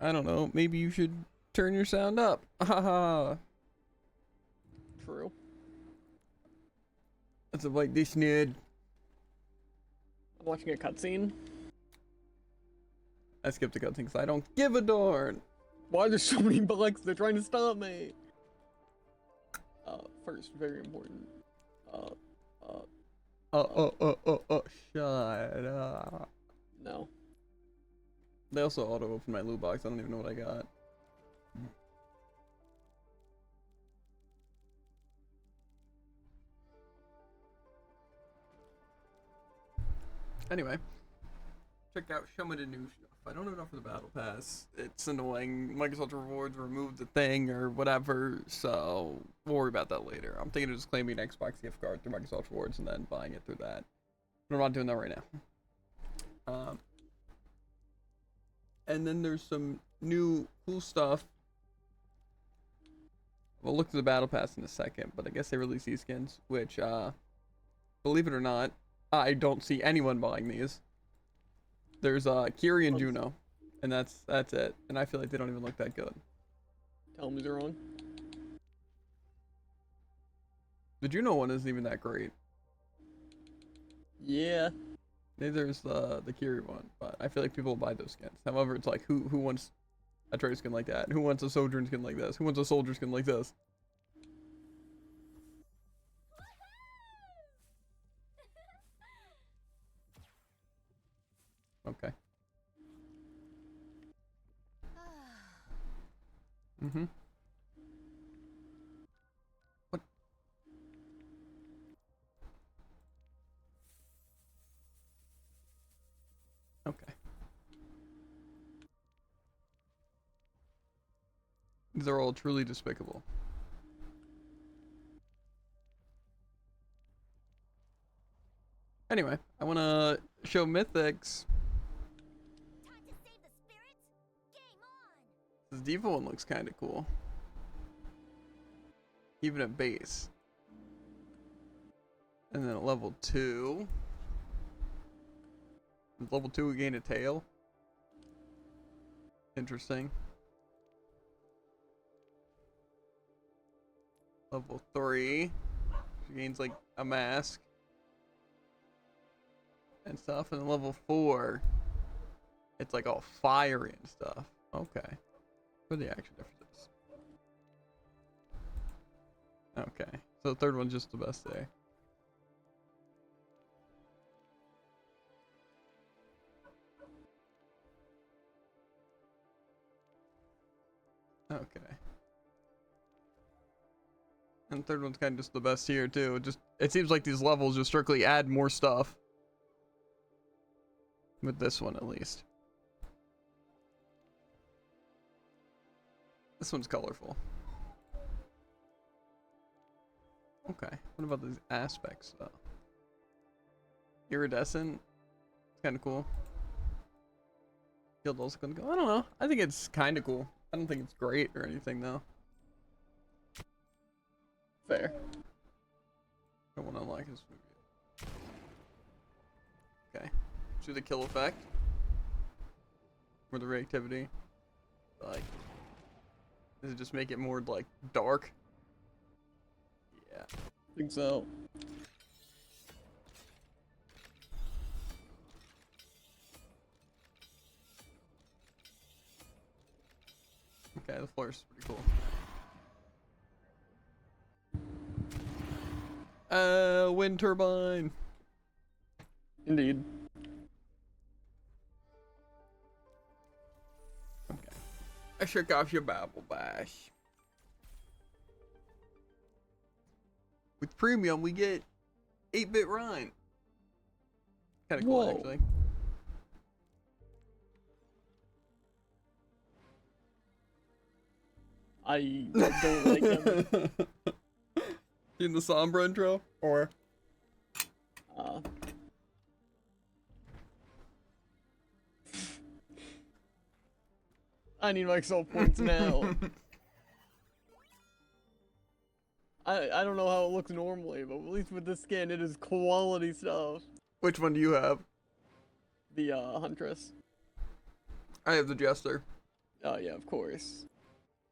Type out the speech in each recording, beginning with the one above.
I don't know, maybe you should turn your sound up. Haha. True. That's like this nerd. I'm watching a cutscene. I skipped the cutscene because I don't give a darn. Why are there so many bugs? They're trying to stop me. First, very important. Shut up. No. They also auto-opened my loot box. I don't even know what I got. Anyway, check out some of the new stuff. I don't have enough for the battle pass. It's annoying. Microsoft Rewards removed the thing or whatever, so we'll worry about that later. I'm thinking of just claiming an Xbox gift card through Microsoft Rewards and then buying it through that. But I'm not doing that right now. And then there's some new cool stuff. We'll look at the battle pass in a second, but I guess they released these skins, which, believe it or not, I don't see anyone buying these. There's Kiri and Juno, and that's it. And I feel like they don't even look that good. Tell me they're wrong. The Juno one isn't even that great. Yeah. Neither is the Kiri one, but I feel like people will buy those skins. However, it's like who wants a trader skin like that? Who wants a sojourn skin like this? Who wants a soldier skin like this? Okay. Mm-hmm. What? Okay. These are all truly despicable. Anyway, I want to show Mythics. This Diva one looks kind of cool. Even at base. And then at level 2. At level 2 we gain a tail. Interesting. Level 3. She gains like a mask. And stuff. And then level 4. It's like all fiery and stuff. Okay. What are the action differences? Okay. So the third one's just the best there. Okay. And the third one's kind of just the best here too. It seems like these levels just strictly add more stuff. With this one at least. This one's colorful. Okay. What about these aspects though? Iridescent. It's kind of cool. Guild also gonna go. I don't know. I think it's kind of cool. I don't think it's great or anything though. Fair. I want to unlock this movie. Okay. Do the kill effect. Or the reactivity. Like. Does it just make it more like dark? Yeah. I think so. Okay, the floor is pretty cool. Wind turbine. Indeed. Okay. I shook off your Babble Bash. With premium, we get 8-bit Rhyme. Kind of cool, Whoa. actually. I don't like them. In the Sombra intro? Or? I need my soul points now. I don't know how it looks normally, but at least with this skin, it is quality stuff. Which one do you have? The Huntress. I have the Jester. Oh yeah, of course.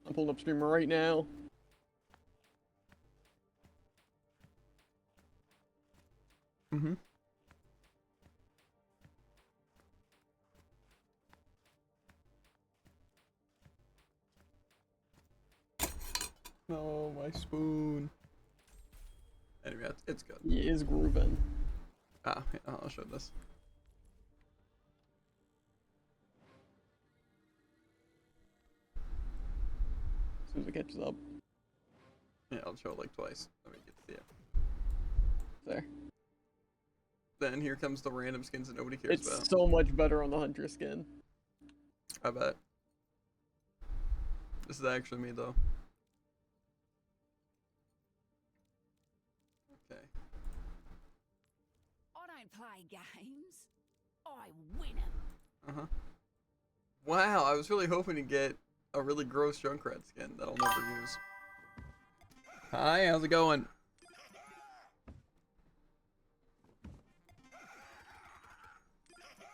I'm pulling up streamer right now. Mm-hmm. No, my spoon. Anyway, it's good. He is grooving. Ah, yeah, I'll show this. As soon as it catches up. Yeah, I'll show it like twice. Let me get to see it. There. Then here comes the random skins that nobody cares It's about. so much better on the hunter skin. I bet. This is actually me though. Okay. I don't play games. I win them. Uh-huh. Wow, I was really hoping to get a really gross Junkrat skin that I'll never use. Hi, how's it going?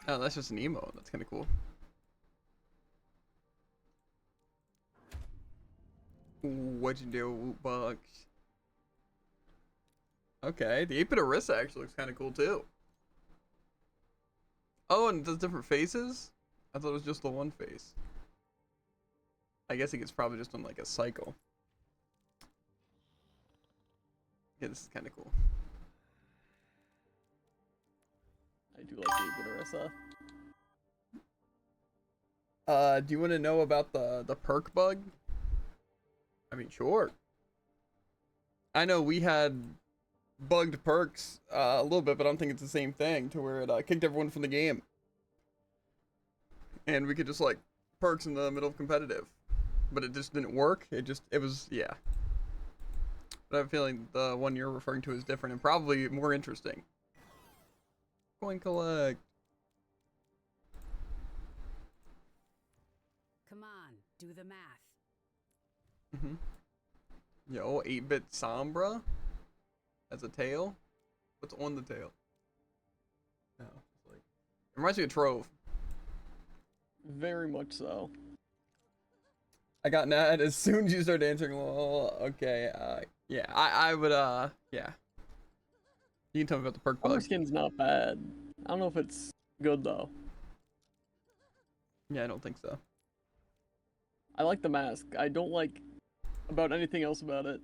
Oh, that's just an emo. That's kind of cool. What'd you do, Bucks? Okay, the 8-bit Orisa actually looks kind of cool too. Oh, and it does different faces? I thought it was just the one face. I guess it gets probably just on like a cycle. Yeah, this is kind of cool. I do like the 8-bit Orisa. Do you want to know about the perk bug? I mean, sure. I know we had bugged perks a little bit, but I don't think it's the same thing to where it kicked everyone from the game. And we could just like perks in the middle of competitive. But it just didn't work. It was, yeah. But I have a feeling the one you're referring to is different and probably more interesting. Coin collect. Come on, do the math. Mm-hmm. Yo, 8-bit Sombra as a tail. What's on the tail? No, it's like it reminds me of Trove. Very much so. I got mad as soon as you started answering. Well, okay, yeah, I would, yeah. You can tell me about the perk Hunter bug. skin's not bad. I don't know if it's good though. Yeah, I don't think so. I like the mask. I don't like about anything else about it.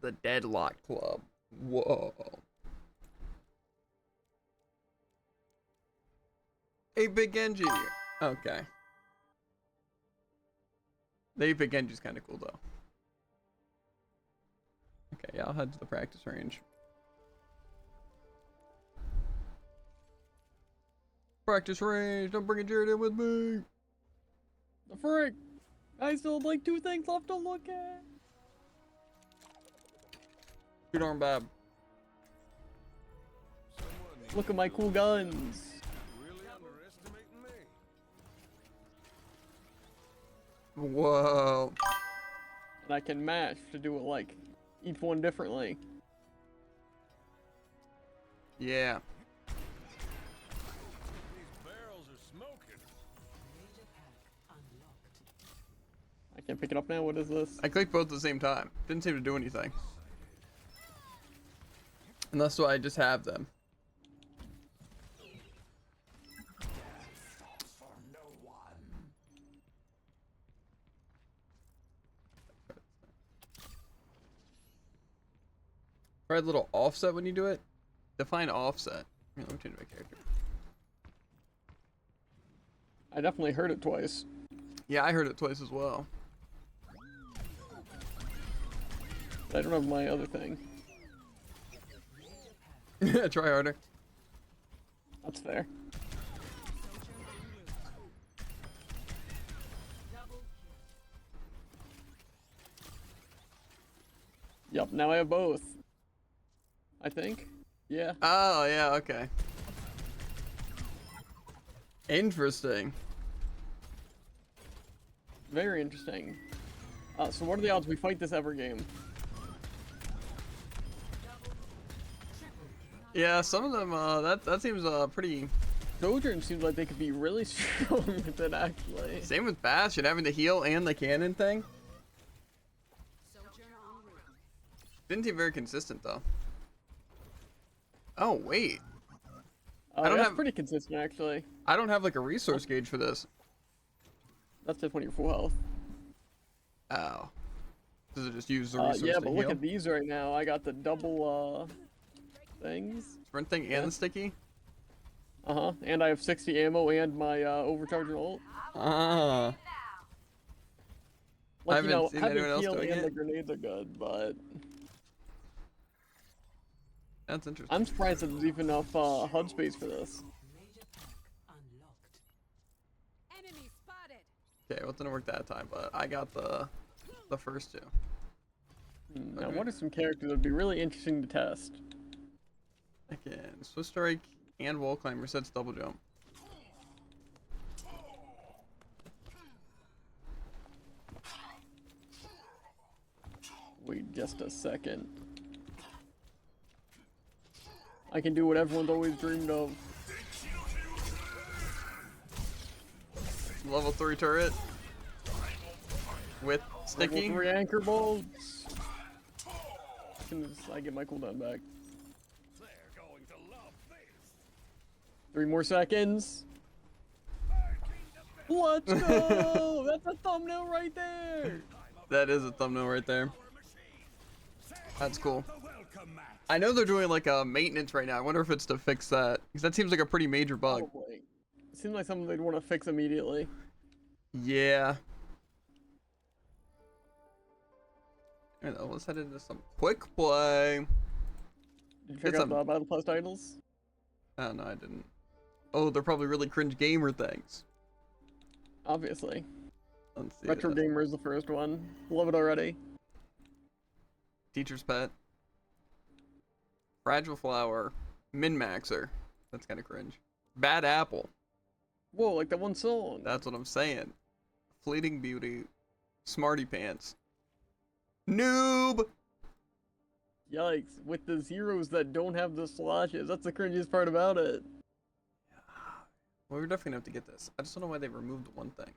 The Deadlock Club. Whoa. 8-bit Genji. Okay. The 8-bit Genji's kind of cool though. Okay, yeah, I'll head to the practice range. Practice range. Don't bring Jared in with me. The frick! I still have like 2 things left to look at. Shoot arm bab. Look at my cool guns. Really underestimating me. Whoa. And I can mash to do it like each one differently. Yeah. These barrels are smoking. I can't pick it up now. What is this? I clicked both at the same time. Didn't seem to do anything. And that's why I just have them. Try a little offset when you do it. Define offset. Here, let me change my character. I definitely heard it twice. Yeah, I heard it twice as well. But I don't have my other thing. Try harder. That's fair. Yup, now I have both. I think. Yeah. Oh, yeah, okay. Interesting. Very interesting. So what are the odds we fight this ever game? Yeah, some of them, that seems pretty Sojourn seems like they could be really strong with it, actually. Same with Bastion, having the heal and the cannon thing. Sojourn en route. Didn't seem very consistent though. Oh wait, I don't that's have- pretty consistent, actually. I don't have like a resource gauge for this. That's just when you're full health. Oh. Does it just use the resource Yeah, to but heal? look at these right now. I got the double, things. Sprint thing and the sticky? Uh-huh, and I have 60 ammo and my, overcharging ult. Ah. Like, haven't you know, seen having anyone else heal doing and it. the grenades are good, but That's interesting. I'm surprised that there's even enough, HUD space for this. Major perk unlocked. Enemy spotted. Okay, well it didn't work that time, but I got the first two. Now, Okay. what are some characters that would be really interesting to test? Again, Swiss Strike and Wall Climb resets double jump. Wait just a second. I can do what everyone's always dreamed of. Level 3 turret. With sticky. Level 3 anchor bolts. I get my cooldown back. They're going to love this. 3 more seconds. Let's go! That's a thumbnail right there! That is a thumbnail right there. That's cool. The welcome mat. I know they're doing like a maintenance right now. I wonder if it's to fix that. Because that seems like a pretty major bug. Probably. Seems like something they'd want to fix immediately. Yeah. I know, let's head into some quick play. Did you Get check out some- the Battle Plus titles? Oh, no, I didn't. Oh, they're probably really cringe gamer things. Obviously. Let's see. Retro Gamer is the first one. Love it already. Teacher's Pet. Fragile Flower. Min-Maxer. That's kind of cringe. Bad Apple. Whoa, like that one song. That's what I'm saying. Fleeting Beauty. Smarty Pants. Noob! Yikes. With the zeros that don't have the slashes. That's the cringiest part about it. Well, we're definitely gonna have to get this. I just don't know why they removed one thing.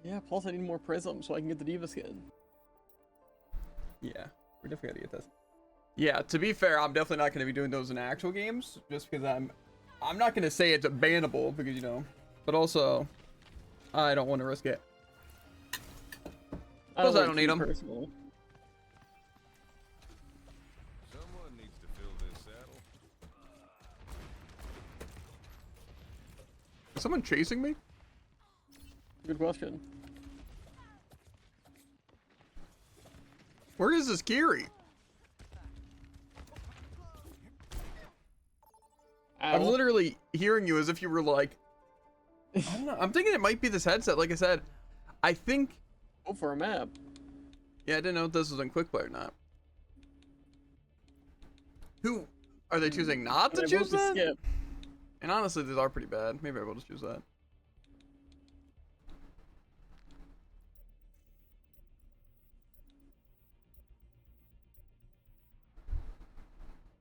Yeah, plus I need more prisms so I can get the Diva skin. Yeah, we're definitely gonna get this. Yeah, to be fair, I'm definitely not gonna be doing those in actual games, just because I'm not gonna say it's bannable because you know, but also I don't want to risk it. Plus, I like don't need too 'em. personal. Someone needs to fill this saddle. Is someone chasing me? Good question. Where is this Kiri? I'm Ow. literally hearing you as if you were like, I don't know. I'm thinking it might be this headset. Like I said, I think. Go for a map. Yeah, I didn't know if this was in quick play or not. Who are they choosing not to And I vote choose that? skip. And honestly, these are pretty bad. Maybe I will just choose that.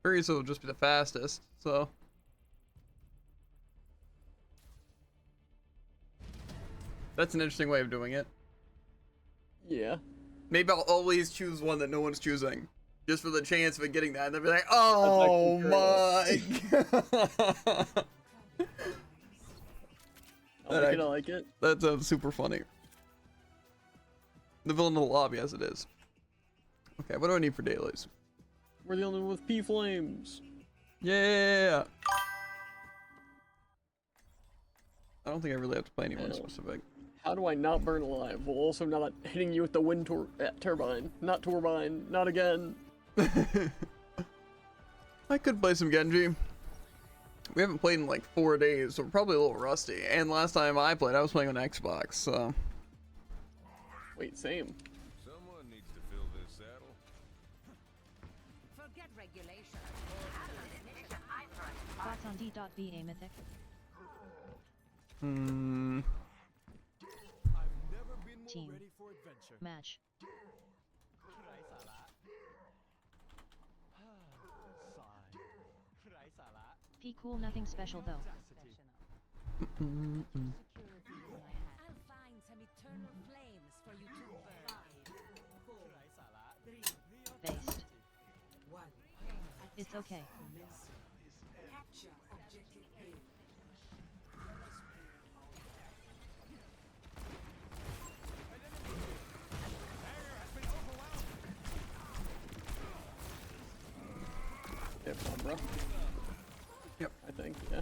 Very will just be the fastest, so. That's an interesting way of doing it. Yeah. Maybe I'll always choose one that no one's choosing. Just for the chance of it getting that. And they'll be like, oh my god. I like it. That sounds super funny. The villain of the lobby as it is. Okay, what do I need for dailies? We're the only one with P flames. Yeah. I don't think I really have to play anyone No. specific. How do I not burn alive while also not hitting you with the wind turbine? Not turbine. Not again. I could play some Genji. We haven't played in like 4 days, so we're probably a little rusty. And last time I played, I was playing on Xbox, so. Wait, same. Someone needs to fill this saddle. Forget regulation. Thoughts on D.B.A. Mythic? Hmm. Team. Match. SP cool, nothing special though. I'll find some eternal flames for you to burn. Based. It's okay. Capture objective A. Yeah, Sombra. Yep. I think, yeah.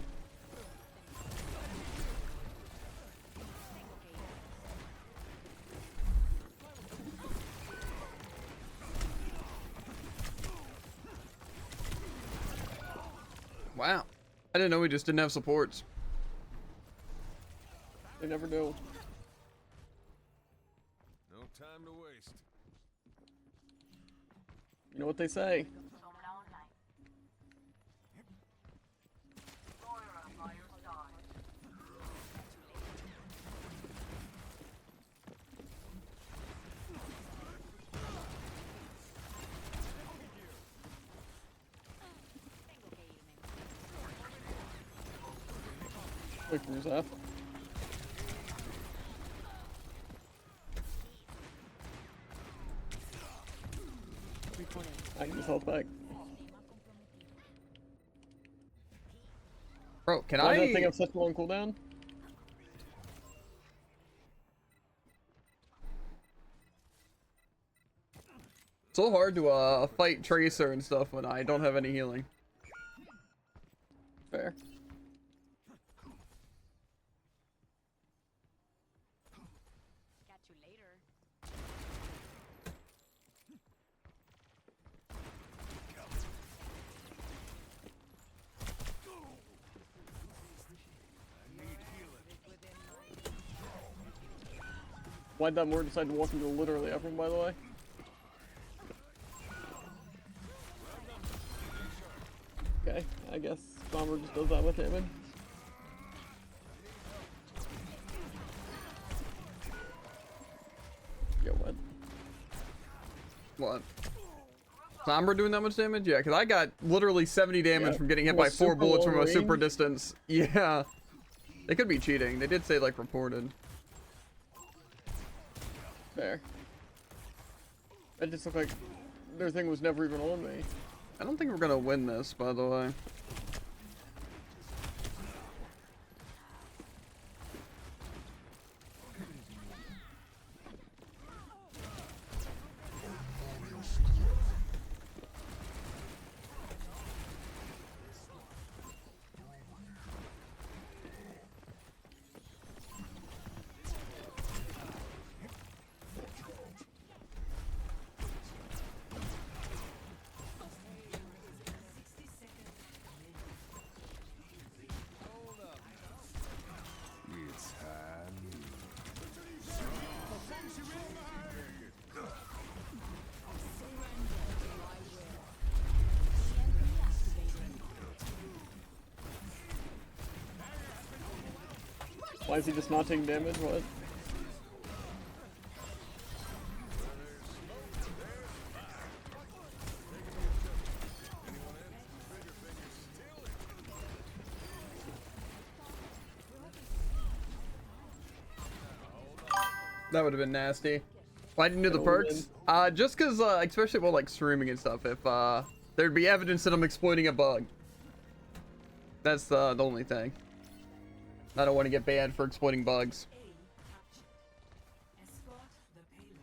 Wow. I didn't know we just didn't have supports. They never do. No time to waste. You know what they say. Quick Rusev. I can just hold back. Bro, can Why I? does that thing have such a long cooldown? It's so hard to fight Tracer and stuff when I don't have any healing. Fair. Catch you later. Why'd that Moore decide to walk into literally everyone, by the way? Okay, I guess Bomber just does that with damage. Yo, what? What? Sombra doing that much damage? Yeah, because I got literally 70 damage Yeah, from getting hit from a by 4 super bullets from long a super range. distance. Yeah. They could be cheating. They did say, like, reported. Fair. It just looked like their thing was never even on me. I don't think we're gonna win this, by the way. It's time. Why is he just not taking damage? What? That would have been nasty. Why didn't you do the That would've perks? Just because, especially while, like, streaming and stuff, if, there'd be evidence that I'm exploiting a bug. That's the only thing. I don't want to get banned for exploiting bugs. Escort the payload.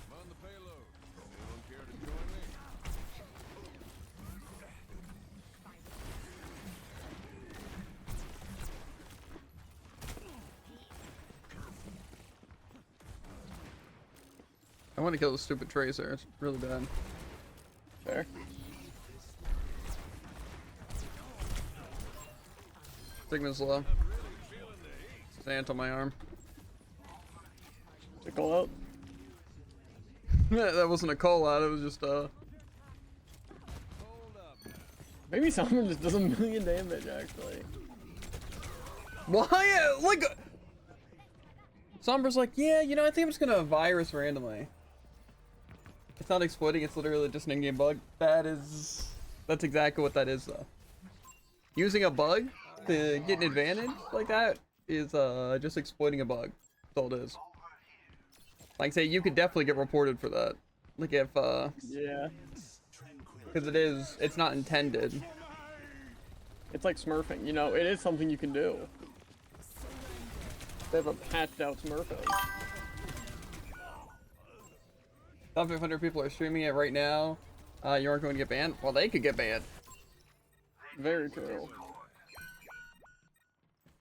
I'm on the payload. Anyone care to join me? I want to kill the stupid Tracer. It's really bad. Fair. Sigma's low. Ant on my arm. The call out. That wasn't a call out, it was just Hold up now. Maybe someone just does 1,000,000 damage, actually. why? Like, Sombra's like, yeah, you know, I think I'm just gonna virus randomly. It's not exploiting, it's literally just an in-game bug. That's exactly what that is, though. Using a bug to get an advantage like that is just exploiting a bug. That's all it is. Like, say, you could definitely get reported for that. Like, if, Yeah. because it's not intended. It's like smurfing, you know, it is something you can do. They have a patched out smurfing. Top 500 people are streaming it right now. You aren't going to get banned? Well, they could get banned. Very true.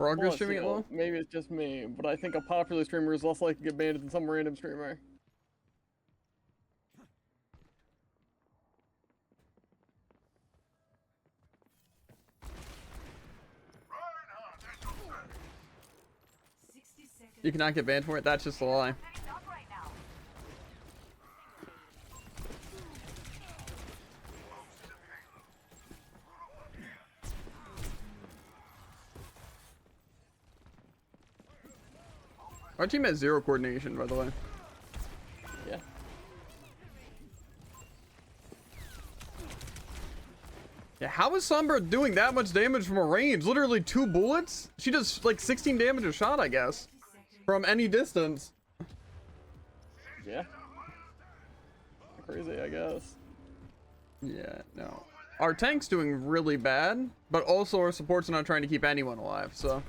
Frogger Plus, streaming you it know, low? maybe it's just me, but I think a popular streamer is less likely to get banned than some random streamer. You cannot get banned for it? That's just a lie. Our team has 0 coordination, by the way. Yeah. Yeah, how is Sombra doing that much damage from a range? Literally 2 bullets? She does like 16 damage a shot, I guess. From any distance. Yeah. Crazy, I guess. Yeah, no. Our tank's doing really bad, but also our support's not trying to keep anyone alive, so.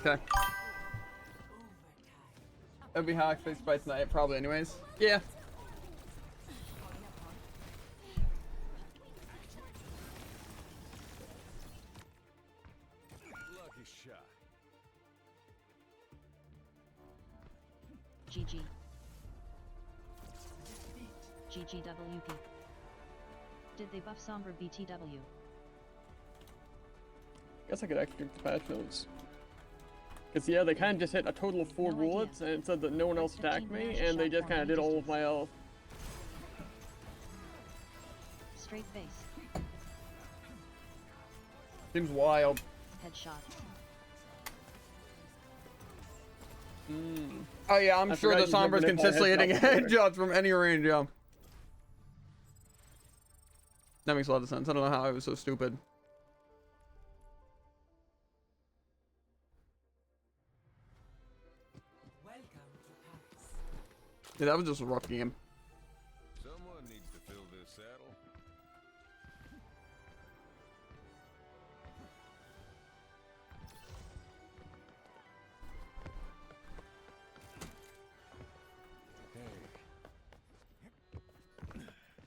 Okay. That'd be how I fix by tonight, probably anyways. Yeah. Lucky shot. GG. GGWP. Did they buff Sombra BTW? Guess I could actually get the patch notes. Cause yeah, they kind of just hit a total of 4 No idea. bullets, and it said that no one else attacked 15 me, range and they shot just kind of did all of my health. Straight face. Seems wild. Headshots. Oh yeah, I'm I sure forgot the you've never Sombra's been hit by consistently hitting headshots before. headshots from any range, yeah. That makes a lot of sense. I don't know how I was so stupid. Yeah, that was just a rough game. Someone needs to fill this saddle.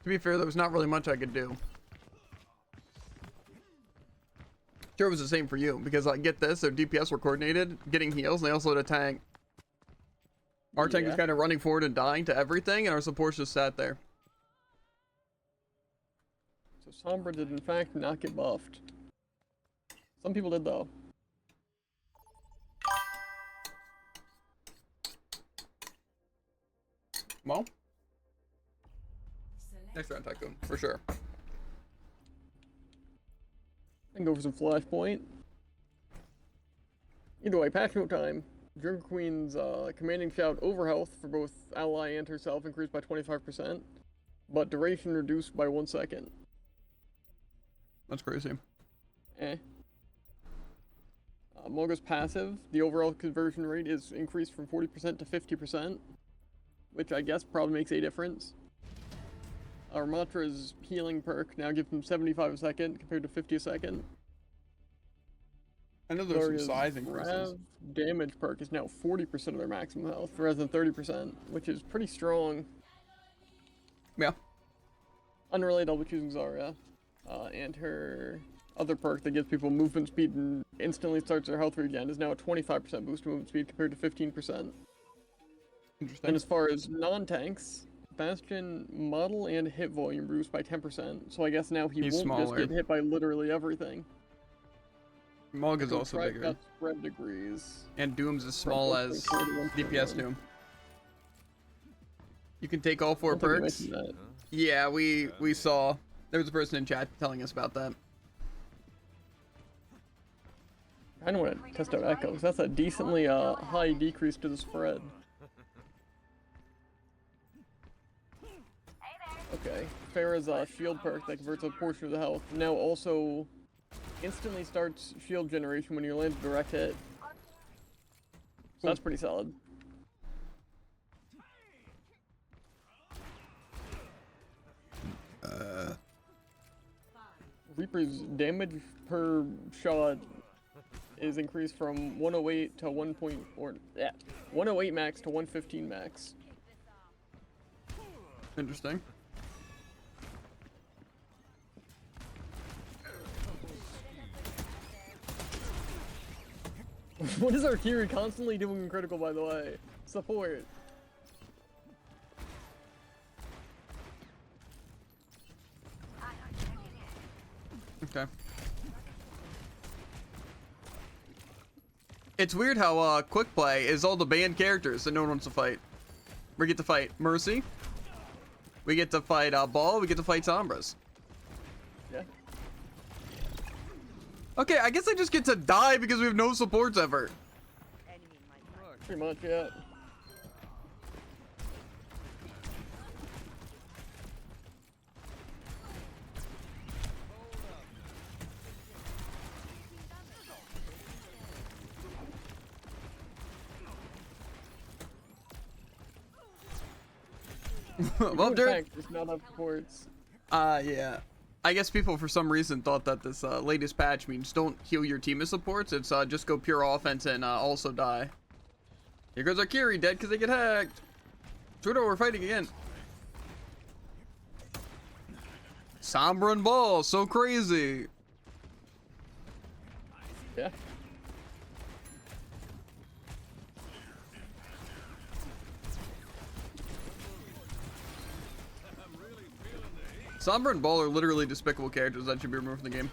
To be fair, there was not really much I could do. Sure, it was the same for you, because like, get this, their DPS were coordinated, getting heals, and they also had a tank. Our tank was Yeah. kind of running forward and dying to everything, and our supports just sat there. So Sombra did in fact not get buffed. Some people did though. Well, next round, Tycoon, for sure. I can go for some flashpoint. Either way, patch note time. Jungle Queen's commanding shout over health for both ally and herself increased by 25%, but duration reduced by 1 second. That's crazy. Eh. Moga's passive, the overall conversion rate is increased from 40% to 50%, which I guess probably makes a difference. Our Mantra's healing perk now gives him 75 a second compared to 50 a second. I know there's some Zarya's size increases. Rev damage perk is now 40% of their maximum health rather than 30%, which is pretty strong. Yeah. Unrelated, I'll be choosing Zarya. And her other perk that gives people movement speed and instantly starts their health regen is now a 25% boost to movement speed compared to 15%. Interesting. And as far as non-tanks, Bastion model and hit volume boost by 10%. So I guess now he He's won't smaller. just get hit by literally everything. Mog is So also try bigger. cut spread degrees. And Doom's as small as 1.4 to DPS 1.1. Doom. You can take all 4 I don't think we perks. mentioned that. Yeah, we saw. There was a person in chat telling us about that. I don't want to test out Echo, 'cause that's a decently high decrease to the spread. Okay, Pharah's shield perk that converts a portion of the health now also instantly starts shield generation when you land a direct hit. So that's pretty solid. Reaper's damage per shot is increased from 108 to 108 max to 115 max. Interesting. What is Artillery constantly doing in critical, by the way? Support. Okay. It's weird how quick play is all the banned characters that no one wants to fight. We get to fight Mercy. We get to fight Ball. We get to fight Sombras. Yeah. Okay, I guess I just get to die because we have no supports ever. Pretty much, yeah. Well, Dirt. There's not enough supports. Yeah. I guess people for some reason thought that this latest patch means don't heal your team as supports. It's just go pure offense and also die. Here goes our Kiri, dead because they get hacked. Trudeau, we're fighting again. Sombra and Ball, so crazy. Yeah. Sombra and Ball are literally despicable characters that should be removed from the game.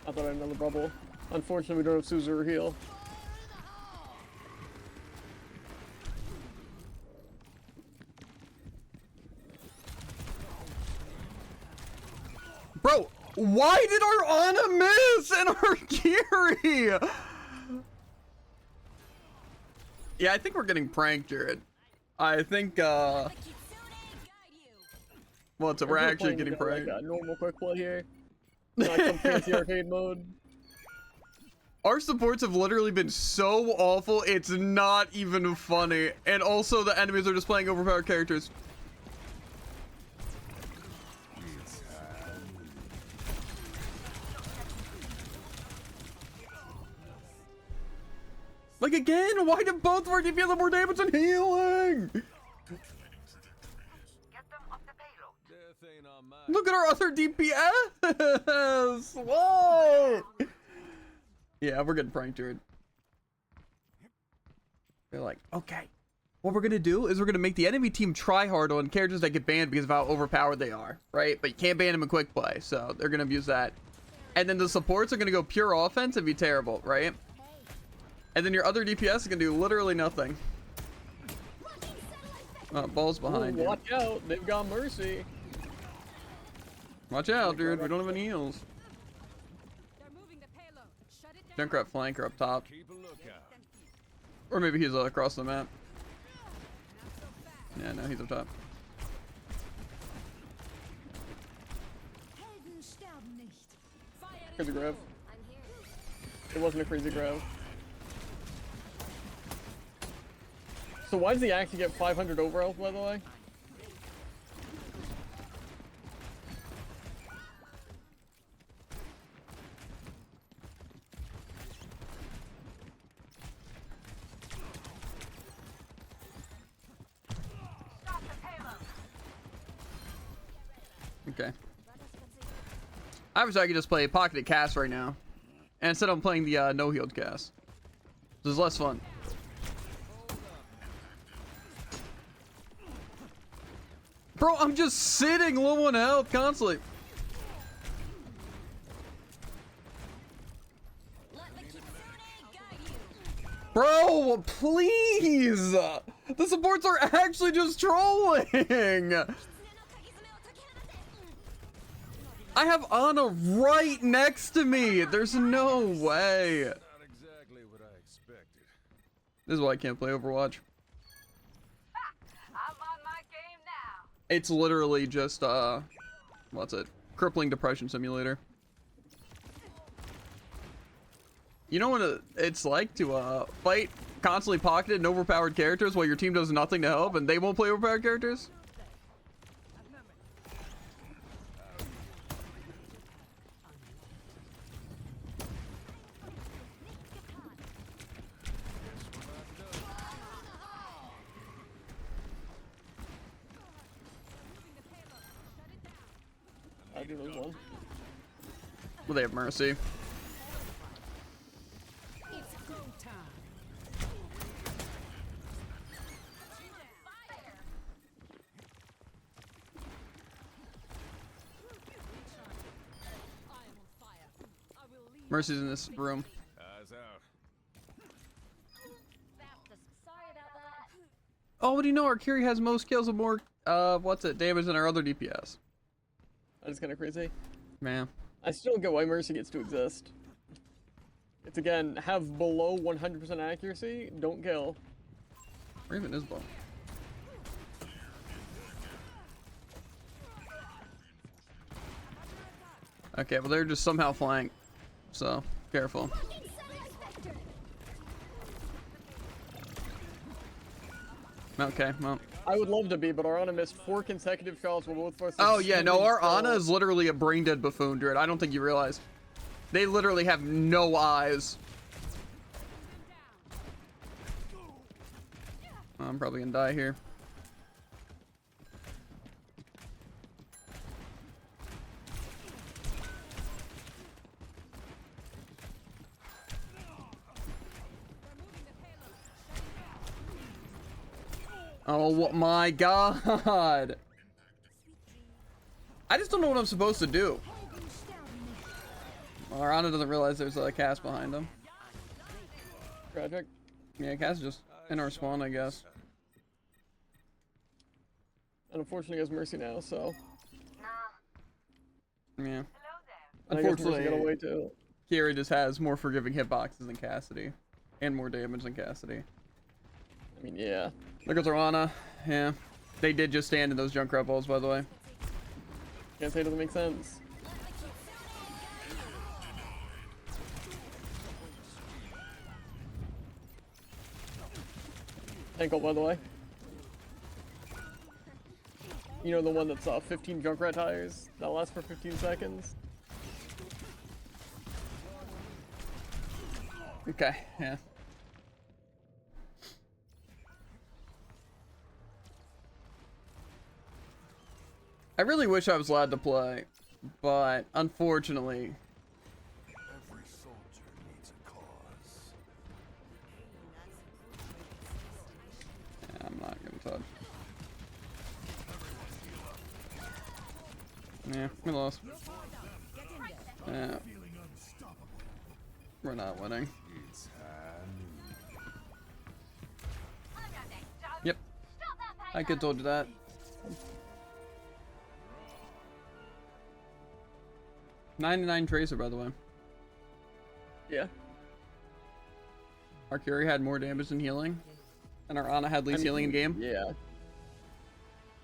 I thought I had another bubble. Unfortunately, we don't have Suzu or heal. Bro, why did our Ana miss and our Kiri? Yeah, I think we're getting pranked, Jared. I think, well, we're We're actually playing getting with, like, pranked. normal quick play here. Not some fancy arcade mode. Our supports have literally been so awful, it's not even funny. And also, the enemies are just playing overpowered characters. Like, again, why did both of our DPS have more damage and healing? Death ain't on mine. Look at our other DPS! Whoa! Yeah, we're getting pranked, dude. They're like, okay, what we're gonna do is we're gonna make the enemy team try hard on characters that get banned because of how overpowered they are, right? But you can't ban them in quick play, so they're gonna abuse that. And then the supports are gonna go pure offense and be terrible, right? And then your other DPS is gonna do literally nothing. Oh, Ball's behind Ooh, you. watch out, they've got Mercy. Watch out, dude. We don't have any heals. Junkrat flanker up top. Keep a lookout. Or maybe he's across the map. Yeah, no, he's up top. Crazy grab. It wasn't a crazy grab. So why does he actually get 500 overhealth, by the way? Okay. I wish I could just play Pocketed Cast right now. And instead I'm playing the no healed cast. This is less fun. Bro, I'm just sitting low on health constantly. Bro, please! The supports are actually just trolling! I have Ana right next to me! There's no way! Not exactly what I expected. This is why I can't play Overwatch. I'm on my game now. It's literally just, what's it? Crippling Depression Simulator. You know what it's like to fight constantly pocketed and overpowered characters while your team does nothing to help and they won't play overpowered characters? I do lose one. Well, they have Mercy. It's go time. Mercy's in this room. Eyes out. Sorry about that. Oh, what do you know? Arcuri has most kills and more, what's it? Damage than our other DPS. That is kind of crazy. Man. I still don't get why Mercy gets to exist. It's again, have below 100% accuracy, don't kill. Or even Isabel. Okay, well they're just somehow flying. So, careful. Okay, well. I would love to be, but our Ana missed 4 consecutive shots while both of us. Oh yeah, no, our still. Ana is literally a brain dead buffoon, dude. I don't think you realize. They literally have no eyes. I'm probably gonna die here. Oh my god. I just don't know what I'm supposed to do. Well, our Ana doesn't realize there's a cast behind him. Tragic. Yeah, cast is just in our spawn, I guess. And unfortunately, he has Mercy now, so. Yeah. I guess Mercy got Unfortunately, away too. Kiri just has more forgiving hitboxes than Cassidy. And more damage than Cassidy. I mean, yeah. Look at Ana. Yeah. They did just stand in those Junkrat balls, by the way. Can't say it doesn't make sense. Ankle, by the way. You know the one that's 15 Junkrat tires that lasts for 15 seconds? Okay, yeah. I really wish I was allowed to play, but unfortunately, Every soldier needs a cause. yeah, I'm not gonna touch. Yeah, we lost. Yeah. We're not winning. Yep. I could told you that. $99 Tracer, by the way. Yeah. Our Curie had more damage than healing, and our Ana had least healing in game. Yeah.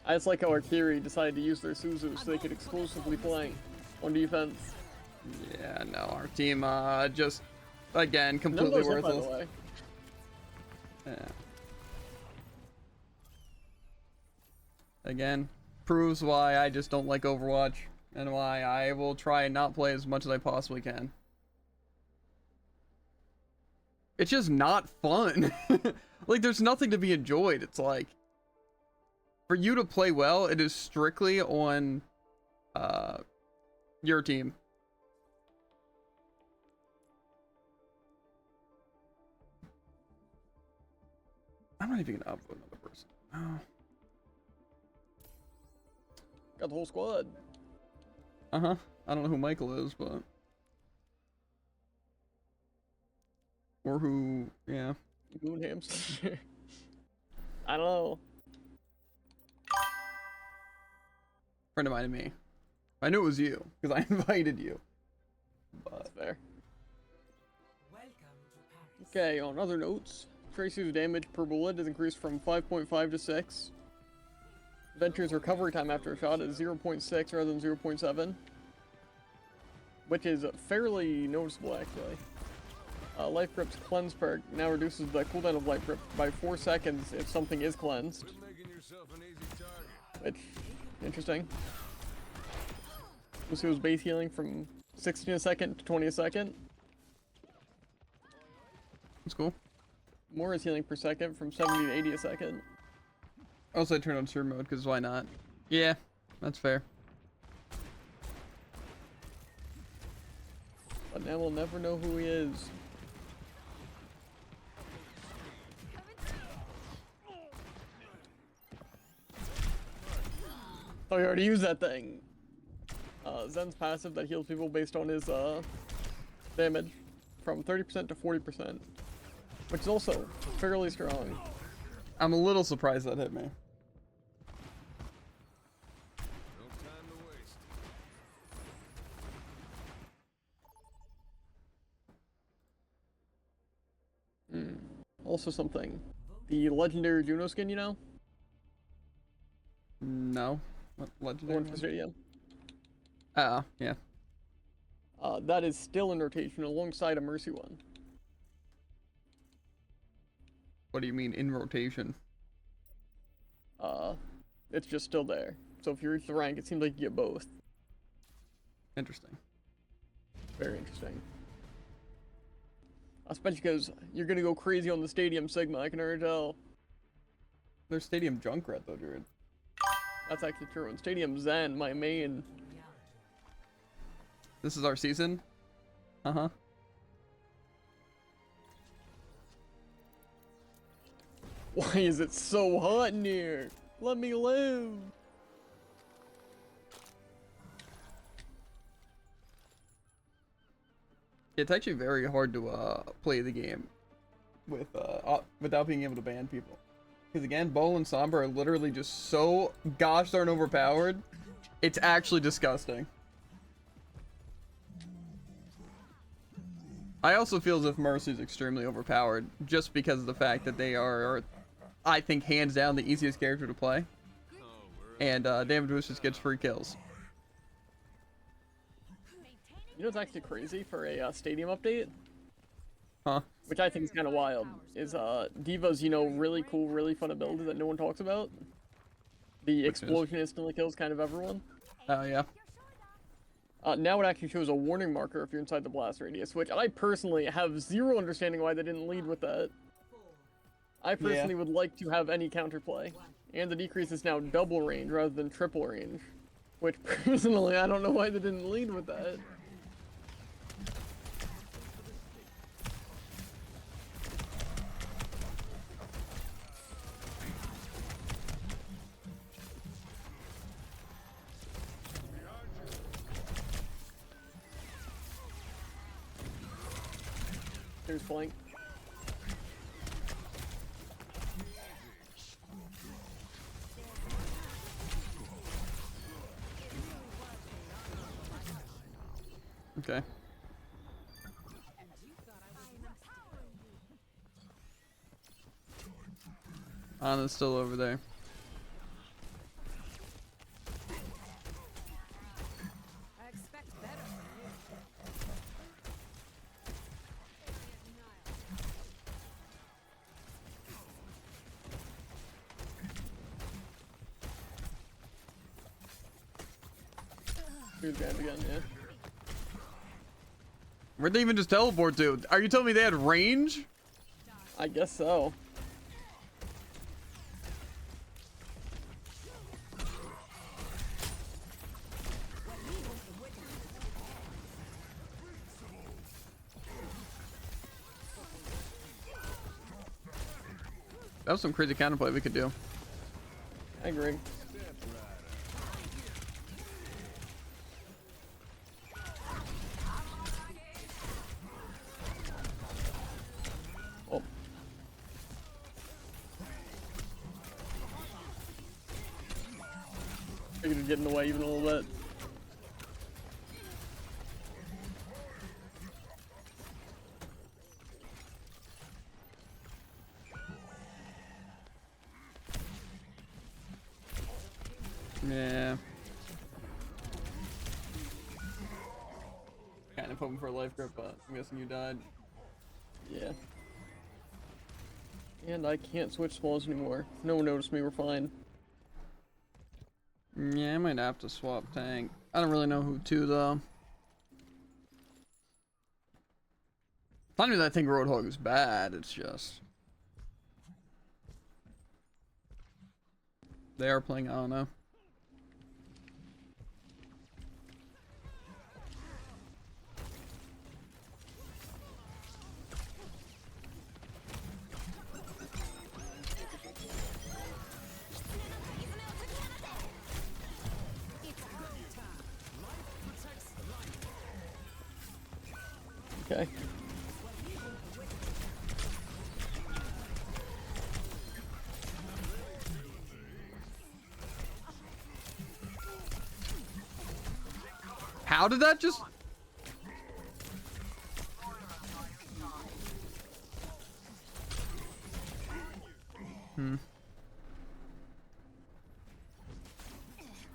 I just like how Arcuri decided to use their Suzu so they could exclusively flank on defense. Yeah, no, our team just again completely Numbers hit, by the worthless. way. Yeah. Again, proves why I just don't like Overwatch and why I will try and not play as much as I possibly can. It's just not fun. Like, there's nothing to be enjoyed. It's like, for you to play well, it is strictly on your team. I'm not even gonna upvote another person. Oh. Got the whole squad. Uh-huh. I don't know who Michael is, but... Or who... Yeah. Moonhamster. I don't know. Friend of mine and me. I knew it was you, because I invited you. But... That's fair. Okay, on other notes, Tracer's damage per bullet is increased from 5.5 to 6. Venture's recovery time after a shot is 0.6 rather than 0.7. Which is fairly noticeable, actually. Life Grip's cleanse perk now reduces the cooldown of Life Grip by 4 seconds if something is cleansed. Quit making yourself an easy target. Which, interesting. This was base healing from 16 a second to 20 a second. That's cool. More is healing per second from 70 to 80 a second. Also, I turned on stream mode, because why not? Yeah, that's fair. But now we'll never know who he is. Oh, you already used that thing. Zen's passive that heals people based on his damage from 30% to 40%, which is also fairly strong. I'm a little surprised that hit me. No time to waste. Also something. The legendary Juno skin, you know? No. What The legendary? one for Stadium. Yeah. That is still in rotation alongside a Mercy one. What do you mean, in rotation? It's just still there. So if you reach the rank, it seems like you get both. Interesting. Very interesting. Especially because you're gonna go crazy on the Stadium Sigma, I can already tell. There's Stadium Junkrat, though, dude. That's actually true. And Stadium Zen, my main. This is our season? Uh-huh. Why is it so hot in here? Let me live! It's actually very hard to play the game with without being able to ban people. Because again, Bol and Sombra are literally just so gosh darn overpowered. It's actually disgusting. I also feel as if Mercy's extremely overpowered just because of the fact that they are, I think, hands down the easiest character to play. And Damage Boost just gets free kills. You know what's actually crazy for a Stadium update? Huh? Which I think is kind of wild. Is Diva's, you know, really cool, really fun ability that no one talks about. The explosion instantly kills kind of everyone. Oh, yeah. Now it actually shows a warning marker if you're inside the blast radius, which I personally have zero understanding why they didn't lead with that. I personally would like to have any counterplay. And the decrease is now double range rather than triple range. Which personally, I don't know why they didn't lead with that. There's flank. Okay. Ana's still over there. I expect better from Here's Grand again, yeah. Where'd they even just teleport to? Are you telling me they had range? I guess so. That was some crazy counterplay we could do. I agree. Oh. I could get in the way even a little bit. Yeah. Kind of hoping for a life grip, but I'm guessing you died. Yeah. And I can't switch spells anymore. No one noticed me, we're fine. Yeah, I might have to swap tank. I don't really know who to though. It's not even that I think Roadhog is bad, it's just they are playing Ana. Okay. How did that just...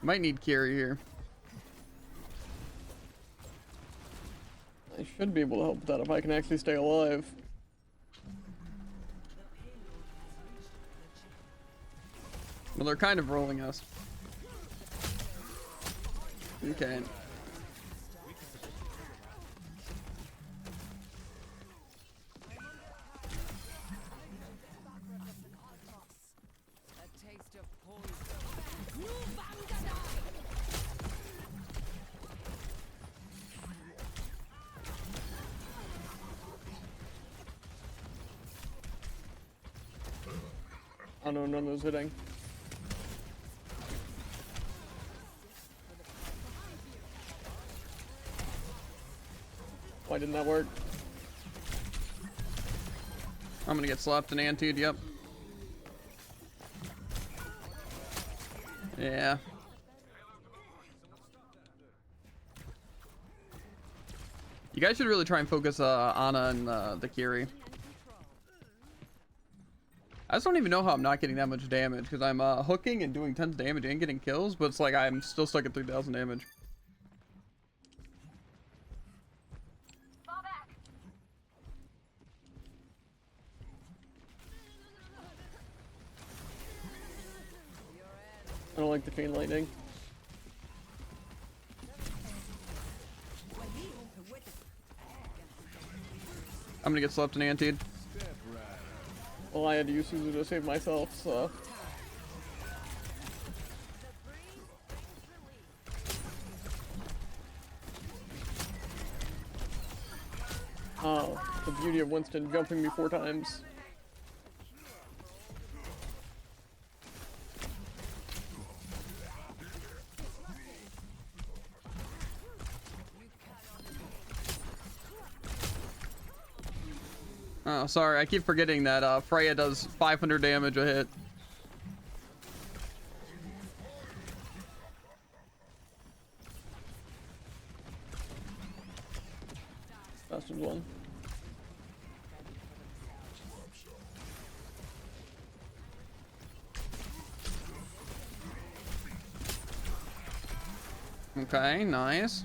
Might need Kiri here. I should be able to help with that if I can actually stay alive. Well, they're kind of rolling us. Okay. Oh no, none of those hitting. Why didn't that work? I'm gonna get slapped and antied, yep. Yeah. You guys should really try and focus Ana and the Kiri. I just don't even know how I'm not getting that much damage because I'm hooking and doing tons of damage and getting kills, but it's like I'm still stuck at 3,000 damage. I don't like the chain lightning. I'm gonna get slapped and antied. Well, I had to use Suzu to save myself, so... Oh, the beauty of Winston jumping me 4 times. Oh, sorry, I keep forgetting that Freya does 500 damage a hit. That's just one. Okay, nice.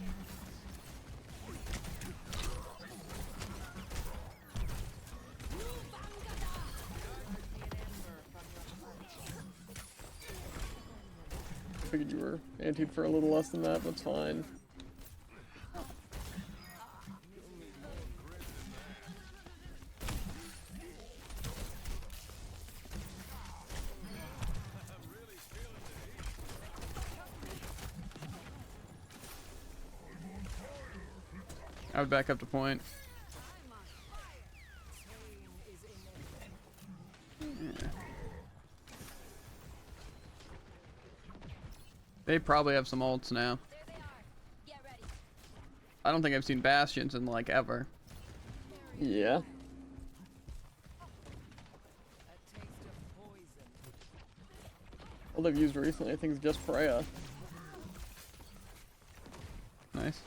I figured you were antied for a little less than that, that's fine. I would back up to point. Yeah. They probably have some ults now. I don't think I've seen Bastions in like ever. Yeah. All they've used recently, I think, is just Freya. Nice.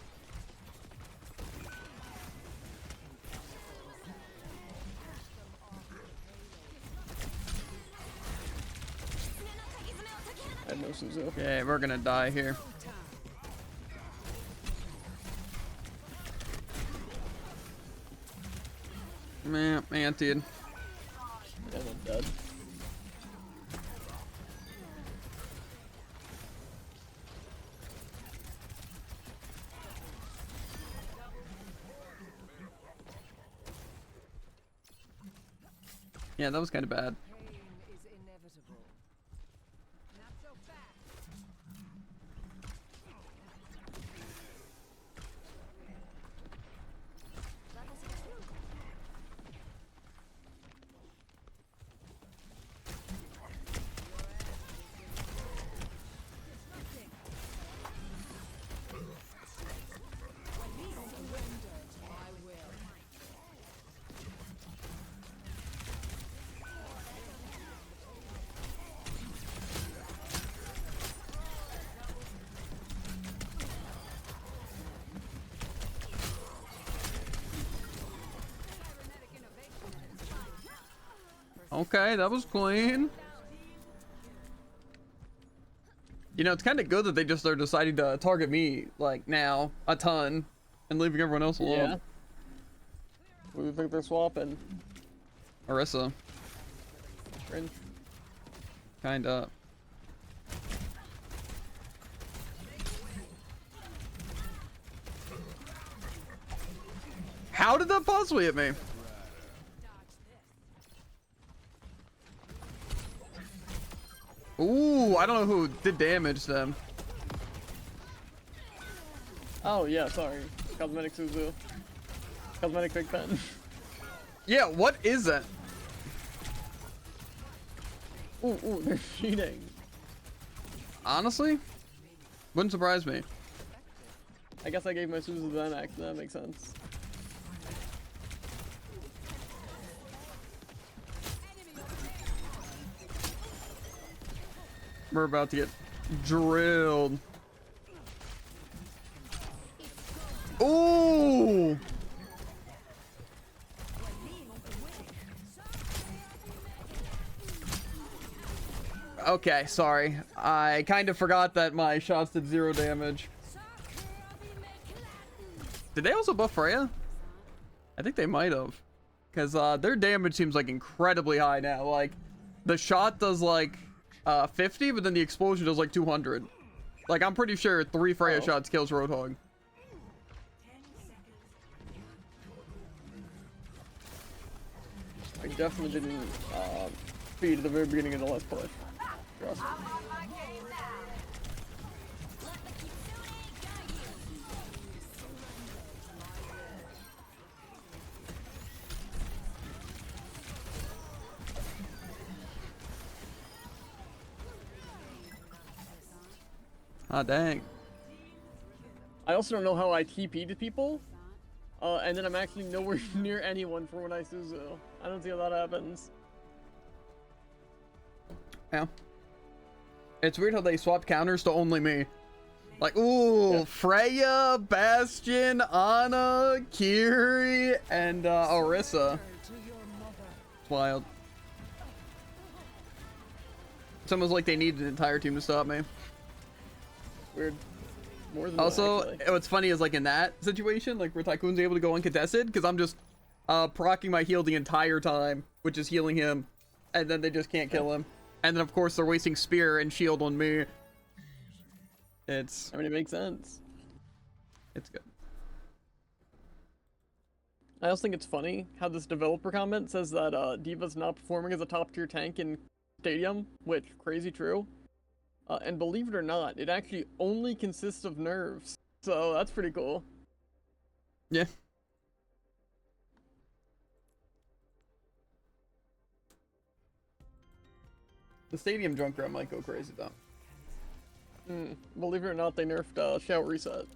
I have no Suzu. Okay, we're gonna die here. Man, dude. And I'm dead. Yeah, that was kind of bad. Okay, that was clean. You know, it's kind of good that they just are deciding to target me, like, now, a ton, and leaving everyone else alone. Yeah. Who do you think they're swapping? Orisa. Cringe. Kinda. How did that possibly hit me? Ooh, I don't know who did damage them. Oh, yeah, sorry. Cosmetic Suzu. Cosmetic Big Pen. Yeah, what is that? Ooh, they're cheating. Honestly, wouldn't surprise me. I guess I gave my Suzu the N-Ax, that makes sense. We're about to get drilled. Ooh! Okay, sorry. I kind of forgot that my shots did 0 damage. Did they also buff Freya? I think they might have. Because their damage seems like incredibly high now. Like, the shot does like 50, but then the explosion does like 200. Like, I'm pretty sure 3 Freya shots kills Roadhog. I definitely didn't feed at the very beginning of the Let's Play. Trust me. Ah, dang. I also don't know how I TP to people, and then I'm actually nowhere near anyone for when I Suzu. I don't see how that happens. Yeah. It's weird how they swapped counters to only me. Like, ooh, yeah. Freya, Bastion, Ana, Kiri, and Orisa. It's wild. It's almost like they needed an entire team to stop me. Weird. More than also, one, actually. what's funny is like in that situation, like where Tycoon's able to go uncontested, because I'm just proccing my heal the entire time, which is healing him, and then they just can't kill him. And then of course they're wasting spear and shield on me. I mean, it makes sense. It's good. I also think it's funny how this developer comment says that Diva's not performing as a top tier tank in Stadium, which crazy true. And believe it or not, it actually only consists of nerves. So that's pretty cool. Yeah. The Stadium Junker might go crazy though. Believe it or not, they nerfed shout reset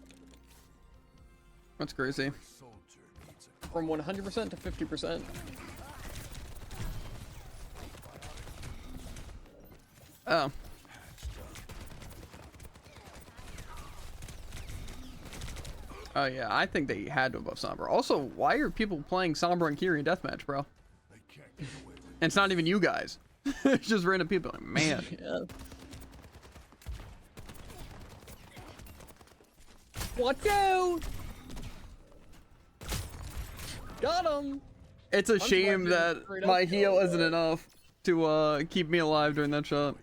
That's crazy. Soldier needs a from 100% to 50%. Oh. Oh yeah, I think they had to buff Sombra. Also, why are people playing Sombra and Kyrian deathmatch, bro? they can't get away with And it's not even you guys. It's just random people. Like, man. Yeah. Watch out! Got him! It's a shame glad that you straight my up heal killed isn't that. enough to keep me alive during that shot.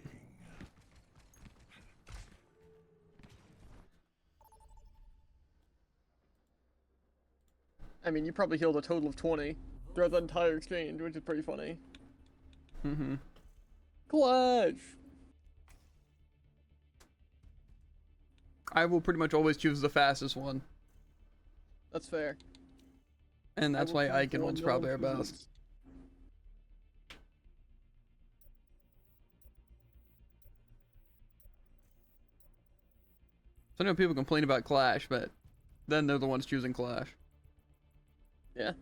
I mean, you probably healed a total of 20 throughout the entire exchange, which is pretty funny. Mm-hmm. Clutch! I will pretty much always choose the fastest one. That's fair. And I that's will why choose Icon the one one's no probably our one best. chooses. So I know people complain about Clash, but then they're the ones choosing Clash. Yeah.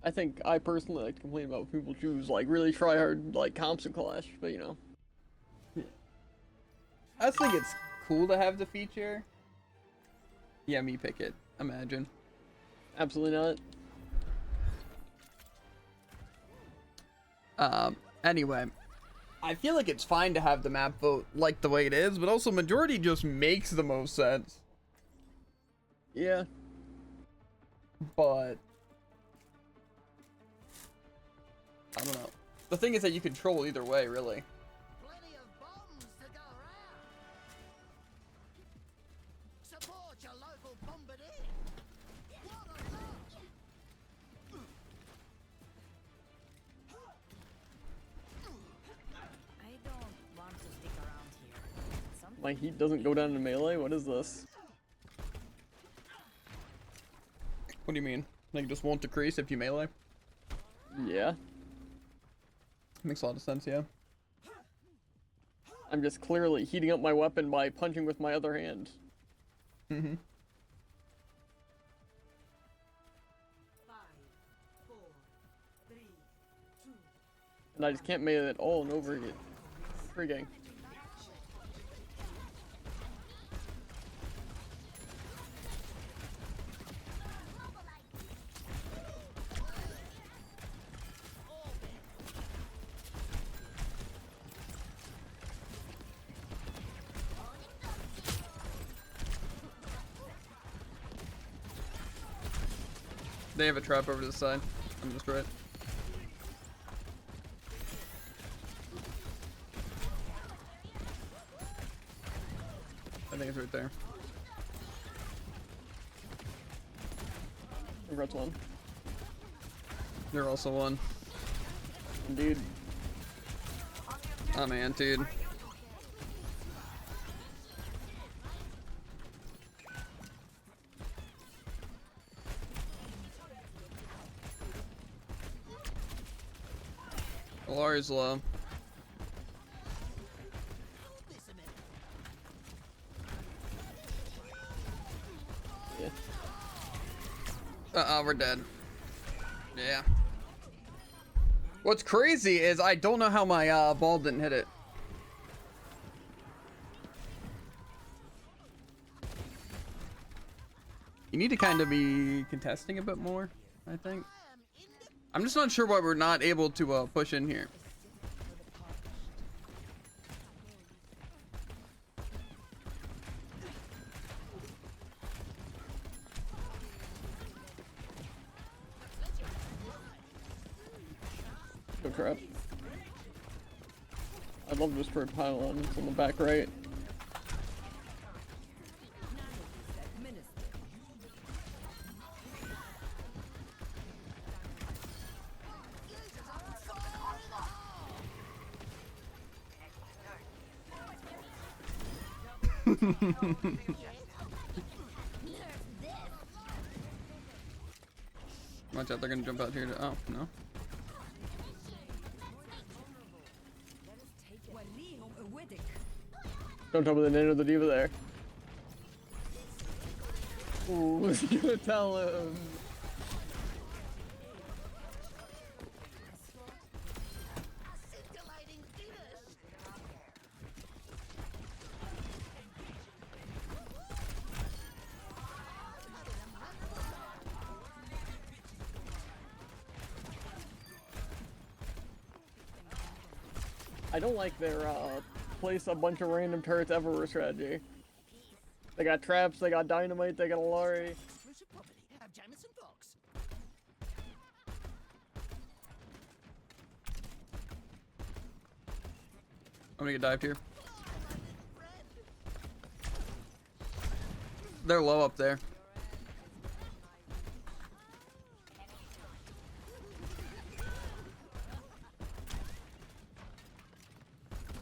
I think I personally like to complain about when people choose like really try hard like comps and Clash, but you know. I just think it's cool to have the feature. Yeah, me pick it. Imagine. Absolutely not. Anyway. I feel like it's fine to have the map vote like the way it is, but also majority just makes the most sense. Yeah. But I don't know. The thing is that you control either way, really. Plenty of bombs to go around. Support your local bombardier. What a launch! I don't want to stick around here. My heat doesn't go down to melee? What is this? What do you mean? Like, just won't decrease if you melee? Yeah. Makes a lot of sense, yeah. I'm just clearly heating up my weapon by punching with my other hand. Mm-hmm. 5, 4, 3, 2. And I just can't melee it all and over again. Frigging. They have a trap over to the side. I'm just right. I think it's right there. Congrats one. They're also one. Indeed. Oh man, dude. Alari's low. Yeah. We're dead. Yeah. What's crazy is I don't know how my ball didn't hit it. You need to kind of be contesting a bit more, I think. I'm just not sure why we're not able to push in here. Go trap. I'd love to destroy pylon. It's on the back right. Watch out, they're gonna jump out here to, oh, no. Don't tell me the name of the diva there. Ooh, what's he gonna tell him? Scintillating finish. I don't like their place a bunch of random turrets everywhere strategy. They got traps, they got dynamite, they got Alari. Exclusive property of Jameson Fox. I'm gonna get dived here. They're low up there.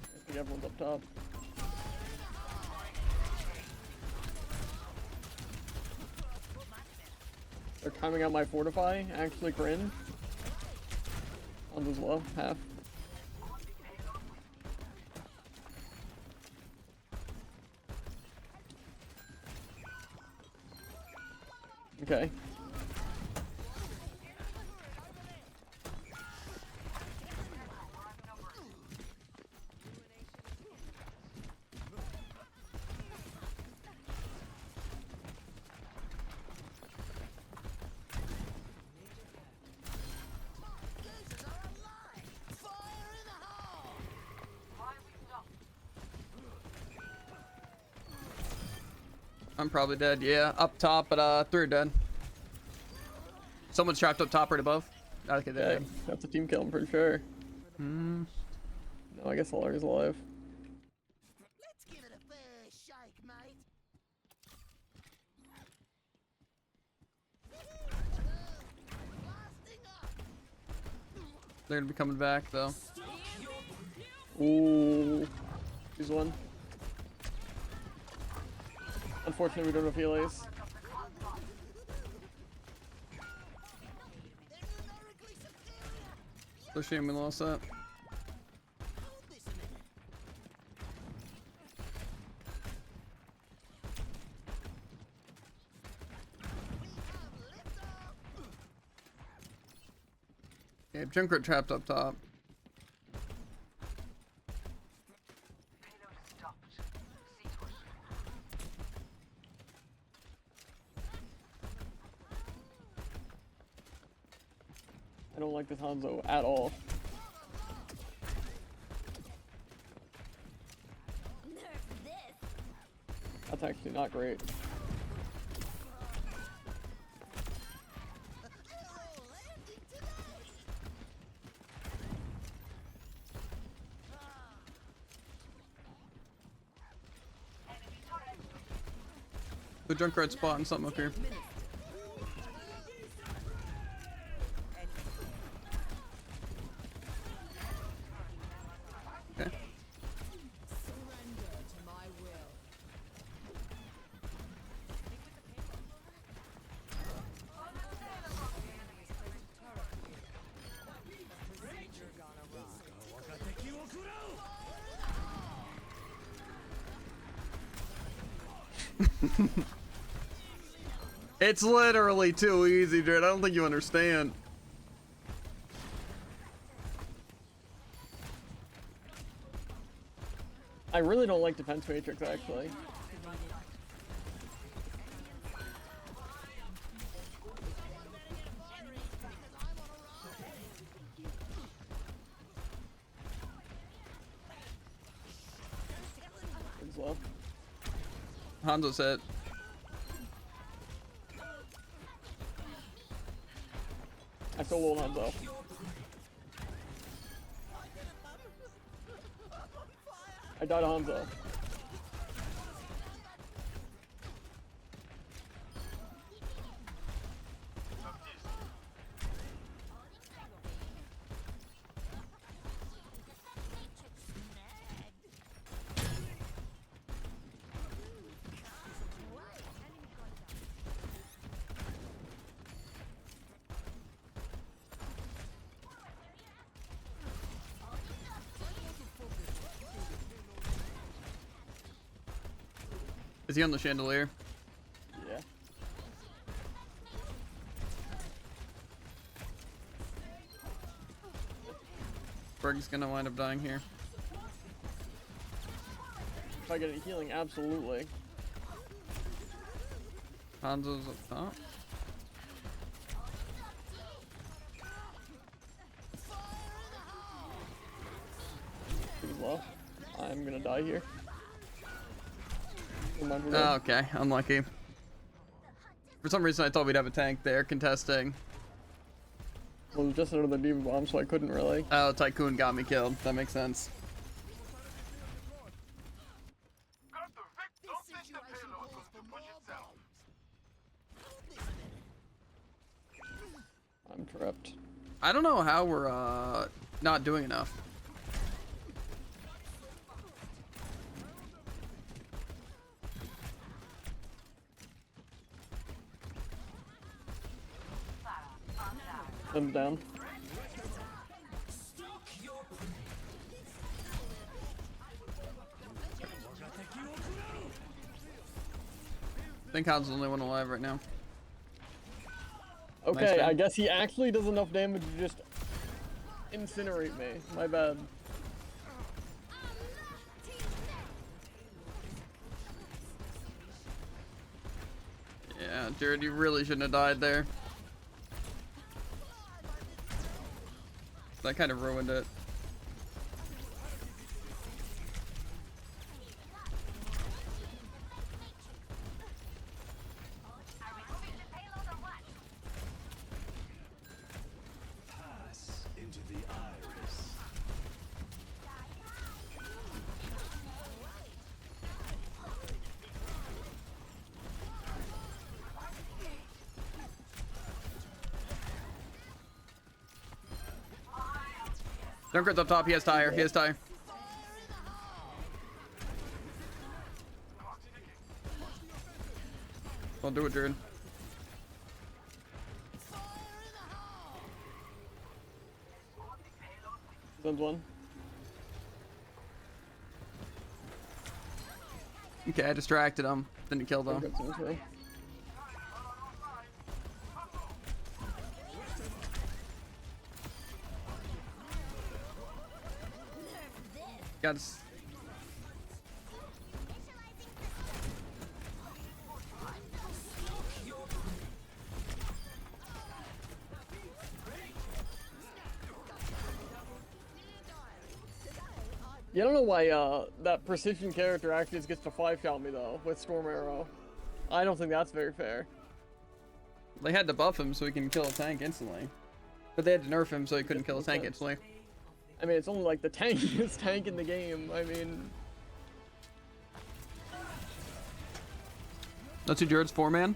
I think everyone's up top. They're timing out my fortify, actually cringe. Hanzo's low, half. Okay. Users are alive. Fire in the hole. I'm probably dead. Yeah, up top, but 3 are dead. Someone's trapped up top right above. Okay, they're Okay, dead. that's a team kill, I'm pretty sure. Hmm. No, I guess Alari's alive. Let's give it a fair shake, mate. Blasting up. They're gonna be coming back though. Ooh. He's one. Unfortunately, we don't have healers. They're numerically superior. So shame we lost that. Hold this a minute. We have liftoff. Yeah, Junkrat trapped up top. I don't like this Hanzo at all. That's actually not great. They're all landing today. The Junkrat spotting something up here. Okay. Surrender to my will. Procedure gone awry. It's literally too easy, dude. I don't think you understand. I really don't like Defense Matrix, actually. It's low. Hanzo's hit. I still will Hanzo. I died to Hanzo. Is he on the chandelier? Yeah. Berg's gonna wind up dying here. If I get any healing, absolutely. Hanzo's up top. Pretty low. I'm gonna die here. Never mind, we're Oh, good. okay, unlucky. For some reason, I thought we'd have a tank there contesting. Well, it was just another demon bomb, so I couldn't really. Oh, Tycoon got me killed. That makes sense. This situation calls for more bombs. I'm trapped. I don't know how we're not doing enough. I'm down. I think Hanzo's the only one alive right now. Okay, guy. I guess he actually does enough damage to just incinerate me. My bad. Yeah, Jared, you really shouldn't have died there. That kind of ruined it. Junkrat's up top. He has tire. He has tire. Don't do it, Jared. Sends one. Okay, I distracted him. Didn't kill them. Got some through. Got us. Yeah, I don't know why that precision character actually just gets to 5-shot me though with Storm Arrow. I don't think that's very fair. They had to buff him so he can kill a tank instantly. But they had to nerf him so he couldn't kill a tank instantly. I mean, it's only like the tankiest tank in the game. I mean, That's who Jared's 4-man?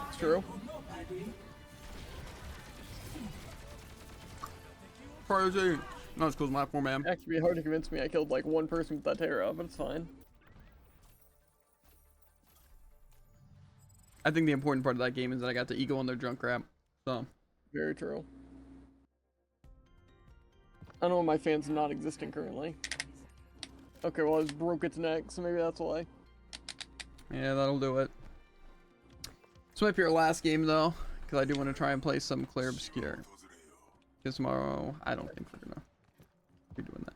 it's true. Crazy. Not as cool as my 4-man. Actually, it'd be hard to convince me I killed like one person with that Terra, but it's fine. I think the important part of that game is that I got the eagle on their drunk crap. So, Very true. I don't know why my fan's not existing currently. Okay, well, I just broke its neck, so maybe that's why. yeah, that'll do it. This might be our last game, though, because I do want to try and play some Clear Obscure. Because tomorrow, I don't think we're going to be doing that.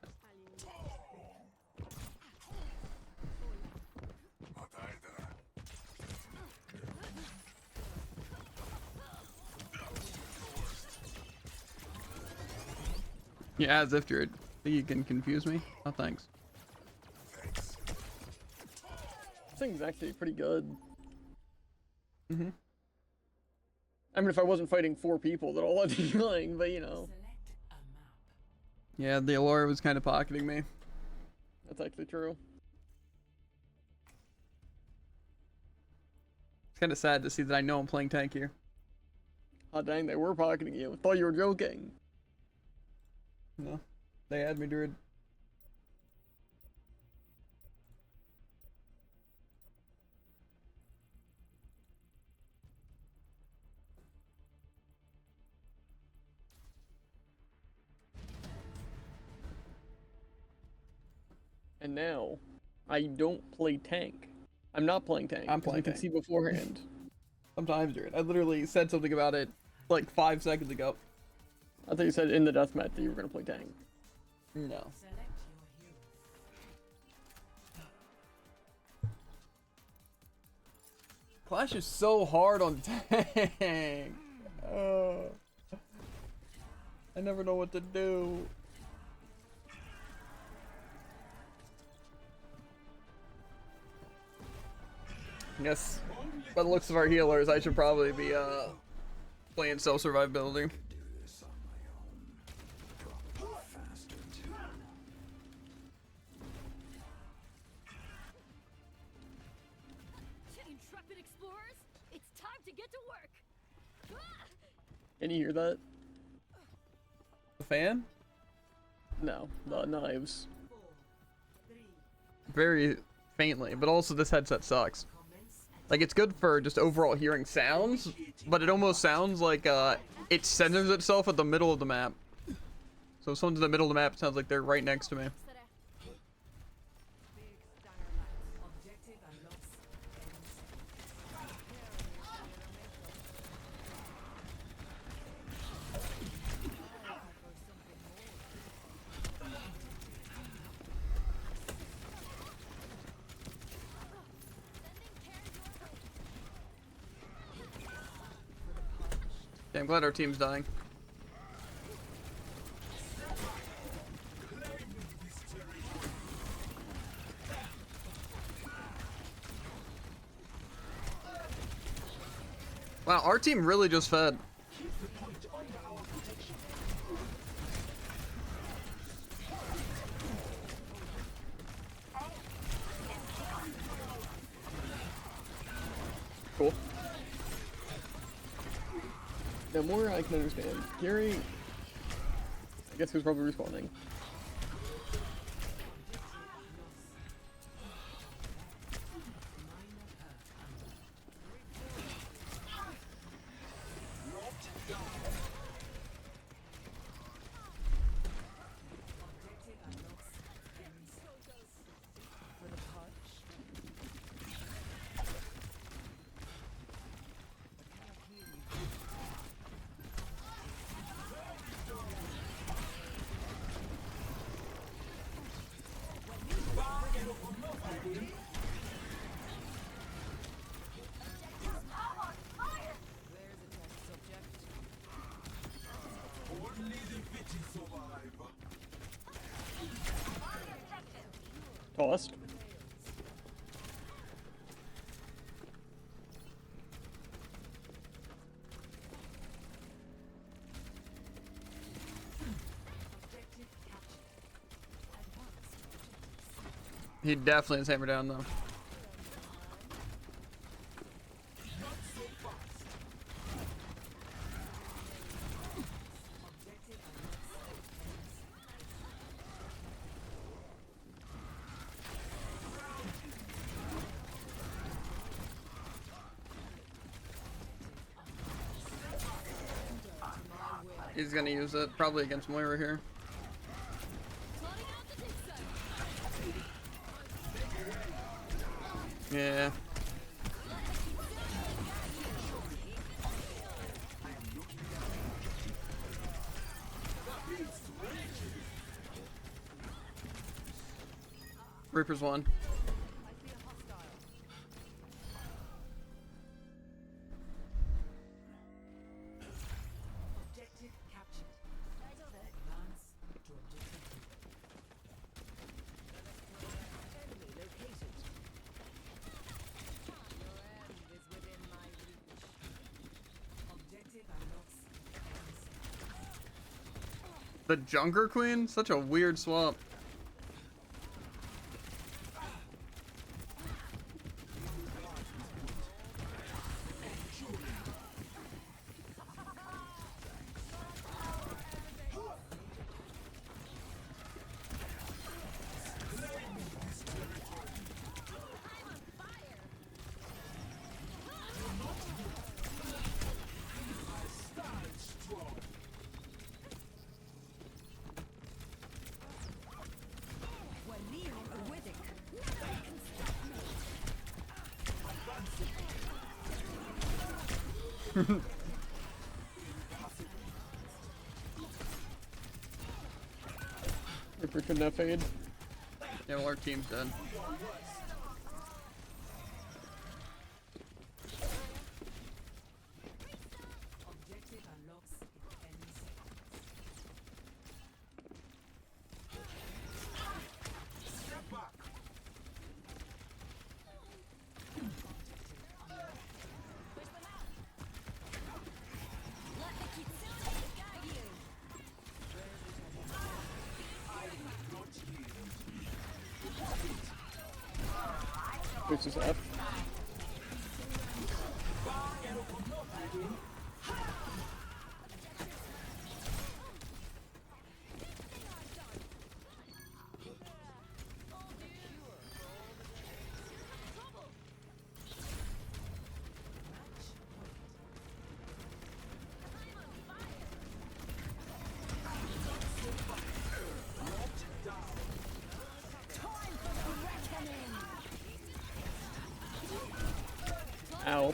Yeah, as if you're. Think you can confuse me? Oh, thanks. This thing's actually pretty good. Mm-hmm. I mean, if I wasn't fighting 4 people, that all I'd be healing, but you know, Yeah, the Allure was kind of pocketing me. that's actually true. It's kind of sad to see that I know I'm playing tank here. Oh dang, they were pocketing you. Thought you were joking. No, they had me, Druid. And now, I don't play tank. I'm not playing tank. I'm 'cause playing I can tank. see beforehand. Sometimes, dude. I literally said something about it like 5 seconds ago. I thought you said in the deathmatch that you were gonna play tank. No. Clash is so hard on tank. I never know what to do. I guess by the looks of our healers, I should probably be playing self-survivability. Intrepid explorers, it's time to get to work. Can you hear that? The fan? No, the knives. Very faintly, but also this headset sucks. Like, it's good for just overall hearing sounds, but it almost sounds like it centers itself at the middle of the map. So if someone's in the middle of the map, it sounds like they're right next to me. Yeah, I'm glad our team's dying. Wow, our team really just fed. Cool. The more I can understand, Gary, I guess he was probably respawning. Tossed. He definitely has hammer down though. He's gonna use it probably against Moira here. Yeah. Reaper's one. Objective captured. Advance to objective. Enemy located. Your end is within my reach. Objective unlocks. The Junker Queen? Such a weird swap. Reaper couldn't have fade. Yeah, well, our team's dead. Objective unlocks in 10 seconds. Let the kitsune guide you. Which is F. Ow.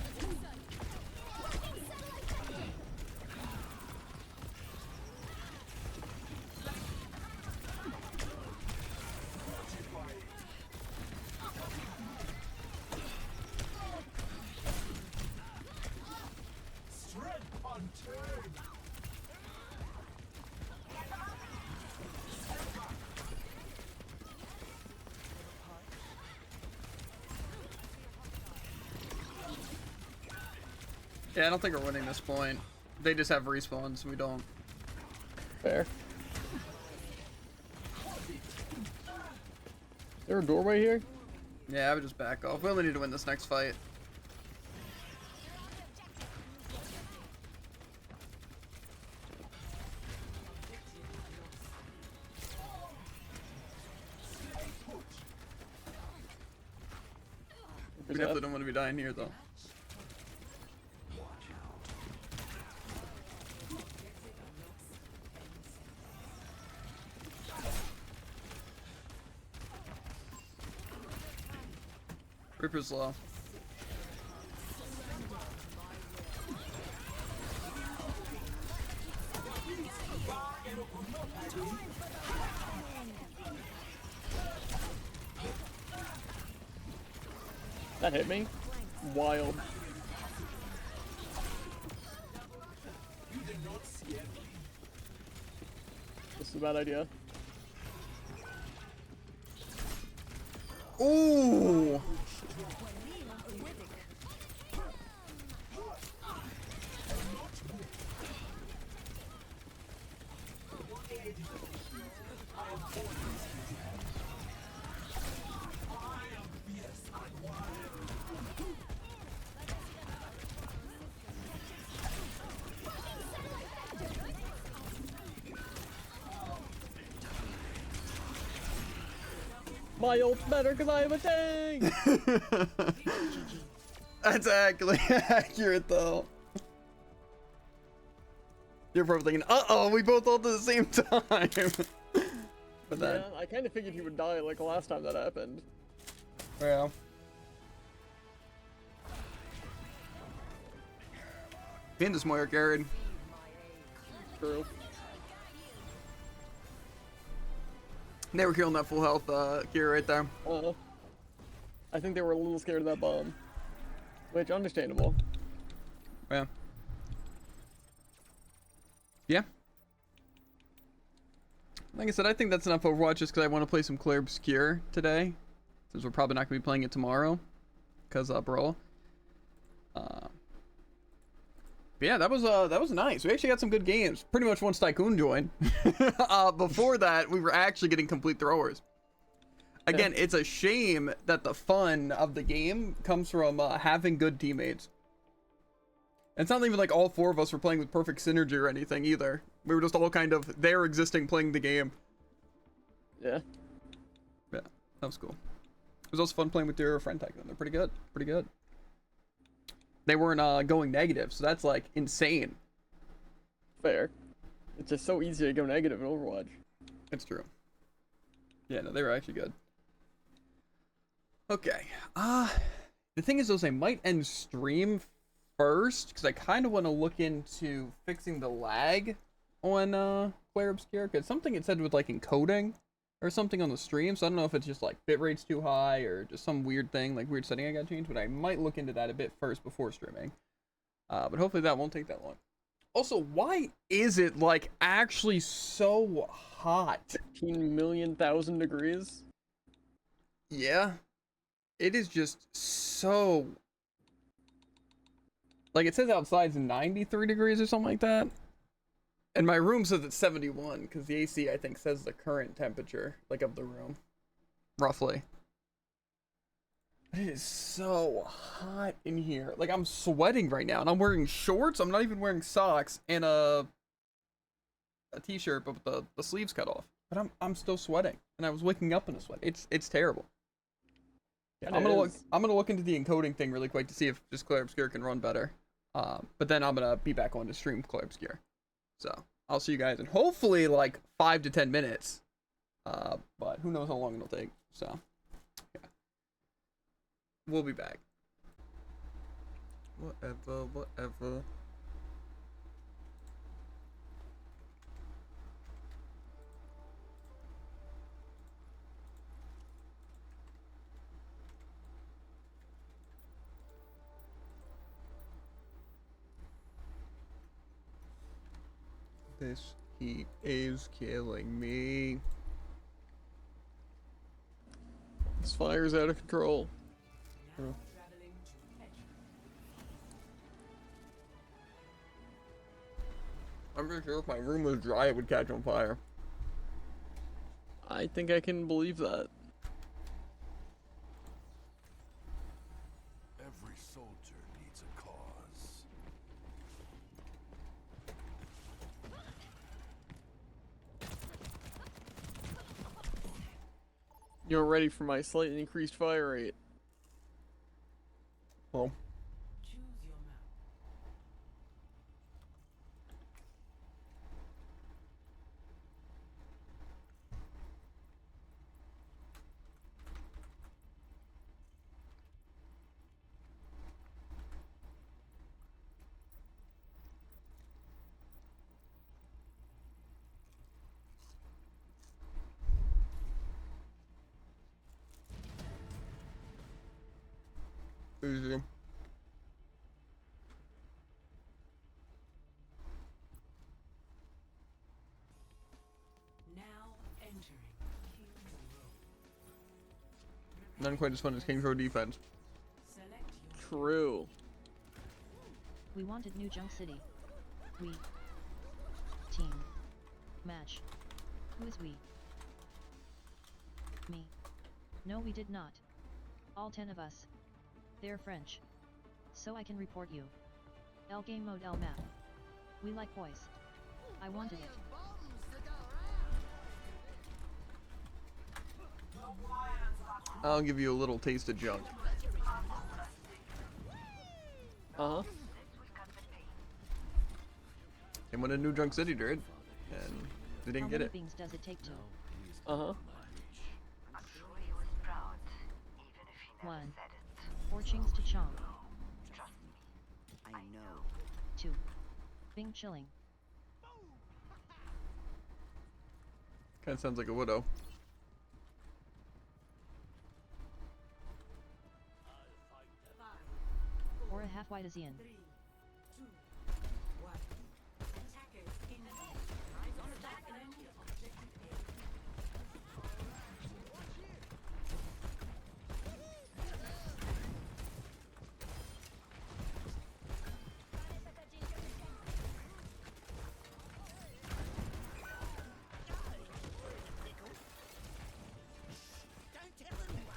Yeah, I don't think we're winning this point. They just have respawns, we don't. Fair. Is there a doorway here? Yeah, I would just back off. We only need to win this next fight. We definitely don't want to be dying here, though. Reaper's low. That hit me? Wild. This is a bad idea. Ooh! My ult's better because I have a tank! That's actually accurate, though. You're probably thinking, uh-oh, we both ult at the same time. But then, Yeah, I kind of figured he would die like the last time that happened. yeah. And this Moira carried. True. They were killing that full health gear right there. I think they were a little scared of that bomb. Which, understandable. Yeah. Yeah. Like I said, I think that's enough Overwatch just because I want to play some Clear Obscure today. Since we're probably not going to be playing it tomorrow. Because, Brawl. But yeah, that was nice. We actually got some good games. Pretty much once Tycoon joined. Before that, we were actually getting complete throwers. Again, it's a shame that the fun of the game comes from having good teammates. It's not even like all four of us were playing with perfect synergy or anything either. We were just all kind of there existing playing the game. Yeah. Yeah, that was cool. It was also fun playing with your friend Tycoon. They're pretty good. Pretty good. They weren't going negative, so that's like insane. Fair. It's just so easy to go negative in Overwatch. It's true. Yeah, no, they were actually good. Okay. The thing is, though, I might end stream first because I kind of want to look into fixing the lag on Claire Obscure, because something it said with like encoding or something on the stream, so I don't know if it's just like bitrate's too high or just some weird thing, like weird setting I got changed, but I might look into that a bit first before streaming. But hopefully that won't take that long. Also, why is it like actually so hot? 15 million thousand degrees. Yeah. It is just so... Like, it says outside's 93 degrees or something like that. And my room says it's 71, because the AC, I think, says the current temperature, like, of the room. Roughly. But it is so hot in here. Like, I'm sweating right now, and I'm wearing shorts. I'm not even wearing socks and a t-shirt, but with the sleeves cut off. But I'm still sweating, and I was waking up in a sweat. It's terrible. Yeah, I'm gonna look into the encoding thing really quick to see if just Claire Obscure can run better. But then I'm gonna be back on to stream Claire Obscure. So I'll see you guys in hopefully like 5 to 10 minutes. But who knows how long it'll take. So yeah. We'll be back. Whatever. This heat is killing me. This fire's out of control. Now traveling to Petra. I'm pretty sure if my room was dry, it would catch on fire. I think I can believe that. Every soldier needs a cause. You're ready for my slightly increased fire rate. Well, Choose your map. easy. Now entering King's Row. Not quite as fun as King's Row defense. Select your True. We wanted New Junk City. We. Team. Match. Who is we? Me. No, we did not. All 10 of us. They're French. So I can report you. L game mode L map. We like boys. I wanted it. Bombs to go around. I'll give you a little taste of junk. Uh-huh. And when a new Junk City did, and they didn't How get many it. beings does it take to? Uh-huh. 1. 4 chings to chomp. I know. 2. Bing chilling. Kind of sounds like a widow. Or a half white Asian. 3, 2, 1. Attackers in the lead. Eyes on attack enemy objective A. Don't tell anyone.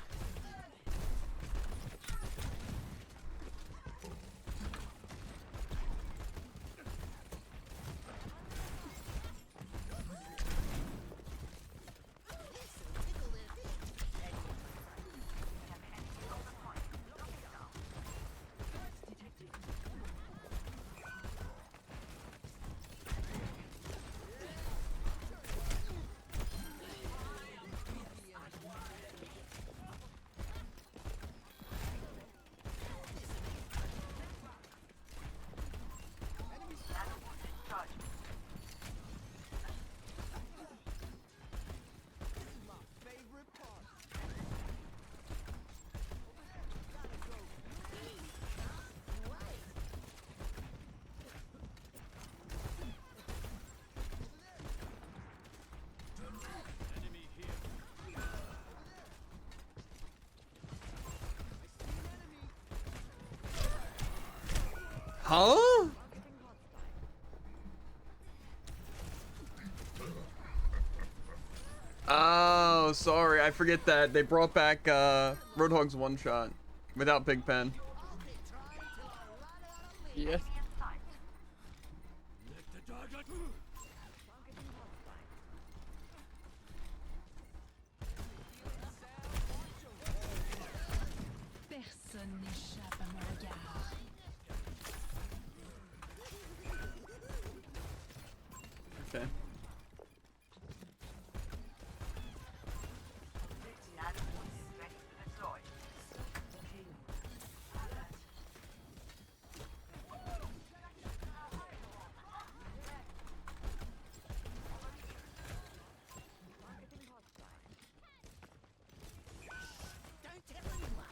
Huh? Oh, sorry. I forget that they brought back Roadhog's one shot without Big Pen. Yeah. Personne n'échappe à mon regard. Okay. Don't tell anyone.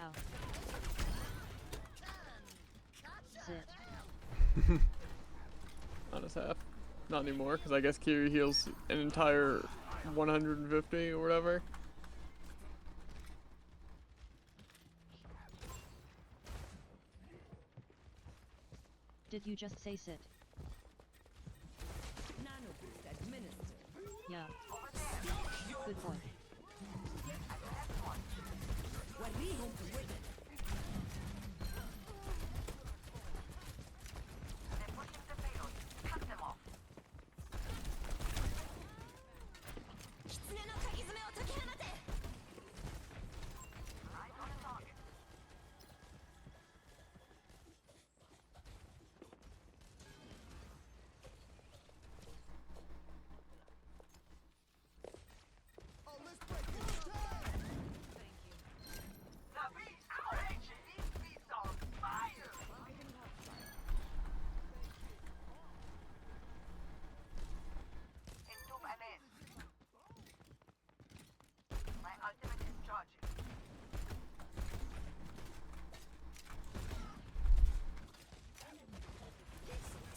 Ow. Sit. Not as half. Not anymore, because I guess Kiri heals an entire 150 or whatever. Did you just say sit? Nanoboost administered. Yeah. Good boy. وريهم قوتك. Oh, let's break this down.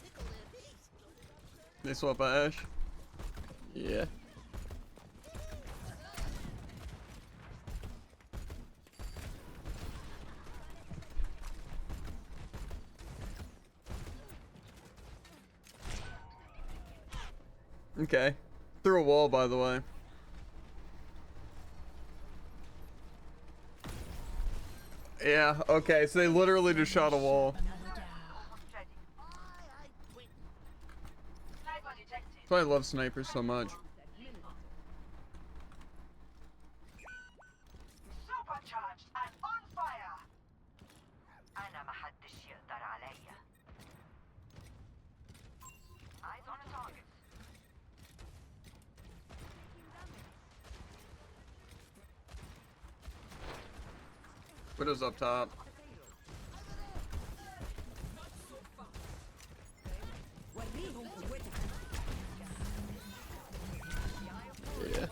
Tickle their feet. They swap Ash. Yeah. Okay. Through a wall, by the way. Yeah, okay, so they literally just shot a wall. That's why I love snipers so much. Supercharged and on fire. أنا ما حدش يقدر عليا. Eyes on a target. Widow's up top. وريهم قوتك. Yeah.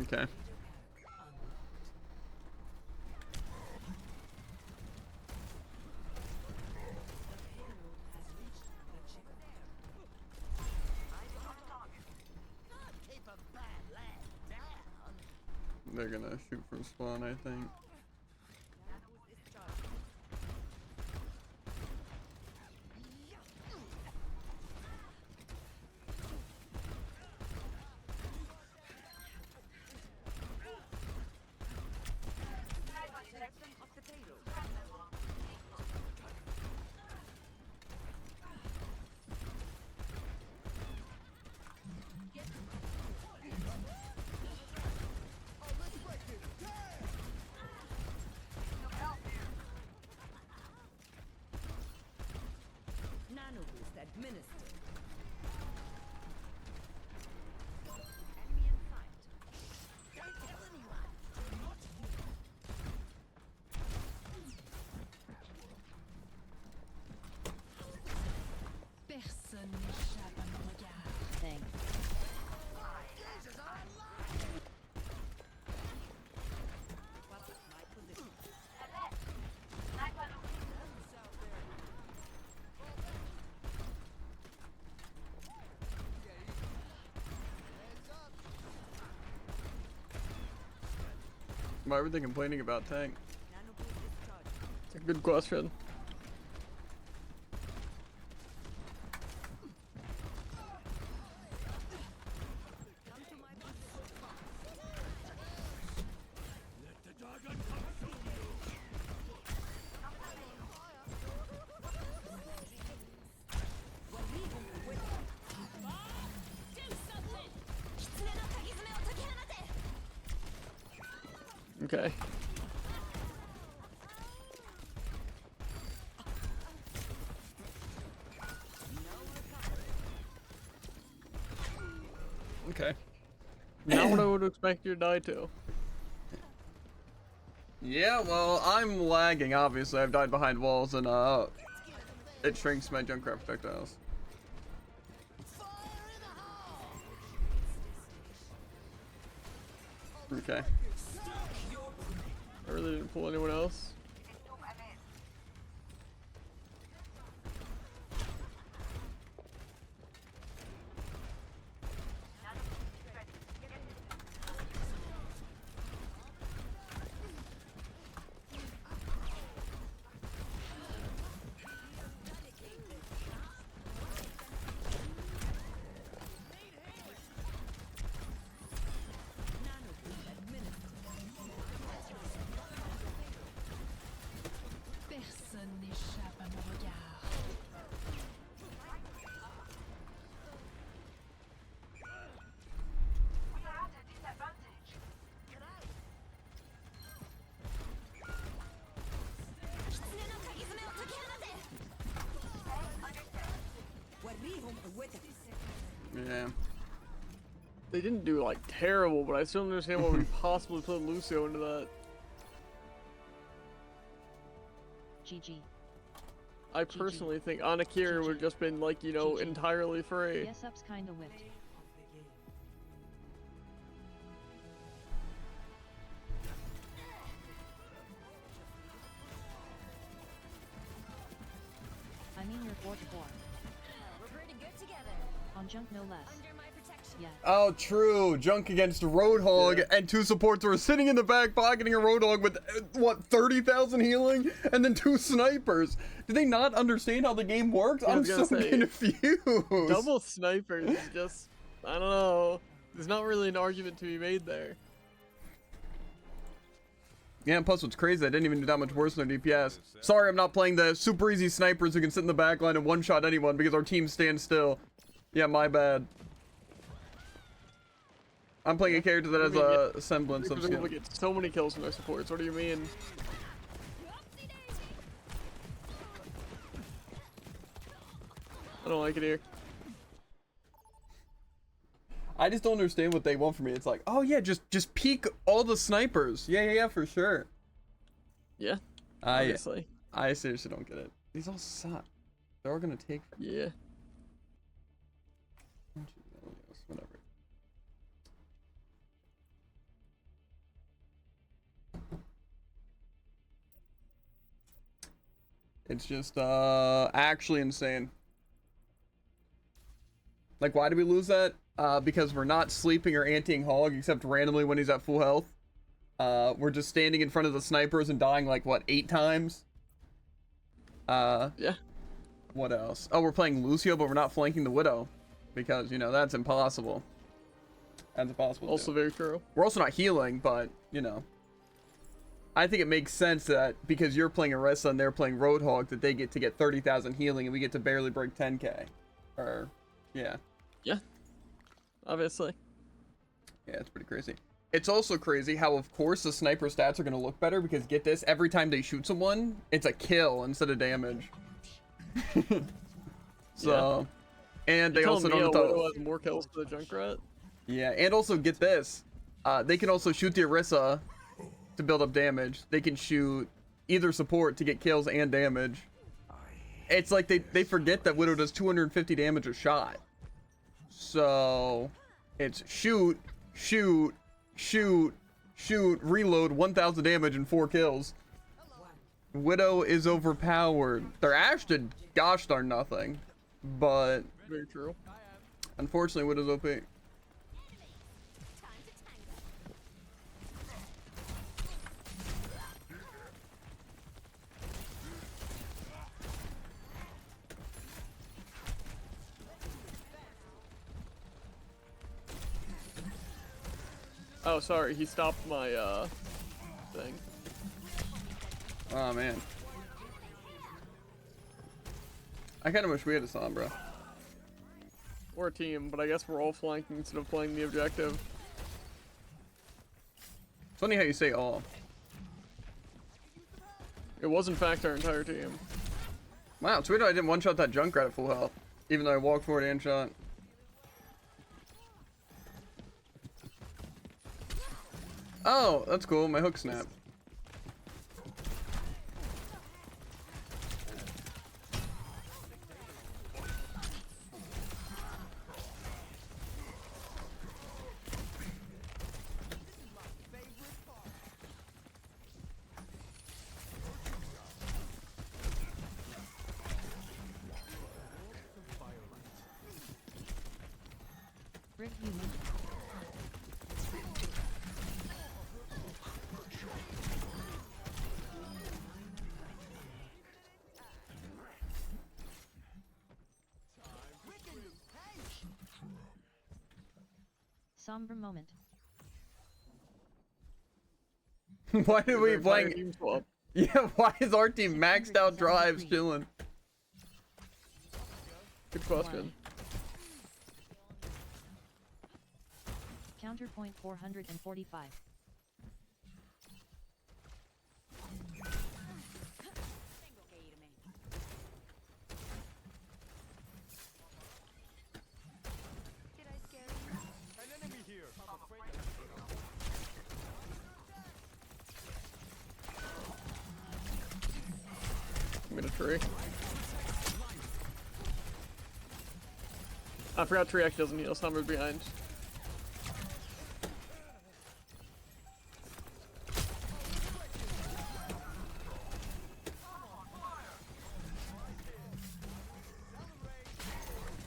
Okay. Keep a bad lad down. They're gonna shoot from spawn, I think. administered. Enemy in sight. Don't tell anyone. Personne n'échappe à mon regard. Thanks. What's my position? Sniper loose. Why were they complaining about tank? Nanoboost discharged. It's a good question. Come to my position. Do something! 狐の鍵爪を解き放て Okay. Okay. Not what I would expect you to die to. Yeah, well, I'm lagging, obviously. I've died behind walls and, it shrinks my Junkrat projectiles. Okay. I really didn't pull anyone else. Zoom ahead. Personne n'échappe à mon regard. We are at a disadvantage. 狐の鍵爪を解き放て وريهم قوتك. Yeah. They didn't do like terrible, but I still don't understand why we possibly put Lucio into that. GG. I personally think Anakiri would have just been like, you know, GG. entirely free. Yes, up's kinda whipped. I mean, you're 4 to 4. We're pretty good together. On junk, no less. Under my protection. Yeah. Oh, true. Junk against Roadhog, Yeah. and 2 supports were sitting in the back pocketing a Roadhog with, what, 30,000 healing? And then 2 snipers. Did they not understand how the game works? Yeah, I I'm was so gonna say, confused. Double snipers is just, I don't know. There's not really an argument to be made there. Yeah, and plus what's crazy, I didn't even do that much worse than their DPS. Sorry, I'm not playing the super easy snipers who can sit in the back line and one-shot anyone because our team stands still. Yeah, my bad. I'm playing a character that has a semblance of Because skill. we get so many kills from their supports. What do you mean? I don't like it here. I just don't understand what they want from me. It's like, oh yeah, just peek all the snipers. Yeah, for sure. Yeah, I obviously. seriously don't get it. These all suck. They're all gonna take from Yeah. whatever. It's just actually insane. Like, why did we lose that? Because we're not sleeping or anteing Hog except randomly when he's at full health. We're just standing in front of the snipers and dying like what, 8 times? Yeah. What else? Oh, we're playing Lucio, but we're not flanking the Widow. Because, you know, that's impossible. That's impossible. to Also do. very true. We're also not healing, but, you know. I think it makes sense that because you're playing Orisa and they're playing Roadhog, that they get to get 30,000 healing and we get to barely break 10k. Or, yeah. Yeah. Obviously. Yeah, it's pretty crazy. It's also crazy how, of course, the sniper stats are going to look better because, get this, every time they shoot someone, it's a kill instead of damage. So, and they You're also telling me don't. Widow has more kills for the Junkrat? Yeah, and also get this, they can also shoot the Orisa to build up damage. They can shoot either support to get kills and damage. It's like they forget that Widow does 250 damage a shot. So it's shoot, shoot, shoot, shoot, reload, 1,000 damage and 4 kills. Widow is overpowered. Their Ashe did gosh darn nothing, but Very true. unfortunately Widow's OP. Oh, sorry, he stopped my, thing. Oh man. I kind of wish we had a Sombra. We're a team, but I guess we're all flanking instead of playing the objective. It's funny how you say all. It was in fact our entire team. Wow, it's weird I didn't one-shot that Junkrat at full health, even though I walked forward and shot. Oh, that's cool. My hook snapped. Rick Human. Somber moment. Why did we Their entire playing? team swap. Yeah, why is our team maxed out drives chilling? Good question. Counterpoint 445. An enemy here. I'm afraid I'm in a tree. I forgot tree actually doesn't heal, Summer's behind.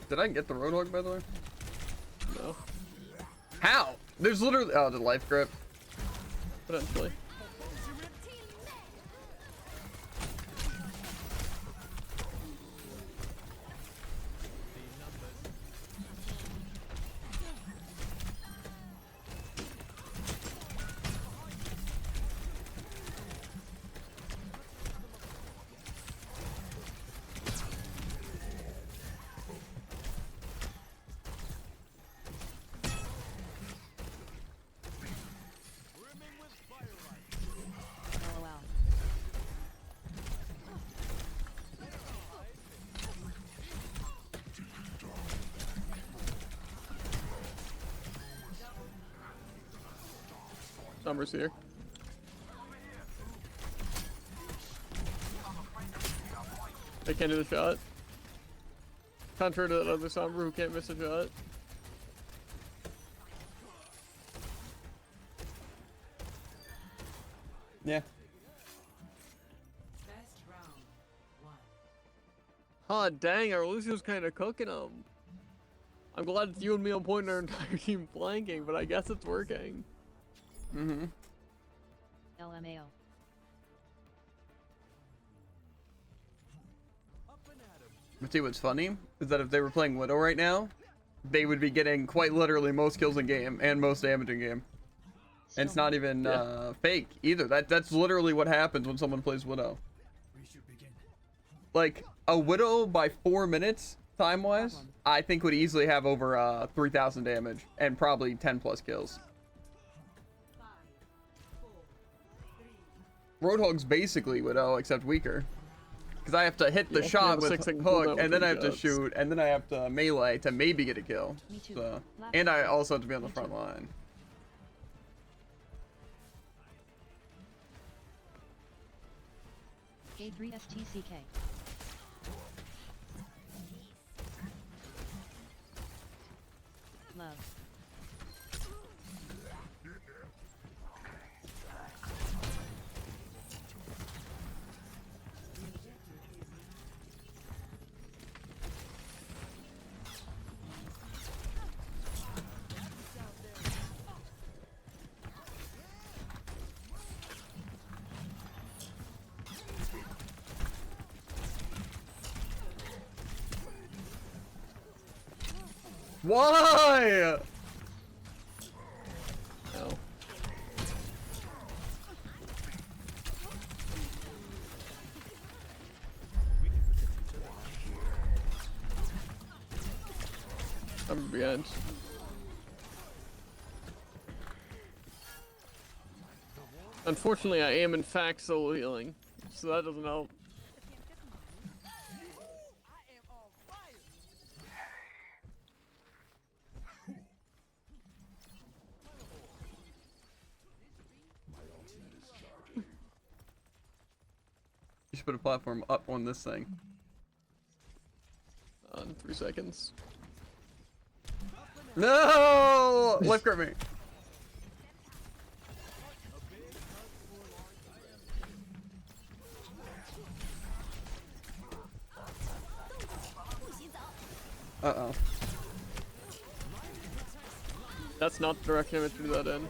Did I get the Roadhog, by the way? No, How? There's literally... Oh, the life grip. potentially. LOL. Summer's here. They can't do the shot. Contrary to that other Sombra who can't miss a shot. Yeah. Best round. 1. Huh, dang, our Lucio's kind of cooking them. I'm glad it's you and me on point and our entire team flanking, but I guess it's working. Mm-hmm. LMAO. But see what's funny is that if they were playing Widow right now, they would be getting quite literally most kills in game and most damage in game. And it's not even fake either. That's literally what happens when someone plays Widow. Like a Widow by 4 minutes time-wise, I think would easily have over 3,000 damage and probably 10 plus kills. 5, 4, 3, Roadhog's basically Widow except weaker. Because I have to hit the Yeah, you shot have a with 6-second hook, cooldown and then I have between to shots. shoot, and then I have to melee to maybe get a kill. Me too. So, Laugh and I at also have to be on the Me front too. line. K3STCK. Love. Why? No. I'm behind. Unfortunately, I am in fact solo healing, so that doesn't help. You should put a platform up on this thing. On 3 seconds. No! Left grip me. Uh-oh. That's not the direction I meant to do that in.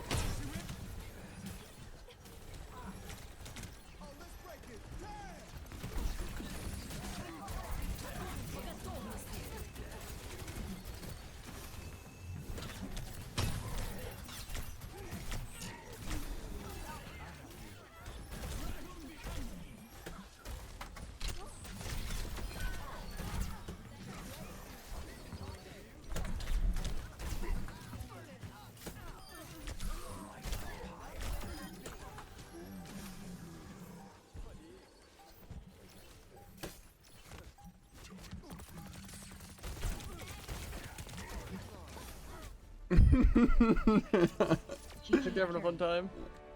Hope you're having a fun time.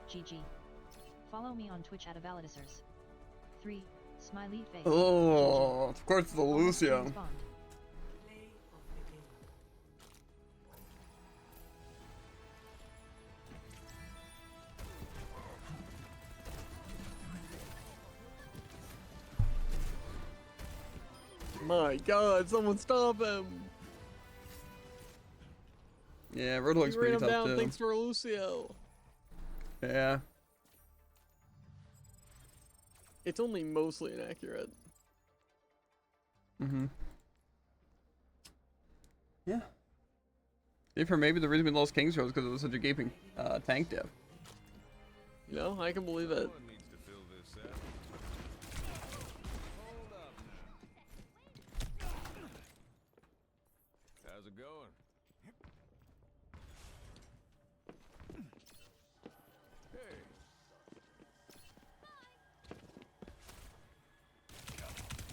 GG. Follow me on Twitch at Avalidisers. 3. Smiley face. Oh, of course the Almost Lucio. transpawned. Play of the game. My god, someone stop him! Yeah, Roadhog's You ran pretty him tough down too. thanks to our Lucio. Yeah. It's only mostly inaccurate. Mm-hmm. Yeah. Maybe for maybe the reason we lost King's Row is because it was such a gaping tank diff. You know, I can believe it. Someone needs to fill this out. Hold up now. How's it going? Hey.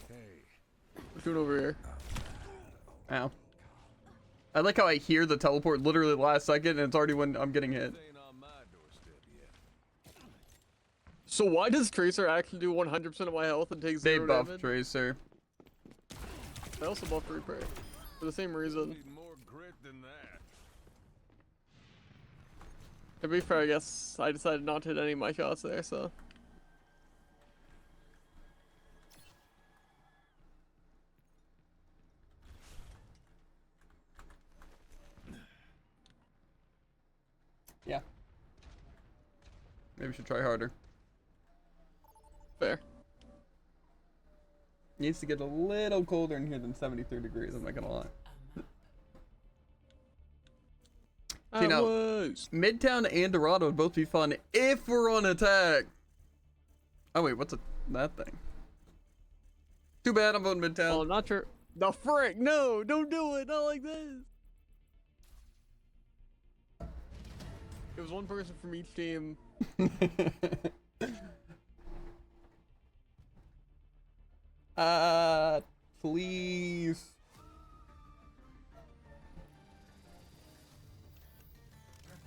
Hey. What's doing over here? Ow. I like how I hear the teleport literally the last second and it's already when I'm getting hit. This ain't on my doorstep yet. So why does Tracer actually do 100% of my health and take They 0 buffed damage? Tracer. I also buffed Reaper. For the same reason. Need more grit than that. To be fair, I guess I decided not to hit any of my shots there, so. Yeah. Maybe we should try harder. Fair. Needs to get a little colder in here than 73 degrees, I'm not gonna lie. See, now, Midtown and Dorado would both be fun if we're on attack. Oh wait, what's that thing? Too bad I'm voting Midtown. Oh, not sure. The frick! No! Don't do it! Not like this! It was one person from each team.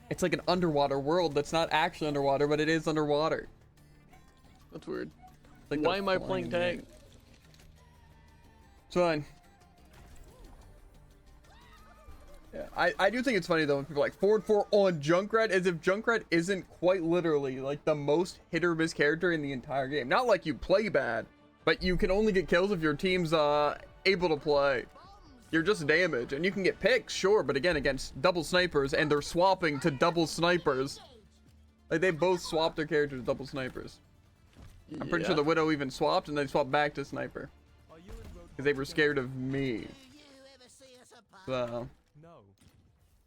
It's like an underwater world that's not actually underwater, but it is underwater. That's weird. Like Why they're am I playing flying tank? It's fine. Yeah, I do think it's funny though when people are like forward 4 on Junkrat, as if Junkrat isn't quite literally like the most hit or miss character in the entire game. Not like you play bad, but you can only get kills if your team's able to play. You're just damage, and you can get picks, sure, but again, against double snipers, and they're swapping to double snipers. Like, they both swapped their characters to double snipers. I'm pretty sure the Widow even swapped, and they swapped back to sniper. Because they were scared of me. Do you ever see us apart? So, No.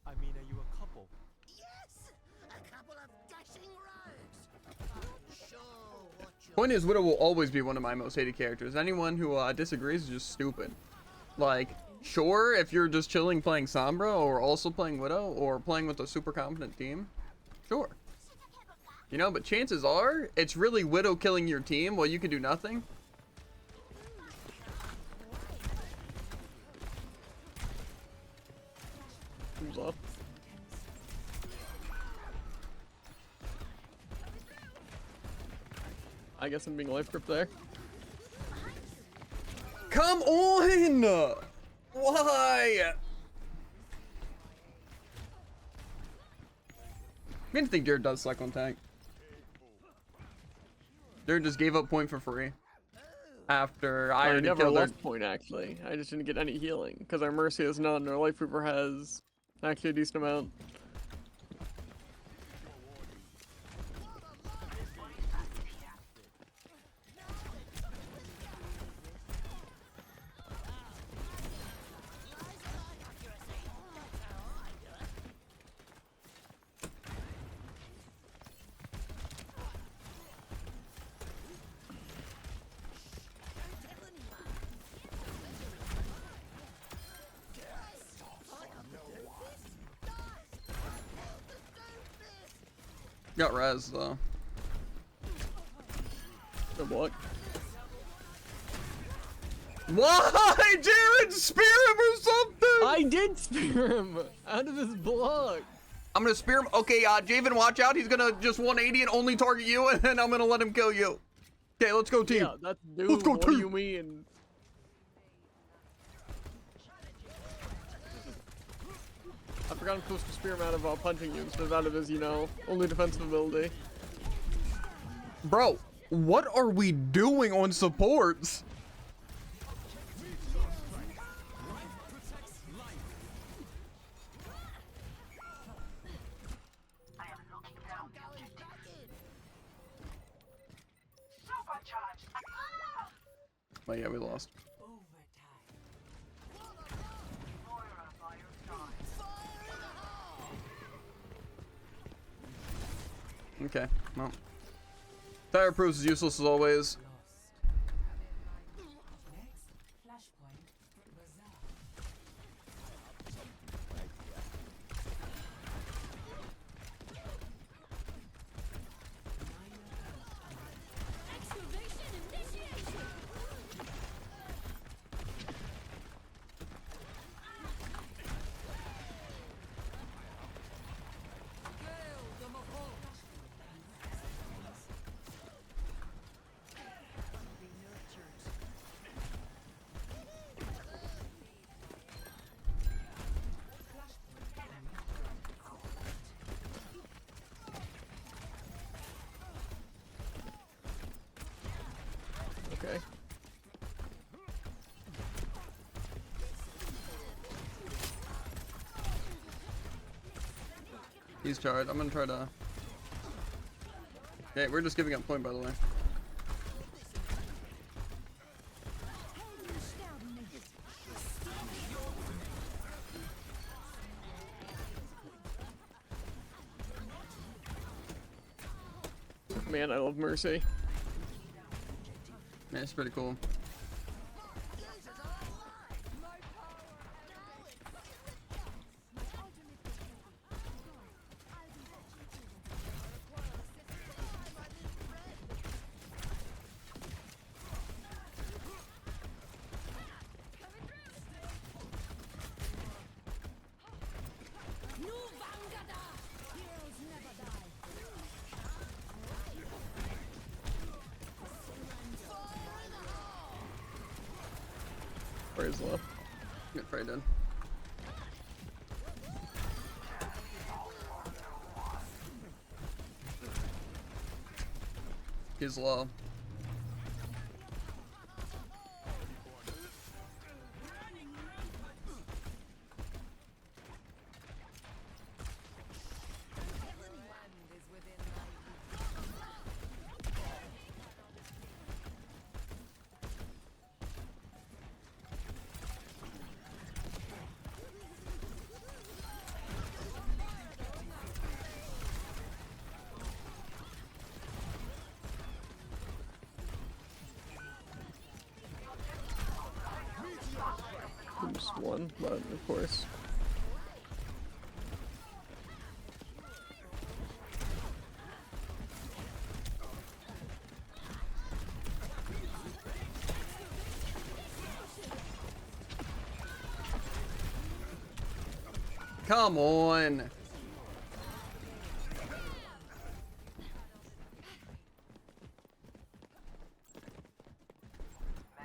I mean, are you a couple? Yes! A couple of dashing rogues! Not sure what you're point is, Widow will always be one of my most hated characters. Anyone who disagrees is just stupid. Like, sure, if you're just chilling playing Sombra, or also playing Widow, or playing with a super competent team, sure. You know, but chances are, it's really Widow killing your team while you can do nothing. Who's up? I guess I'm being life grip there. Come on! Why? I didn't think Jared does suck on tank. Jared just gave up point for free. After I I already never killed her. left point actually. I just didn't get any healing because our Mercy has none. Our Life Reaper has actually a decent amount. Got res though. Good luck. Why, Jared? Spear him or something? I did spear him out of his block. I'm gonna spear him. Okay, Javen, watch out. He's gonna just 180 and only target you, and then I'm gonna let him kill you. Okay, let's go team. Yeah, that's dude. Let's go What do team. you mean? I forgot I'm supposed to spear him out of punching you instead of out of his, you know, only defensive ability. Bro, what are we doing on supports? I am looking down the objective. Supercharged. Oh yeah, we lost. Moira by your side. Okay, well. Tire proves is useless as always. Next, flashpoint, bazaar. Excavation initiation! Okay. He's charged. I'm gonna try to. Okay, we're just giving up point, by the way. Man, I love Mercy. Man, it's pretty cool. Barry's low. Get Frey dead. He's low. Just one, but of course. Come on.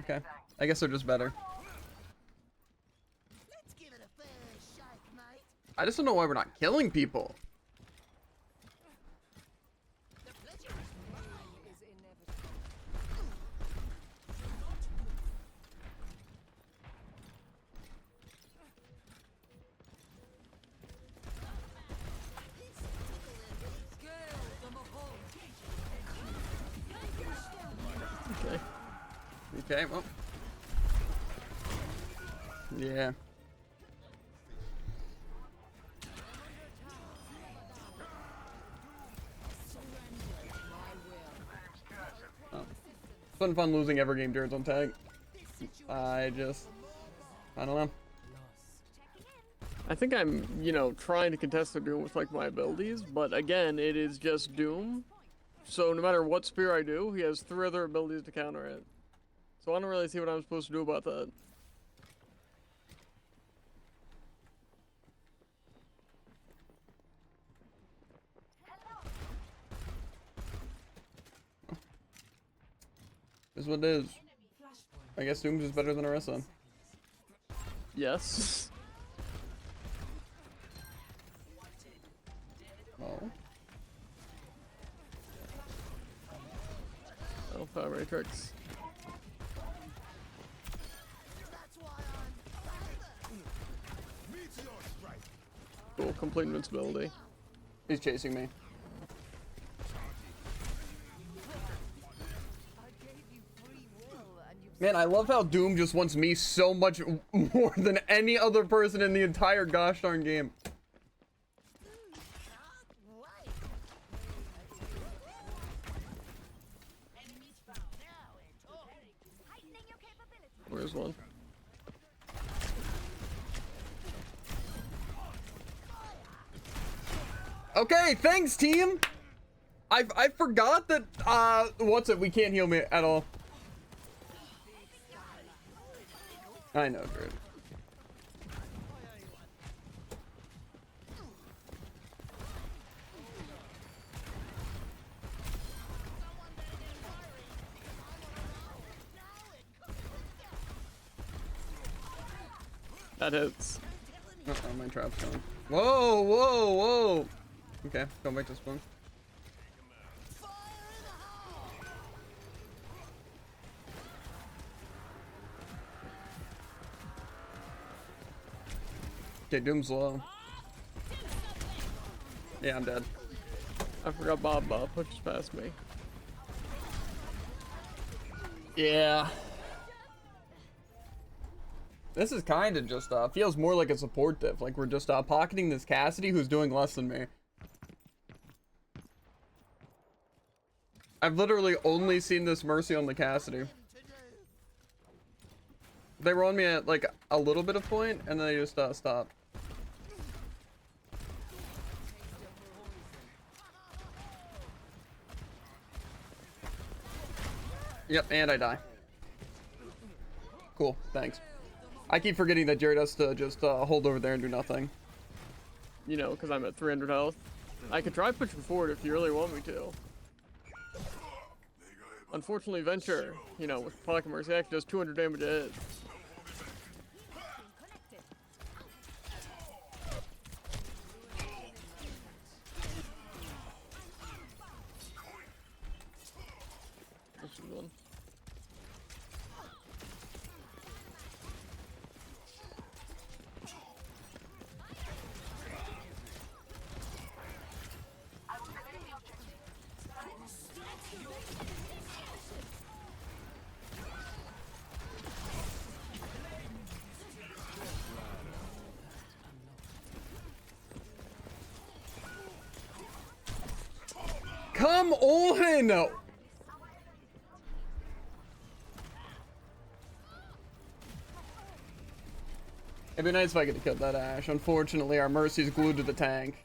Okay. I guess they're just better. Let's give it a fair shake, mate. I just don't know why we're not killing people. The pleasure is mine. Is inevitable. Girls, I'm a home. Okay. Okay, well. Yeah. Oh. It's been fun losing every game Jared's on tag. I don't know. I think I'm, you know, trying to contest the Doom with like my abilities, but again, it is just Doom. So no matter what spear I do, he has 3 other abilities to counter it. So I don't really see what I'm supposed to do about that. Is what it is. I guess Doom's is better than Orisa. Yes. Oh. Alpha Matrix. That's why I'm. Cool, complete invincibility. He's chasing me. Man, I love how Doom just wants me so much more than any other person in the entire gosh darn game. Where's one? Okay, thanks, team. I forgot that what's it? We can't heal me at all. I know, Drew. That hits. Oh, my trap's gone. Whoa, whoa, whoa. Okay, go back to spawn. Okay, Doom's low. Yeah, I'm dead. I forgot Bob pushes past me. Yeah. This is kind of just, feels more like a support diff. Like we're just, pocketing this Cassidy who's doing less than me. I've literally only seen this Mercy on the Cassidy. They were on me at, like, a little bit of point, and then they just, stopped. Yep, and I die. Cool, thanks. I keep forgetting that Jared has to just hold over there and do nothing. You know, because I'm at 300 health. I could try pushing forward if you really want me to. Unfortunately, Venture, you know, with Pocket Mercy actually does 200 damage a hit. Come on! It'd be nice if I could have killed that Ashe. Unfortunately, our Mercy's glued to the tank.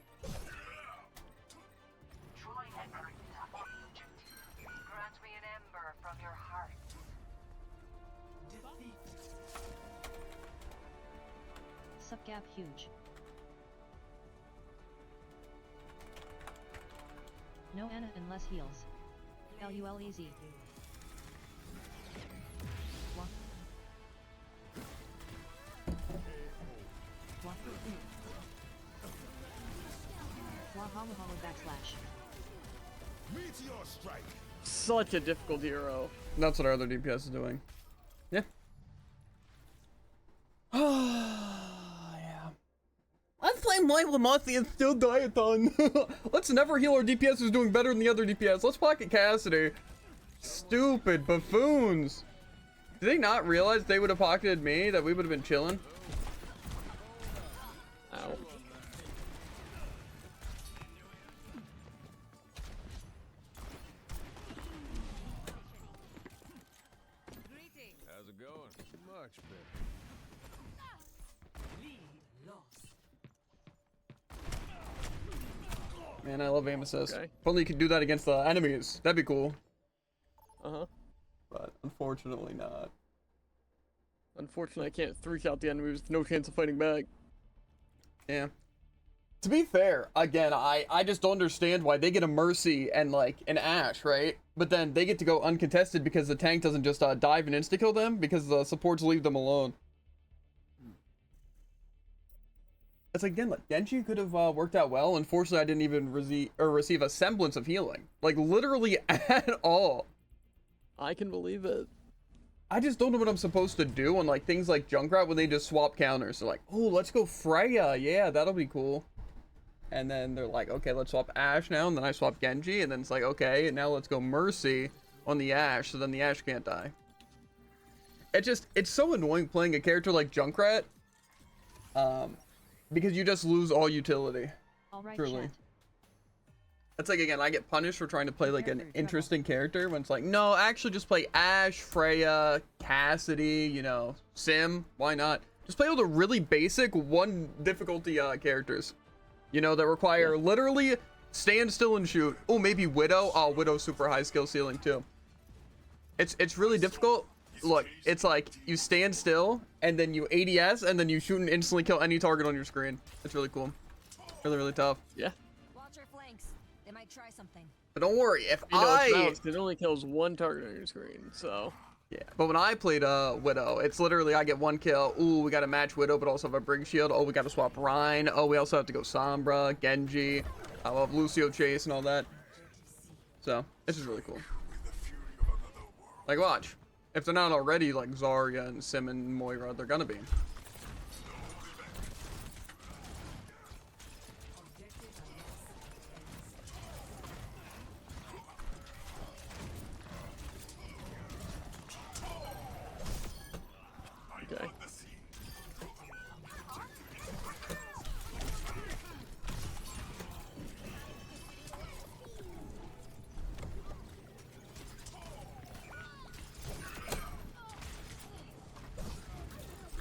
Troy and Arena agent. Grant me an ember from your heart. Defeat. Subgap huge. No Ana unless heals. LULEZ. Wah. Wah. Wah homo homo backslash. Meteor strike. Such a difficult hero. That's what our other DPS is doing. Yeah. Yeah. Let's play Moy Lamossi and still die a ton. Let's never heal our DPS who's doing better than the other DPS. Let's pocket Cassidy. Stupid buffoons. Did they not realize they would have pocketed me? That we would have been chilling? Ow. How's it going? Much better. Lead lost. Man, I love aim assist. Okay. If only you could do that against the enemies. That'd be cool. Uh-huh. But unfortunately not. Unfortunately, I can't three-shot the enemy with no chance of fighting back. Yeah. To be fair, again, I just don't understand why they get a Mercy and like an Ashe, right? But then they get to go uncontested because the tank doesn't just dive and insta-kill them because the supports leave them alone. It's like, again, like Genji could have worked out well. Unfortunately, I didn't even receive a semblance of healing. Like, literally at all. I can believe it. I just don't know what I'm supposed to do on like things like Junkrat when they just swap counters. They're like, oh, let's go Freya. Yeah, that'll be cool. And then they're like, okay, let's swap Ashe now. And then I swap Genji. And then it's like, okay, and now let's go Mercy on the Ashe. So then the Ashe can't die. It's so annoying playing a character like Junkrat. Because you just lose all utility. Alright, Truly. chat. It's like, again, I get punished for trying to play like an interesting character when it's like, no, actually just play Ashe, Freya, Cassidy, you know, Sim. Why not? Just play all the really basic one difficulty characters. You know, that require literally stand still and shoot. Oh, maybe Widow. Oh, Widow's super high skill ceiling too. It's really difficult. Look, it's like you stand still and then you ADS and then you shoot and instantly kill any target on your screen. It's really cool. Really, really tough. Yeah. Watch your flanks. They might try something. But don't worry, if You know, it's mouse, it only kills one target on your screen, so. Yeah, but when I played Widow, it's literally I get one kill. Ooh, we got to match Widow, but also have a Brig Shield. Oh, we got to swap Rhine. Oh, we also have to go Sombra, Genji. I love Lucio Chase and all that. So, this is really cool. Like, watch. If they're not already, like, Zarya and Sim and Moira, they're gonna be. Okay.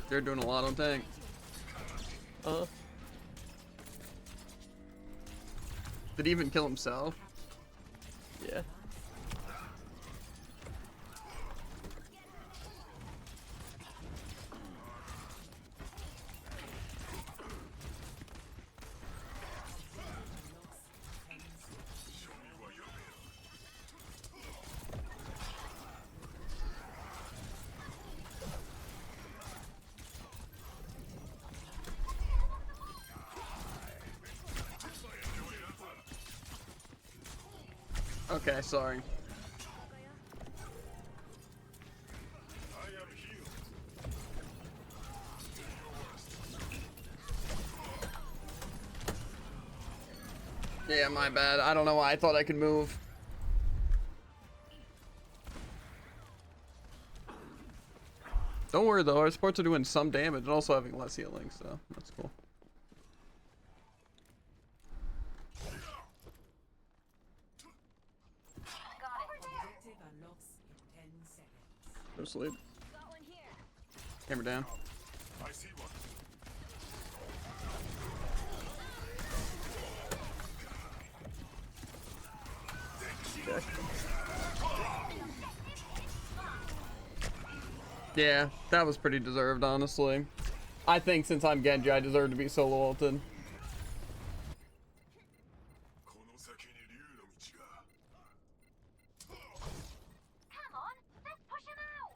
They're doing a lot on tank. Did he even kill himself? Yeah. Okay, sorry. Yeah, my bad. I don't know why I thought I could move. Don't worry though, our supports are doing some damage and also having less healing, so that's cool. Go sleep. Got one here. Camera down. I see one. Check. Yeah, that was pretty deserved, honestly. I think since I'm Genji, I deserve to be solo ulted. この先に竜の道が。 Come on, let's push him out.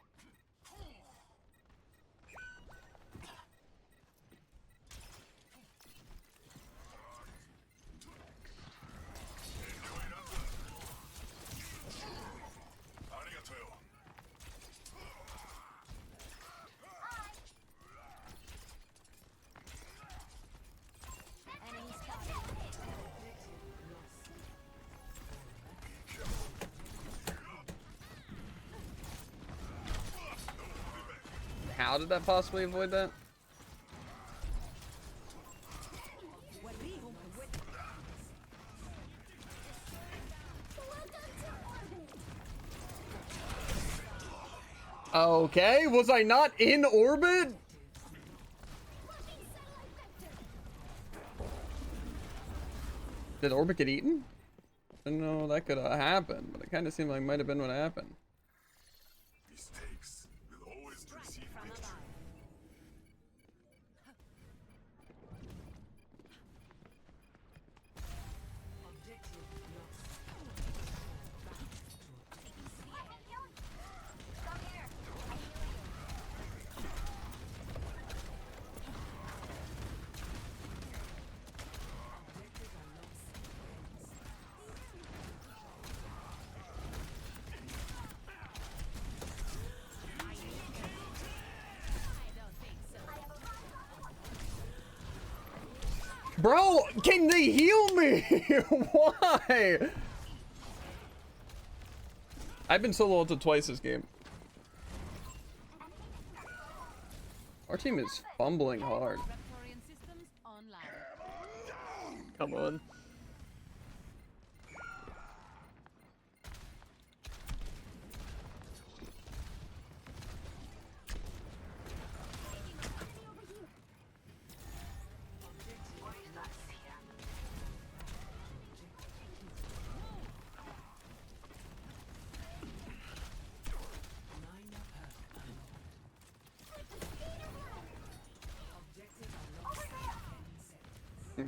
Enemy spotted. How did that possibly avoid that? Okay, was I not in orbit? Did orbit get eaten? Didn't know that could have happened, but it kind of seemed like might have been what happened. Mistakes will always precede victory. Bro, can they heal me? Why? I've been solo ulted twice this game. Our team is fumbling hard. Raptorian systems online. Come on.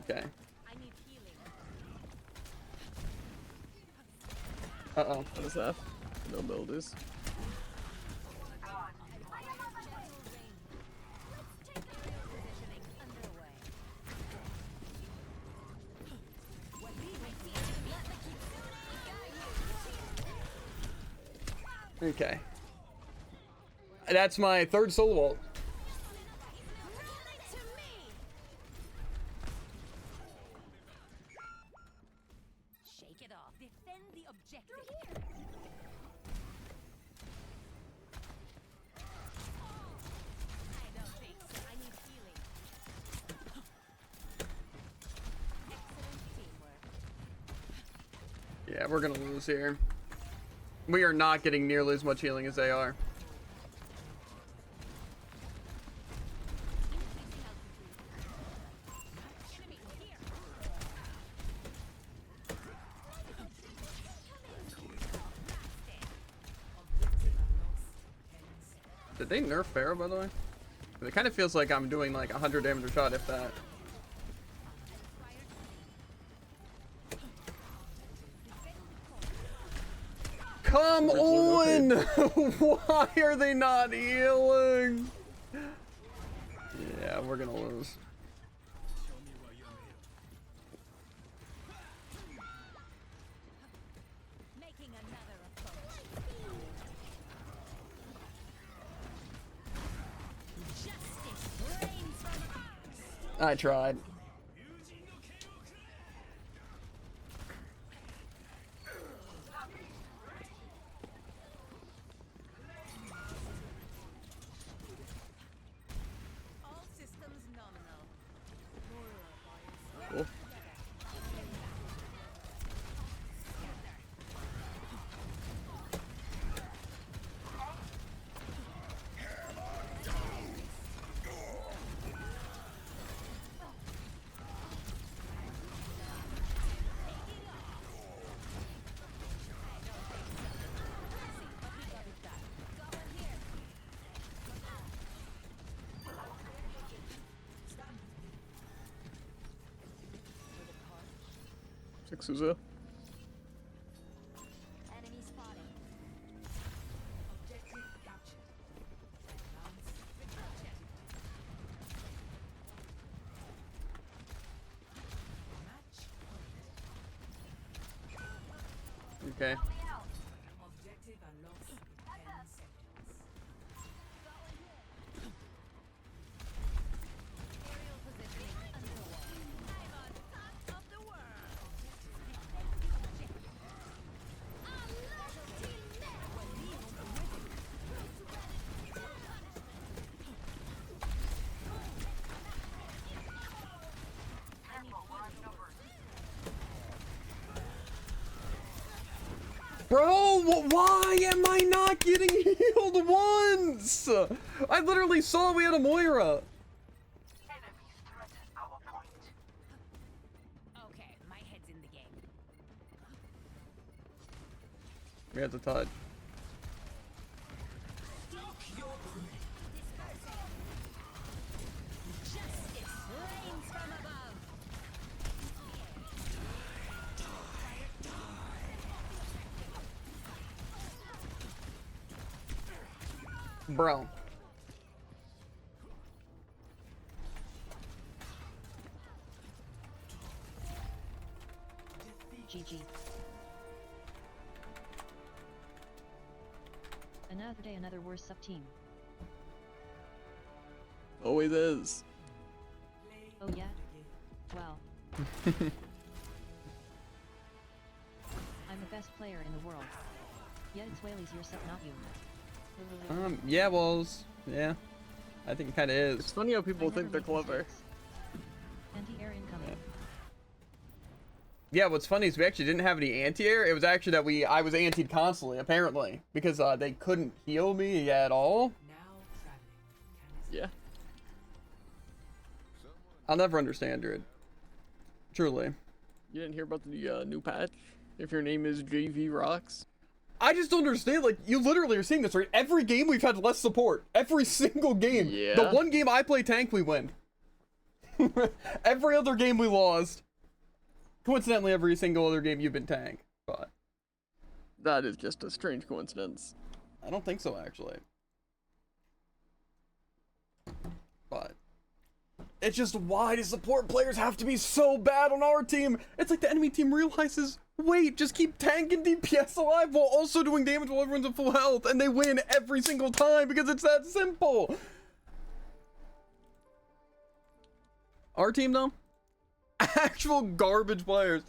Okay. I need healing. Uh-oh. What is that? No builders. Okay. That's my third solo ult. Shake it off. Defend the objective. I don't think so. I need healing. Excellent teamwork. Yeah, we're gonna lose here. We are not getting nearly as much healing as they are. Did they nerf Pharaoh, by the way? It kind of feels like I'm doing like 100 damage a shot, if that. Come on! Why are they not healing? Yeah, we're gonna lose. Making another approach. Justice reigns from us. I tried. All systems nominal. Cool. 6-0. Enemy spotted. Objective captured. Advance. Match point. Okay. Objective unlocks in 10 seconds. Aerial positioning underway. I'm on top of the world. Our loyalty Bro, why am I not getting healed once? I literally saw we had a Moira. Enemies threaten our point. Okay, my head's in the game. We had to touch. Justice reigns from above. Bro. GG. Another day, another worse sub team. Always is. Oh yeah? Well. I'm the best player in the world. Yeah, it's Whaley's your sub, not you. Yeah, well, yeah. I think it kind of It's is. funny how I people never think they're make clever. mistakes. Anti-air incoming. Yeah, what's funny is we actually didn't have any anti-air. It was actually that I was antied constantly, apparently. Because they couldn't heal me at all. Now traveling. Yeah. I'll never understand it. Truly. You didn't hear about the new patch? If your name is JV Rocks. I just don't understand, like, you literally are seeing this, right? Every game we've had less support. Every single game. Yeah. The one game I play tank, we win. Every other game we lost. Coincidentally, every single other game you've been tank. But That is just a strange coincidence. I don't think so, actually. But it's just, why do support players have to be so bad on our team? It's like the enemy team realizes, wait, just keep tanking DPS alive while also doing damage while everyone's at full health, and they win every single time because it's that simple. Our team, though, actual garbage players.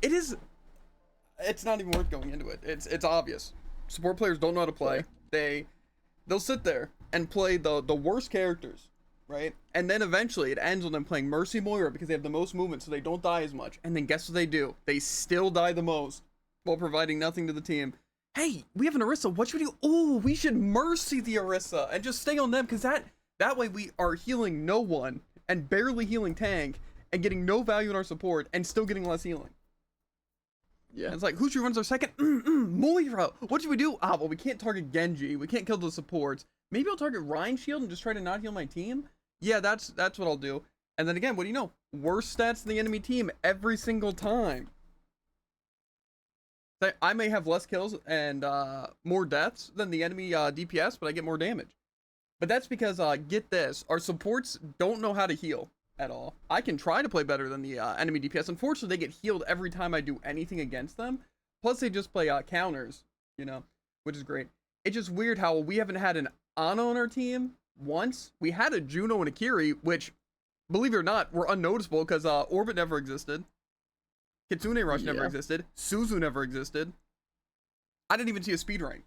It's not even worth going into it. It's obvious. Support players don't know how to play. They'll sit there and play the worst characters, right? And then eventually it ends with them playing Mercy Moira because they have the most movement, so they don't die as much. And then guess what they do? They still die the most while providing nothing to the team. Hey, we have an Orisa. What should we do? Oh, we should Mercy the Orisa and just stay on them, because that way we are healing no one and barely healing tank and getting no value in our support and still getting less healing. Yeah. And it's like, who should runs our second? Moira. What should we do? Ah, well, we can't target Genji. We can't kill the supports. Maybe I'll target Ryan Shield and just try to not heal my team. Yeah, that's what I'll do. And then again, what do you know? Worse stats than the enemy team every single time. So I may have less kills and more deaths than the enemy DPS, but I get more damage. But that's because, get this, our supports don't know how to heal at all. I can try to play better than the enemy DPS. Unfortunately, they get healed every time I do anything against them. Plus, they just play counters, you know, which is great. It's just weird how we haven't had an Ana on our team once. We had a Juno and a Kiri, which, believe it or not, were unnoticeable because Orbit never existed. Kitsune Rush never existed. Suzu never existed. I didn't even see a speed rank.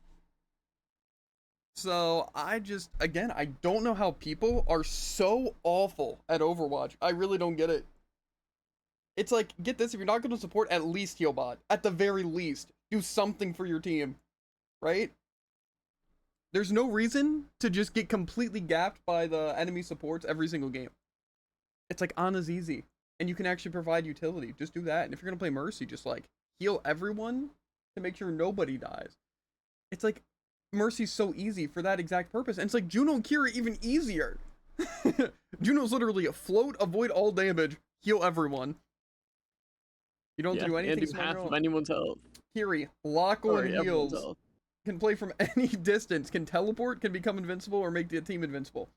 So, I don't know how people are so awful at Overwatch. I really don't get it. It's like, get this, if you're not going to support, at least heal bot. At the very least, do something for your team. Right? There's no reason to just get completely gapped by the enemy supports every single game. It's like, Ana's easy. And you can actually provide utility. Just do that. And if you're going to play Mercy, just like, heal everyone to make sure nobody dies. It's like, Mercy's so easy for that exact purpose. And it's like Juno and Kira even easier. Juno's literally a float, avoid all damage, heal everyone. You don't have to do anything. And do smart half at of all. anyone's health. Kiri, lock Or on everyone's heals. health. Can play from any distance. Can teleport. Can become invincible or make the team invincible.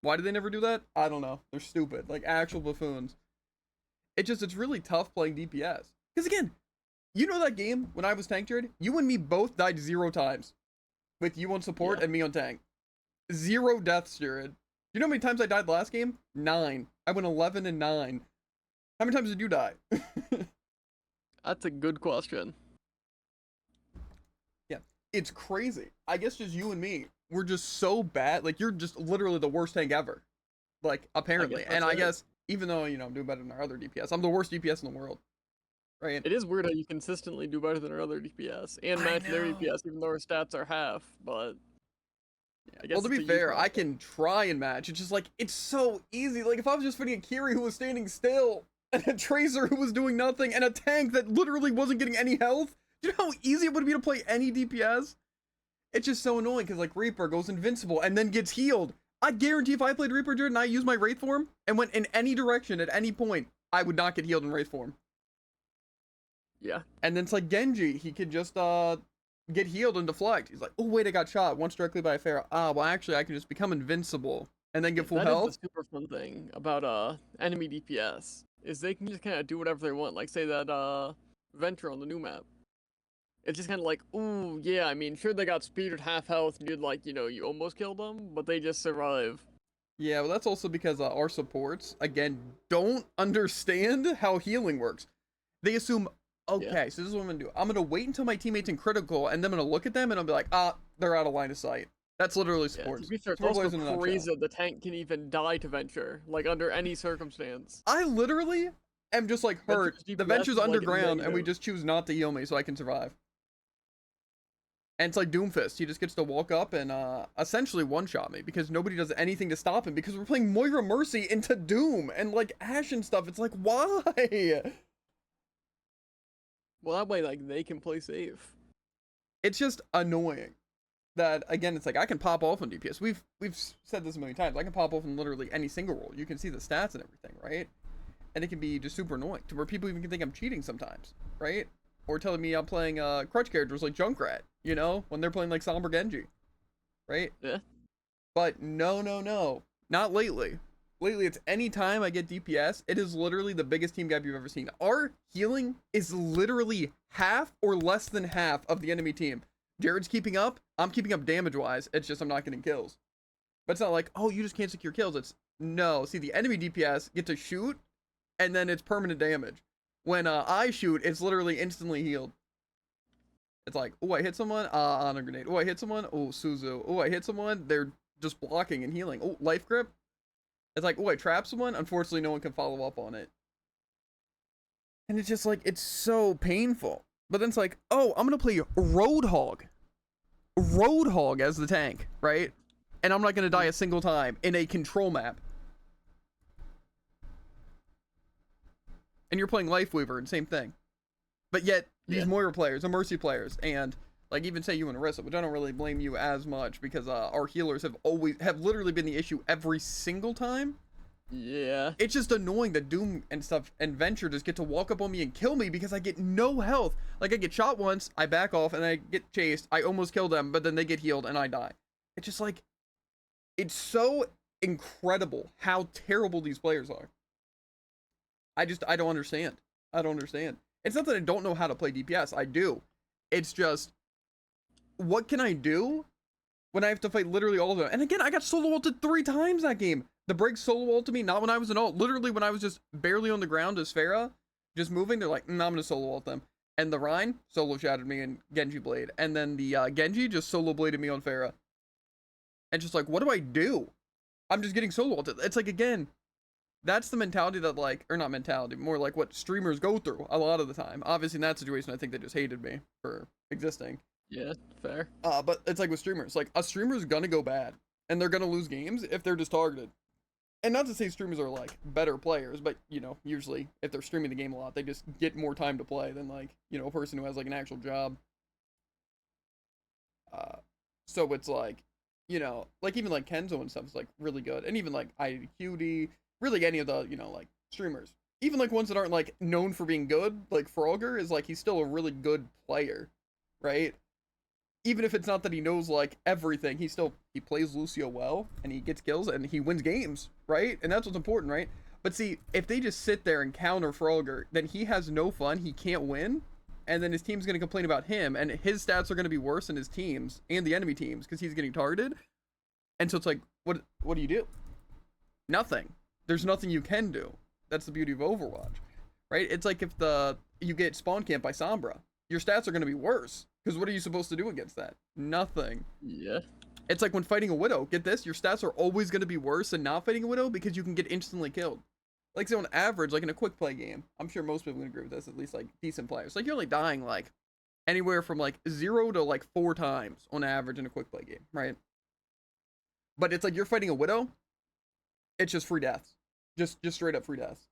Why do they never do that? I don't know. They're stupid. Like actual buffoons. It's really tough playing DPS. Because again, you know that game when I was tank Jared? You and me both died 0 times. With you on support and me on tank. 0 deaths, Jared. You know how many times I died last game? 9. I went 11 and 9. How many times did you die? That's a good question. Yeah, it's crazy. I guess just you and me. We're just so bad. Like, you're just literally the worst tank ever. Like, apparently. And I guess, even though, you know, I'm doing better than our other DPS, I'm the worst DPS in the world. Right? It is weird how you consistently do better than our other DPS and match their DPS, even though our stats are half, but... Yeah. I guess Well, to it's be a fair, use I can try and match. It's just like, it's so easy. Like, if I was just fighting a Kiri who was standing still, and a Tracer who was doing nothing, and a tank that literally wasn't getting any health, do you know how easy it would be to play any DPS? It's just so annoying, because, like, Reaper goes invincible and then gets healed. I guarantee if I played Reaper, Jared, and I used my Wraith form, and went in any direction at any point, I would not get healed in Wraith form. Yeah. And then it's like Genji, he could just, get healed and deflect. He's like, oh wait, I got shot once directly by a Pharah. Ah, well actually I can just become invincible and then get full health. That is the super fun thing about enemy DPS is they can just kind of do whatever they want. Like say that Venture on the new map. It's just kind of like, ooh yeah, I mean sure they got speed at half health and you'd like, you know, you almost killed them, but they just survive. Yeah, well that's also because our supports again don't understand how healing works. They assume, okay, so this is what I'm gonna do. I'm gonna wait until my teammate's in critical, and then I'm gonna look at them, and I'll be like, ah, they're out of line of sight. That's literally support. To be fair, it's Support also players in a nutshell. crazy that the tank can even die to Venture, like under any circumstance. I literally am just like hurt. Venture's The DPS Venture's is, like, underground, and we negative. just choose not to heal me so I can survive. And it's like Doomfist. He just gets to walk up and essentially one-shot me because nobody does anything to stop him because we're playing Moira Mercy into Doom and like Ashe and stuff. It's like, why? Well, that way, like, they can play safe. It's just annoying that, again, it's like I can pop off on DPS. We've said this a million times. I can pop off in literally any single role. You can see the stats and everything, right? And it can be just super annoying to where people even can think I'm cheating sometimes, right? Or telling me I'm playing crutch characters like Junkrat, you know, when they're playing like Somber Genji, right? Yeah. But no, not lately. Lately, it's any time I get DPS, it is literally the biggest team gap you've ever seen. Our healing is literally half or less than half of the enemy team. Jared's keeping up. I'm keeping up damage-wise. It's just I'm not getting kills. But it's not like, oh, you just can't secure kills. It's, no. See, the enemy DPS get to shoot, and then it's permanent damage. When I shoot, it's literally instantly healed. It's like, oh, I hit someone, honor grenade. Oh, I hit someone, oh, Suzu. Oh, I hit someone, they're just blocking and healing. Oh, life grip. It's like, oh, I trapped someone. Unfortunately, no one can follow up on it. And it's just like, it's so painful. But then it's like, oh, I'm going to play Roadhog. Roadhog as the tank, right? And I'm not going to die a single time in a control map. And you're playing Lifeweaver and same thing. But yet, these Moira players are Mercy players. And like even say you and Arissa, which I don't really blame you as much because our healers have literally been the issue every single time. Yeah. It's just annoying that Doom and stuff and Venture just get to walk up on me and kill me because I get no health. Like I get shot once, I back off and I get chased. I almost kill them, but then they get healed and I die. It's just like, it's so incredible how terrible these players are. I don't understand. I don't understand. It's not that I don't know how to play DPS. I do. It's just, what can I do when I have to fight literally all of them? And again, I got solo ulted 3 times that game. The Brig solo ulted me, not when I was an ult. Literally when I was just barely on the ground as Pharah, just moving, they're like, I'm gonna solo ult them. And the Rhine solo shattered me in Genji Blade. And then the Genji just solo bladed me on Pharah. And just like, what do I do? I'm just getting solo ulted. It's like, again, that's the mentality that like, or not mentality, more like what streamers go through a lot of the time. Obviously in that situation, I think they just hated me for existing. Yeah, fair. But it's like with streamers, like a streamer's gonna go bad and they're gonna lose games if they're just targeted. And not to say streamers are like better players, but you know, usually if they're streaming the game a lot, they just get more time to play than like, you know, a person who has like an actual job. So it's like, you know, like even like Kenzo and stuff is like really good. And even like IQD, really any of the, you know, like streamers, even like ones that aren't like known for being good, like Frogger is like he's still a really good player, right? Even if it's not that he knows like everything, he plays Lucio well and he gets kills and he wins games, right? And that's what's important, right? But see, if they just sit there and counter Frogger, then he has no fun, he can't win, and then his team's going to complain about him, and his stats are going to be worse than his team's and the enemy team's because he's getting targeted. And so it's like, what do you do? Nothing. There's nothing you can do. That's the beauty of Overwatch, right? It's like if you get spawn camped by Sombra, your stats are going to be worse because what are you supposed to do against that? Nothing. Yeah. It's like when fighting a Widow. Get this, your stats are always going to be worse than not fighting a Widow because you can get instantly killed. Like, so on average, like in a quick play game, I'm sure most people can agree with this, at least like decent players. Like, you're only dying like anywhere from like 0 to like 4 times on average in a quick play game, right? But it's like you're fighting a Widow, it's just free deaths. Just straight up free deaths.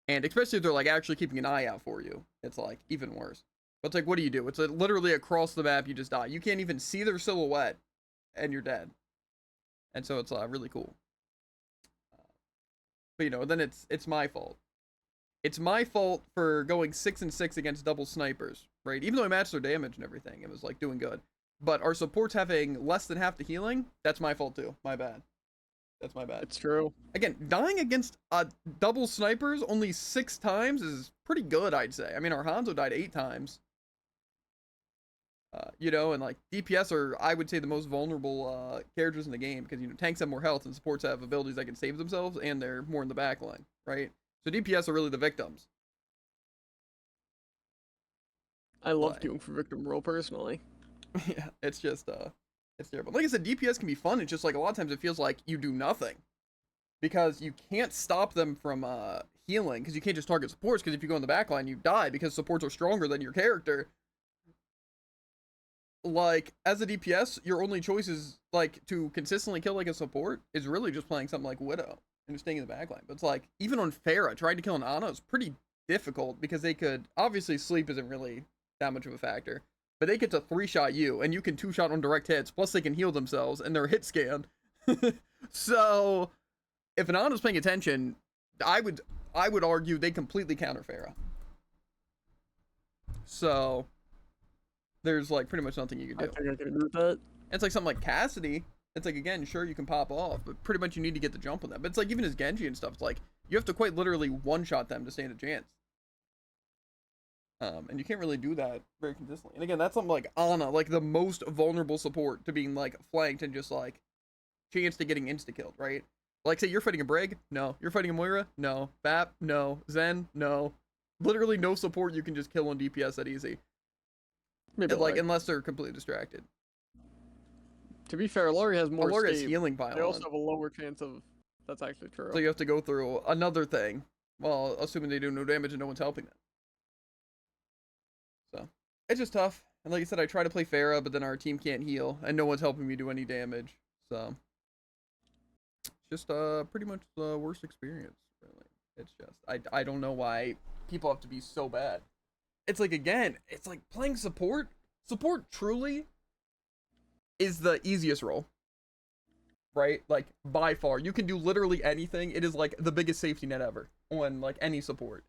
And especially if they're like actually keeping an eye out for you, it's like even worse. But it's like, what do you do? It's literally across the map, you just die. You can't even see their silhouette, and you're dead. And so it's really cool. But you know, then it's my fault. It's my fault for going 6-6 against double snipers, right? Even though I matched their damage and everything, it was like doing good. But our supports having less than half the healing, that's my fault too. My bad. That's my bad. It's true. Again, dying against double snipers only 6 times is pretty good, I'd say. I mean, our Hanzo died 8 times. You know, and like DPS are, I would say, the most vulnerable characters in the game because, you know, tanks have more health and supports have abilities that can save themselves and they're more in the back line, right? So DPS are really the victims. I love queuing for victim role personally. Yeah, it's just, it's terrible. Like I said, DPS can be fun. It's just like a lot of times it feels like you do nothing because you can't stop them from healing because you can't just target supports because if you go in the back line, you die because supports are stronger than your character. Like, as a DPS, your only choice is, like, to consistently kill, like, a support is really just playing something like Widow and just staying in the backline. But it's like, even on Pharah, trying to kill an Ana is pretty difficult because they could, obviously, sleep isn't really that much of a factor, but they get to 3-shot you, and you can 2-shot on direct hits, plus they can heal themselves, and they're hit scanned. So, if an Ana's paying attention, I would argue they completely counter Pharah. So there's like pretty much nothing you can do. I think I can agree with that. It's like something like Cassidy. It's like, again, sure, you can pop off, but pretty much you need to get the jump on that. But it's like even as Genji and stuff, it's like you have to quite literally one-shot them to stand a chance. And you can't really do that very consistently. And again, that's something like Ana, like the most vulnerable support to being like flanked and just like chance to getting insta-killed, right? Like, say you're fighting a Brig? No. You're fighting a Moira? No. Bap? No. Zen? No. Literally no support you can just kill on DPS that easy. Maybe like, unless they're completely distracted. To be fair, Lori has more Lori has save. healing pile They also on. have a lower chance of... That's actually true. So you have to go through another thing. Well, assuming they do no damage and no one's helping them. So, it's just tough. And like I said, I try to play Pharah, but then our team can't heal, and no one's helping me do any damage. So, just pretty much the worst experience, really. It's just, I don't know why people have to be so bad. It's like, again, it's like playing support. Support truly is the easiest role. Right? Like, by far. You can do literally anything. It is like the biggest safety net ever on like any support.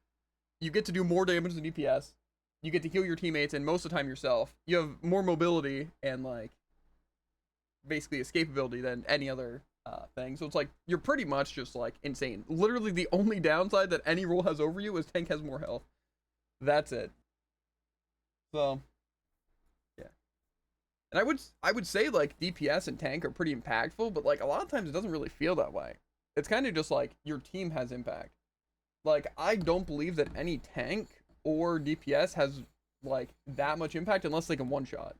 You get to do more damage than DPS. You get to heal your teammates and most of the time yourself. You have more mobility and like basically escapability than any other thing. So it's like you're pretty much just like insane. Literally the only downside that any role has over you is tank has more health. That's it. So yeah. And I would say like DPS and tank are pretty impactful, but like a lot of times it doesn't really feel that way. It's kind of just like your team has impact. Like I don't believe that any tank or DPS has like that much impact unless they can one-shot.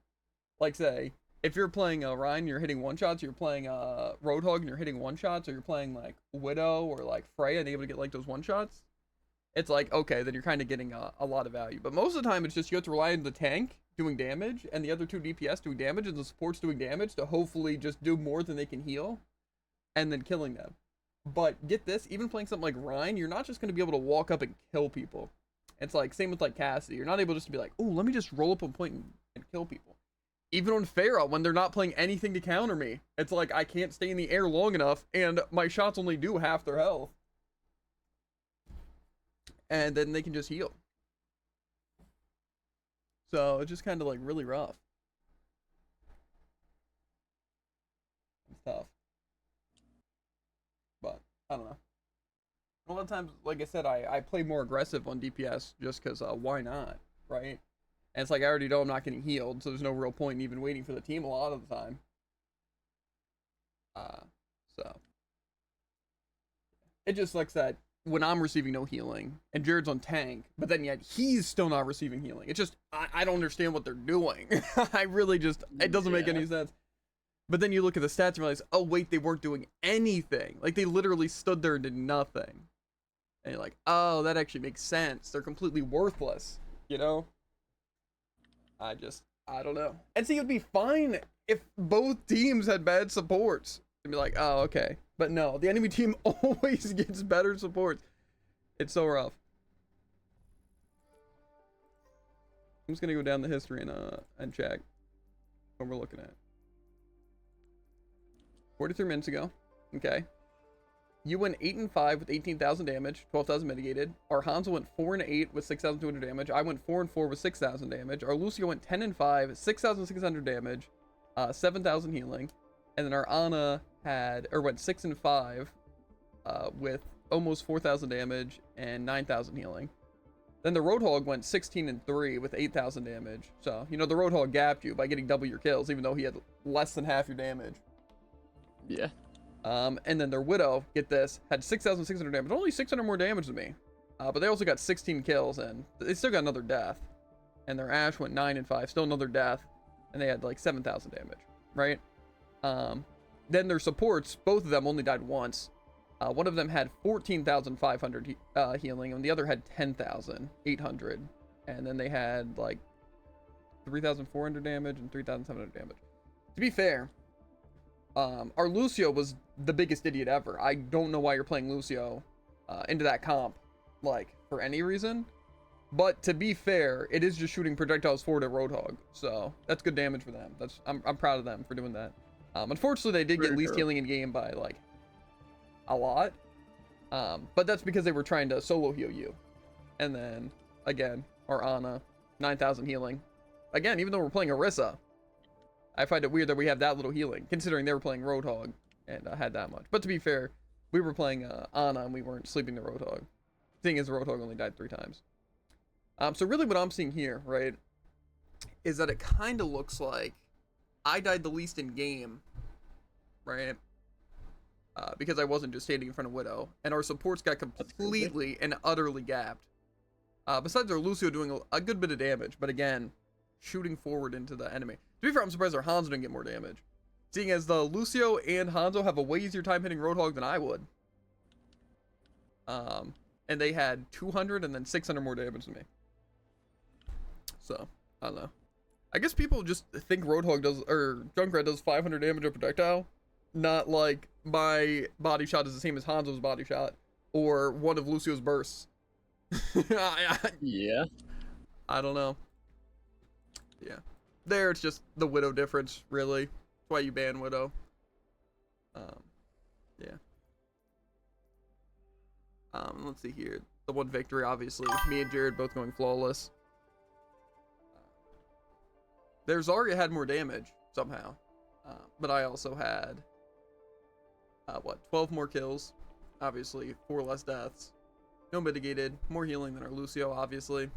Like say, if you're playing Ryan, you're hitting one-shots, you're playing Roadhog and you're hitting one-shots, or you're playing like Widow or like Freya and able to get like those one-shots, it's like, okay, then you're kind of getting a lot of value. But most of the time it's just you have to rely on the tank doing damage and the other 2 DPS doing damage and the supports doing damage to hopefully just do more than they can heal and then killing them. But get this, even playing something like Ryan, you're not just going to be able to walk up and kill people. It's like, same with like Cassidy. You're not able just to be like, oh, let me just roll up on point and kill people. Even on Pharah, when they're not playing anything to counter me, it's like I can't stay in the air long enough and my shots only do half their health. and then they can just heal. So it's just kind of like really rough. It's tough. But I don't know. A lot of times, like I said, I play more aggressive on DPS just because why not, right? And it's like I already know I'm not getting healed, so there's no real point in even waiting for the team a lot of the time. So it just sucks that when I'm receiving no healing and Jared's on tank, but then yet he's still not receiving healing. It's just I don't understand what they're doing. I really just it doesn't make any sense. But then you look at the stats and realize, oh wait, they weren't doing anything. Like they literally stood there and did nothing. And you're like, oh, that actually makes sense. They're completely worthless, you know? I don't know. And see, it'd be fine if both teams had bad supports. It'd be like, oh, okay. But no, the enemy team always gets better supports. It's so rough. I'm just gonna go down the history and check what we're looking at. 43 minutes ago. Okay. You went 8-5 with 18,000 damage, 12,000 mitigated. Our Hanzo went 4-8 with 6,200 damage. I went 4-4 with 6,000 damage. Our Lucio went 10-5, 6,600 damage, 7,000 healing. And then our Ana went 6-5 with almost 4,000 damage and 9,000 healing. Then the Roadhog went 16-3 with 8,000 damage. So, you know, the Roadhog gapped you by getting double your kills, even though he had less than half your damage. Yeah. And then their Widow, get this, had 6,600 damage, only 600 more damage than me. But they also got 16 kills, and they still got another death. And their Ashe went 9-5, still another death, and they had like 7,000 damage, right? Then their supports, both of them only died once. One of them had 14,500 healing, and the other had 10,800. And then they had like 3,400 damage and 3,700 damage. To be fair, our Lucio was the biggest idiot ever. I don't know why you're playing Lucio into that comp, like, for any reason. But to be fair, it is just shooting projectiles forward at Roadhog. So that's good damage for them. I'm proud of them for doing that. Unfortunately, they did get least healing in game by, like, a lot. But that's because they were trying to solo heal you. And then, again, our Ana, 9,000 healing. Again, even though we're playing Orisa, I find it weird that we have that little healing, considering they were playing Roadhog and had that much. But to be fair, we were playing Ana and we weren't sleeping the Roadhog. Thing is, the Roadhog only died 3 times. So really what I'm seeing here, right, is that it kind of looks like I died the least in game, right? Because I wasn't just standing in front of Widow, and our supports got completely and utterly gapped. Besides our Lucio doing a good bit of damage, but again, shooting forward into the enemy. To be fair, I'm surprised our Hanzo didn't get more damage, seeing as the Lucio and Hanzo have a way easier time hitting Roadhog than I would. And they had 200 and then 600 more damage than me. So, I don't know. I guess people just think Roadhog does, or Junkrat does 500 damage a projectile. Not like my body shot is the same as Hanzo's body shot, or one of Lucio's bursts. Yeah. I don't know. Yeah. There, it's just the Widow difference, really. That's why you ban Widow. Yeah. Let's see here. The one victory, obviously. Me and Jared both going flawless. Their Zarya had more damage, somehow. But I also had, 12 more kills. Obviously, 4 less deaths. No mitigated. More healing than our Lucio, obviously.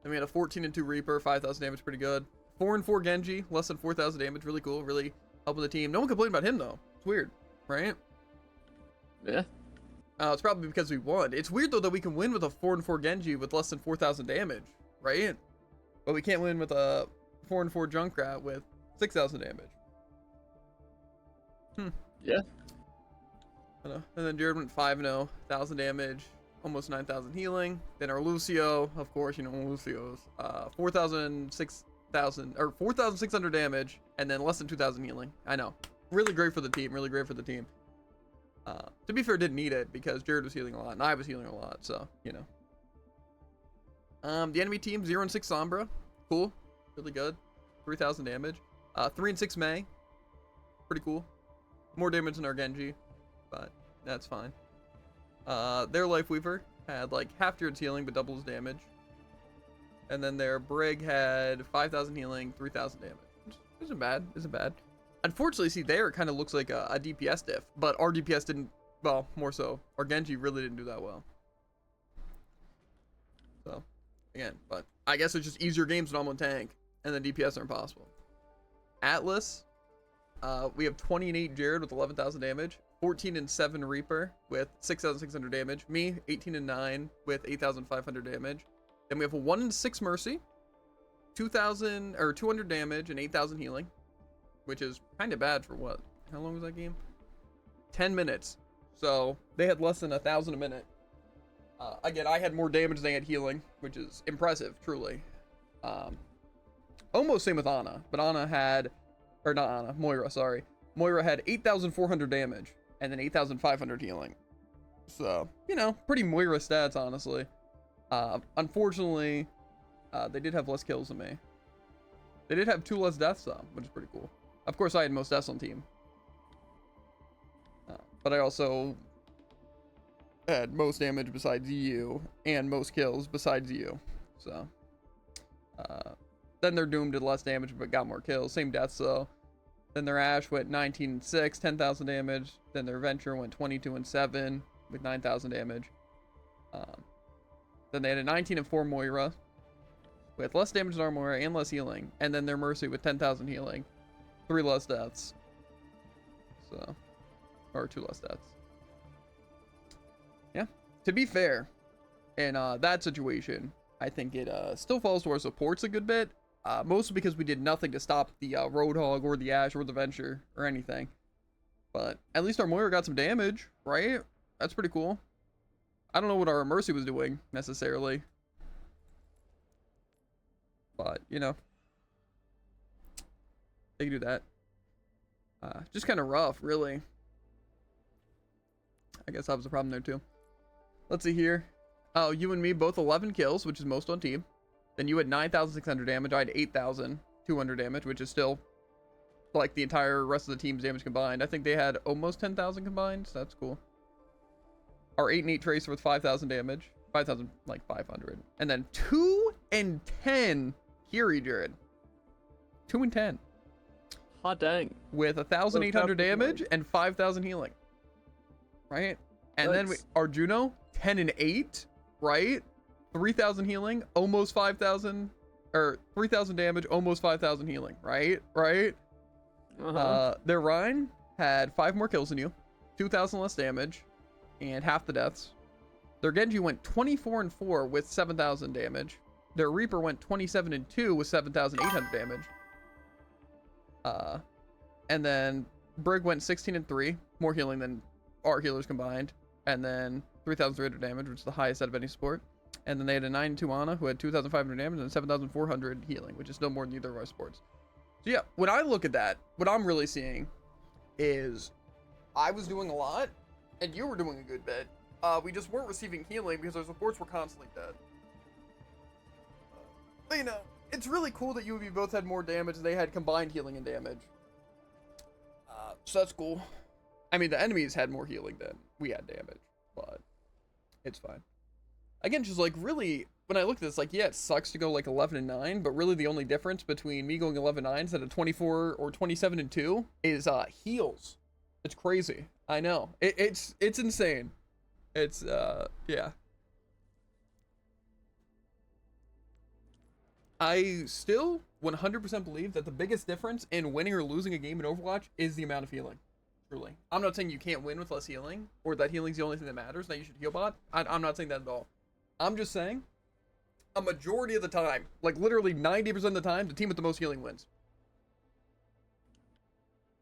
Then we had a 14-2 Reaper, 5,000 damage, pretty good. 4-4 Genji, less than 4,000 damage, really cool, really helping the team. No one complained about him, though. It's weird, right? Yeah. It's probably because we won. It's weird, though, that we can win with a 4-4 Genji with less than 4,000 damage, right? But we can't win with a 4-4 Junkrat with 6,000 damage. Yeah. I know. And then Jared went 5-0, 1,000 damage, almost 9,000 healing. Then our Lucio, of course, you know Lucio's, 4,600 damage, and then less than 2,000 healing. I know. Really great for the team. Really great for the team. To be fair, didn't need it because Jared was healing a lot and I was healing a lot, so you know. The enemy team 0-6 Sombra, cool, really good, 3,000 damage. 3-6 Mei, pretty cool. More damage than our Genji, but that's fine. Their Lifeweaver had like half tiered healing but doubles damage. And then their Brig had 5,000 healing, 3,000 damage. Which isn't bad, isn't bad. Unfortunately, see, there it kind of looks like a DPS diff, but our DPS didn't, well, more so. Our Genji really didn't do that well. So, again, but I guess it's just easier games when I'm on tank, and then DPS are impossible. Atlas, we have 20 and 8 Jared with 11,000 damage, 14 and 7 Reaper with 6,600 damage, me 18 and 9 with 8,500 damage. Then we have a 1 and 6 Mercy, 2,000 or 200 damage and 8,000 healing, which is kind of bad for what? How long was that game? 10 minutes. So they had less than 1,000 a minute. Again, I had more damage than they had healing, which is impressive, truly. Almost same with Ana, but Ana had, or not Ana, Moira, sorry. Moira had 8,400 damage and then 8,500 healing. So, you know, pretty Moira stats, honestly. Unfortunately, they did have less kills than me. They did have 2 less deaths, though, which is pretty cool. Of course, I had most deaths on team. But I also had most damage besides you, and most kills besides you. So, then their Doom did less damage, but got more kills. Same deaths, though. Then their Ashe went 19 and 6, 10,000 damage. Then their Venture went 22 and 7 with 9,000 damage. Then they had a 19 and 4 Moira with less damage than our Moira and less healing. And then their Mercy with 10,000 healing. 3 less deaths. So, or 2 less deaths. Yeah. To be fair, in that situation, I think it still falls to our supports a good bit. Mostly because we did nothing to stop the Roadhog or the Ashe or the Venture or anything. But at least our Moira got some damage, right? That's pretty cool. I don't know what our Mercy was doing, necessarily. But, you know. They can do that. Just kind of rough, really. I guess that was a problem there, too. Let's see here. Oh, you and me both 11 kills, which is most on team. Then you had 9,600 damage. I had 8,200 damage, which is still like the entire rest of the team's damage combined. I think they had almost 10,000 combined, so that's cool. Our 8 and 8 Tracer with 5,000 damage. 5,000, like 500. And then 2 and 10 Kiri Jared. 2 and 10. Hot dang. With 1,800 damage and 5,000 healing. Right? And then our Juno, 10 and 8, right? 3,000 healing, almost 5,000, or 3,000 damage, almost 5,000 healing, right? Right? Their Rhine had 5 more kills than you, 2,000 less damage, and half the deaths. Their Genji went 24 and 4 with 7,000 damage. Their Reaper went 27 and 2 with 7,800 damage. And then Brig went 16 and 3, more healing than our healers combined, and then 3,300 damage, which is the highest out of any support. And then they had a 9 and 2 Ana who had 2,500 damage and 7,400 healing, which is still more than either of our supports. So yeah, when I look at that, what I'm really seeing is I was doing a lot and you were doing a good bit. We just weren't receiving healing because our supports were constantly dead. But you know, it's really cool that you and me both had more damage and they had combined healing and damage. So that's cool. I mean, the enemies had more healing than we had damage, but it's fine. Again, just like really, when I look at this, like, yeah, it sucks to go like 11 and 9, but really the only difference between me going 11 and 9 instead of 24 or 27 and 2 is heals. It's crazy. I know. It's insane. It's yeah. I still 100% believe that the biggest difference in winning or losing a game in Overwatch is the amount of healing. Truly. I'm not saying you can't win with less healing, or that healing's the only thing that matters, that you should heal bot. I'm not saying that at all. I'm just saying, a majority of the time, like literally 90% of the time, the team with the most healing wins.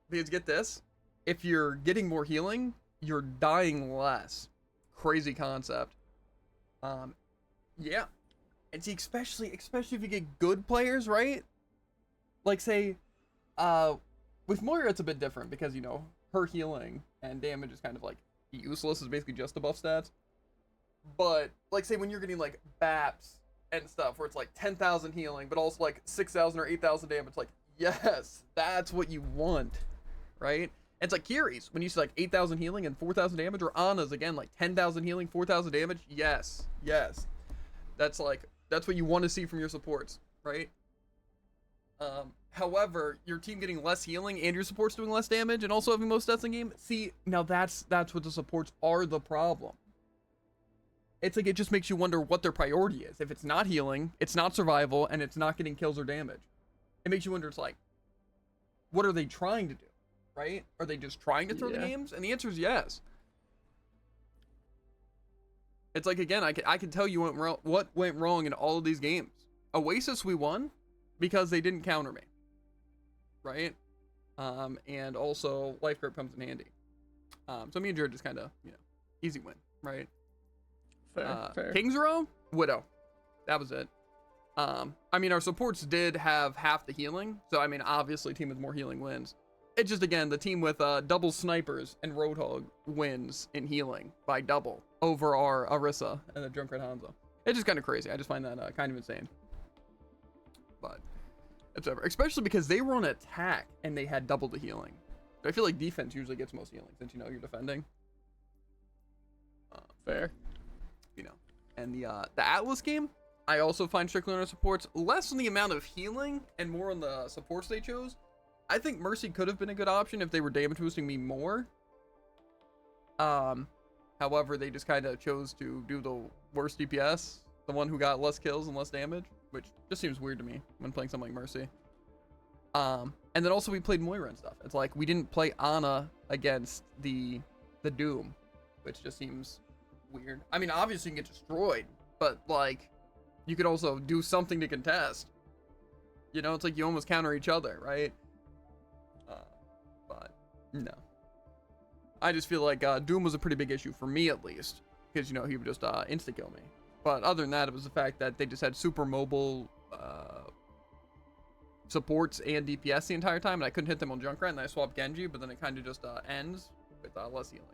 Because get this, if you're getting more healing, you're dying less. Crazy concept. Yeah. And see, especially if you get good players, right? Like say, with Moira it's a bit different because, you know, her healing and damage is kind of like useless, is basically just the buff stats. But like say when you're getting like BAPs and stuff where it's like 10,000 healing but also like 6,000 or 8,000 damage, like yes, that's what you want, right? It's like Kiri's, when you see like 8,000 healing and 4,000 damage, or Ana's again, like 10,000 healing, 4,000 damage. Yes, yes. That's what you want to see from your supports, right? However, your team getting less healing and your supports doing less damage and also having most deaths in game. See, now that's what the supports are the problem. It's like, it just makes you wonder what their priority is. If it's not healing, it's not survival, and it's not getting kills or damage. It makes you wonder, it's like, what are they trying to do, right? Are they just trying to throw the games? And the answer is yes. It's like, again, I can tell you what went wrong in all of these games. Oasis, we won because they didn't counter me, right? And also life grip comes in handy. So me and Jared just kind of, easy win, right? Fair. King's Row, Widow, that was it. I mean, our supports did have half the healing, so I mean, obviously, team with more healing wins. It's just, again, the team with double snipers and Roadhog wins in healing by double over our Arissa and the Junkrat Hanzo. It's just kind of crazy. I just find that kind of insane. But it's ever, especially because they were on attack and they had double the healing. I feel like defense usually gets most healing since you're defending. Fair. And the Atlas game, I also find strictly on our supports, less on the amount of healing and more on the supports they chose. I think Mercy could have been a good option if they were damage boosting me more. However, they just kind of chose to do the worst DPS, the one who got less kills and less damage, which just seems weird to me when playing something like Mercy. And then also we played Moira and stuff. It's like we didn't play Ana against the Doom, which just seems weird. I mean, obviously you can get destroyed, but like you could also do something to contest. It's like you almost counter each other, right? But no, I just feel like Doom was a pretty big issue for me, at least, because he would just insta kill me. But other than that, it was the fact that they just had super mobile supports and DPS the entire time, and I couldn't hit them on Junkrat, and I swapped Genji, but then it kind of just ends with less healing.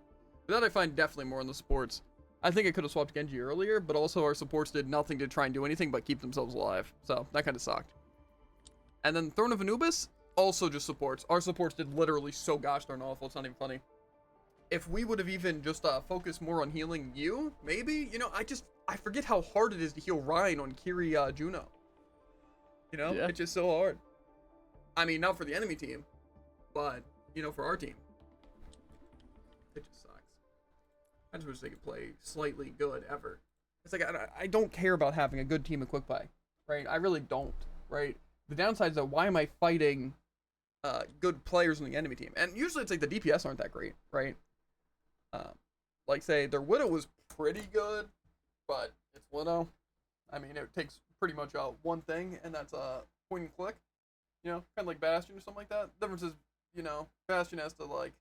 But that I find definitely more in the supports. I think I could have swapped Genji earlier, but also our supports did nothing to try and do anything but keep themselves alive. So that kind of sucked. And then Throne of Anubis, also just supports. Our supports did literally so gosh darn awful, it's not even funny. If we would have even just focused more on healing you, maybe, I forget how hard it is to heal Ryan on Kiri Juno. It's just so hard. I mean, not for the enemy team, but, for our team. It just sucks. I just wish they could play slightly good ever. It's like, I don't care about having a good team of quick play, right? I really don't, right? The downside is that why am I fighting good players on the enemy team? And usually it's like the DPS aren't that great, right? Like say their Widow was pretty good, but it's Widow. I mean, it takes pretty much one thing, and that's point and click. Kind of like Bastion or something like that. The difference is, Bastion has to like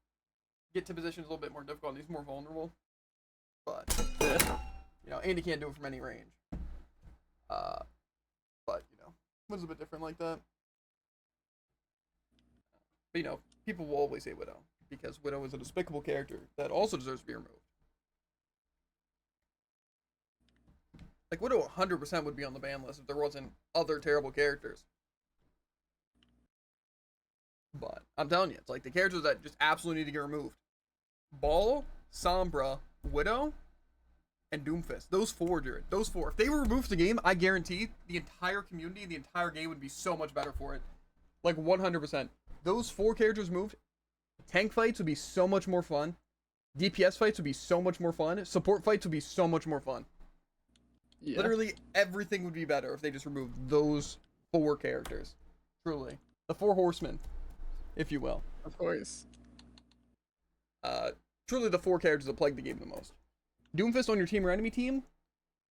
get to positions a little bit more difficult, and he's more vulnerable. But and he can't do it from any range. But was a bit different like that. But people will always say Widow because Widow is a despicable character that also deserves to be removed. Like Widow 100% would be on the ban list if there wasn't other terrible characters. But I'm telling you, it's like the characters that just absolutely need to get removed. Ball, Sombra, Widow, and Doomfist. Those four, Jared. Those four. If they were removed from the game, I guarantee the entire community, the entire game would be so much better for it. Like 100%. Those four characters moved. Tank fights would be so much more fun. DPS fights would be so much more fun. Support fights would be so much more fun. Yeah. Literally everything would be better if they just removed those four characters. Truly. The four horsemen, if you will. Of course. Truly the four characters that plague the game the most. Doomfist on your team or enemy team?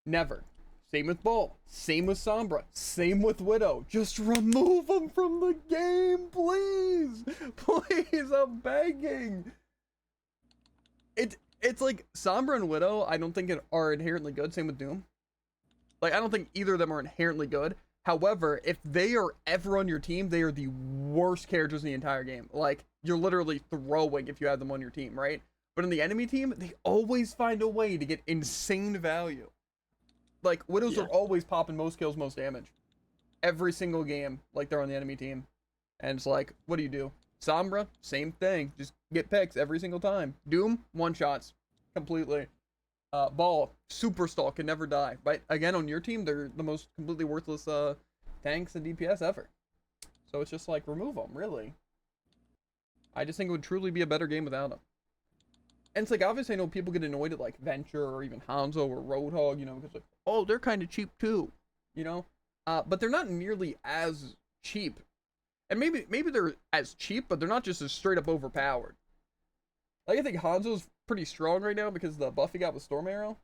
Never. Same with Ball. Same with Sombra. Same with Widow. Just remove them from the game, please. Please, I'm begging. It's like Sombra and Widow, I don't think are inherently good. Same with Doom. Like, I don't think either of them are inherently good. However, if they are ever on your team, they are the worst characters in the entire game. Like, you're literally throwing if you have them on your team, right? But in the enemy team, they always find a way to get insane value. Like, Widows are always popping most kills, most damage. Every single game, like they're on the enemy team. And it's like, what do? Sombra, same thing. Just get picks every single time. Doom, one-shots completely. Ball, super stall, can never die. But again, on your team, they're the most completely worthless tanks and DPS ever. So it's just like, remove them, really. I just think it would truly be a better game without them. And it's like, obviously I know people get annoyed at like Venture or even Hanzo or Roadhog, you know, because like, oh, they're kind of cheap too, you know? But they're not nearly as cheap. And maybe they're as cheap, but they're not just as straight up overpowered. Like, I think Hanzo's pretty strong right now because of the buff he got with Storm Arrow.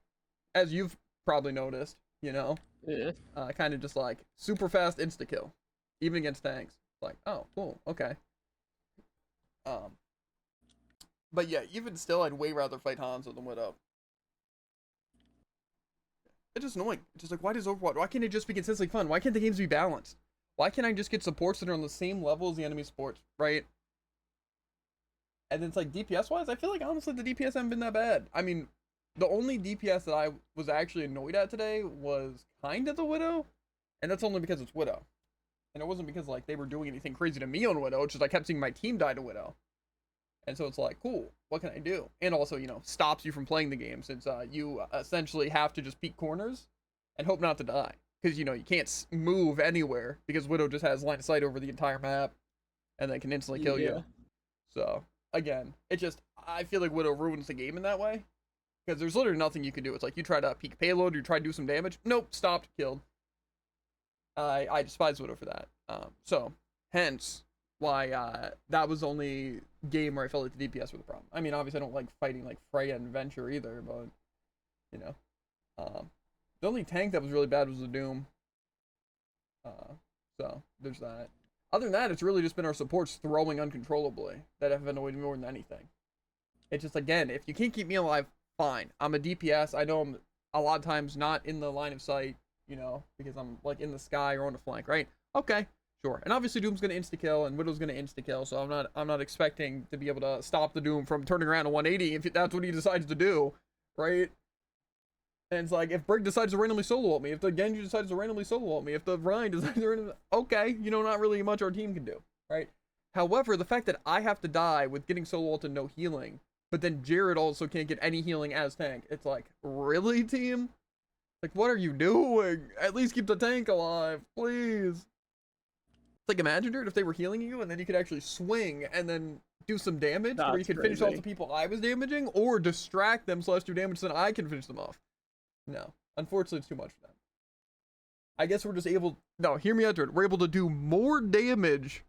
As you've probably noticed, you know? Yeah. Kind of just like super fast insta-kill. Even against tanks. Like, oh, cool, okay. But yeah, even still, I'd way rather fight Hanzo than Widow. It's just annoying. It's just like, why can't it just be consistently fun? Why can't the games be balanced? Why can't I just get supports that are on the same level as the enemy supports, right? And then it's like, DPS-wise, I feel like, honestly, the DPS haven't been that bad. I mean, the only DPS that I was actually annoyed at today was kind of the Widow, and that's only because it's Widow. And it wasn't because, like, they were doing anything crazy to me on Widow, it's just I kept seeing my team die to Widow. And so it's like, cool, what can I do? And also, you know, stops you from playing the game since you essentially have to just peek corners and hope not to die. Because, you know, you can't move anywhere because Widow just has line of sight over the entire map and then can instantly kill you. So, again, I feel like Widow ruins the game in that way. Because there's literally nothing you can do. It's like you try to peek payload, you try to do some damage. Nope, stopped, killed. I despise Widow for that. So, hence why that was the only game where I felt like the DPS were the problem. I mean, obviously I don't like fighting like Freya and Venture either, but, you know. The only tank that was really bad was the Doom. So, there's that. Other than that, it's really just been our supports throwing uncontrollably that have annoyed me more than anything. It's just, again, if you can't keep me alive, fine. I'm a DPS. I know I'm a lot of times not in the line of sight, you know, because I'm like in the sky or on the flank, right? Okay, sure. And obviously Doom's gonna insta-kill and Widow's gonna insta-kill, so I'm not expecting to be able to stop the Doom from turning around to 180 if that's what he decides to do, right? And it's like, if Brig decides to randomly solo ult me, if the Genji decides to randomly solo ult me, if the Ryan decides to randomly... Okay, you know, not really much our team can do, right? However, the fact that I have to die with getting solo ult and no healing, but then Jared also can't get any healing as tank, it's like, really, team? Like, what are you doing? At least keep the tank alive, please. It's like, imagine, Jared, if they were healing you, and then you could actually swing, and then do some damage, where you could finish off the people I was damaging, or distract them / do damage, so then I can finish them off. No, unfortunately, it's too much for them. I guess we're just able... No, hear me out, Jared. We're able to do more damage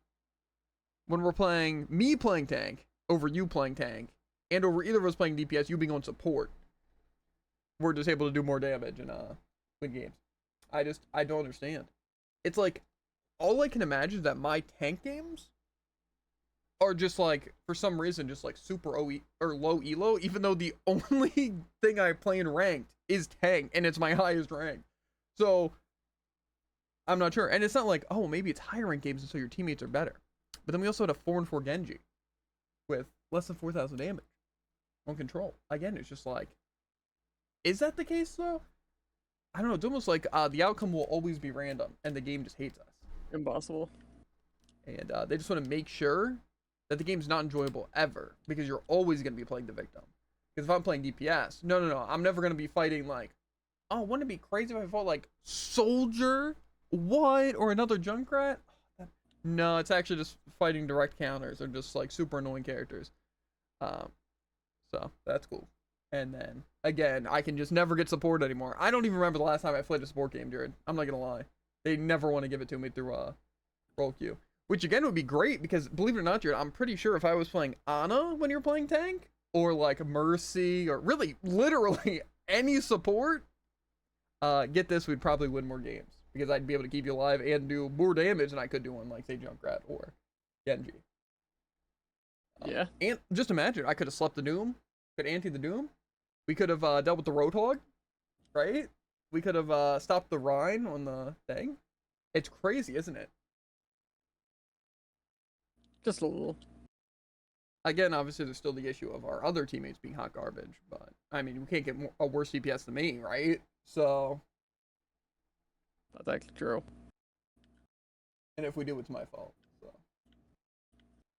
when we're playing... Me playing tank over you playing tank, and over either of us playing DPS, you being on support. We're just able to do more damage and win games. I don't understand. It's like, all I can imagine is that my tank games are just like, for some reason, just like super OE or low elo, even though the only thing I play in ranked is tank, and it's my highest rank. So, I'm not sure. And it's not like, oh, maybe it's higher rank games and so your teammates are better. But then we also had a 4-4 Genji with less than 4,000 damage on control. Again, it's just like, is that the case though? I don't know. It's almost like the outcome will always be random and the game just hates us. Impossible. And they just want to make sure that the game's not enjoyable ever because you're always going to be playing the victim. Because if I'm playing DPS, no, I'm never going to be fighting like, oh, wouldn't it be crazy if I fought like Soldier, what, or another Junkrat? No, it's actually just fighting direct counters or just like super annoying characters. So that's cool. And then again, I can just never get support anymore. I don't even remember the last time I played a support game, Jared. I'm not gonna lie. They never want to give it to me through roll queue, which again would be great because believe it or not, Jared, I'm pretty sure if I was playing Ana when you're playing tank or like Mercy or really literally any support, get this, we'd probably win more games because I'd be able to keep you alive and do more damage than I could do on like say Junkrat or Genji. Yeah. And just imagine, I could have slept the Doom, could anti the Doom. We could have dealt with the Roadhog, right? We could have stopped the Rhine on the thing. It's crazy, isn't it? Just a little. Again, obviously, there's still the issue of our other teammates being hot garbage, but I mean, you can't get a worse DPS than me, right? So. That's actually true. And if we do, it's my fault. So.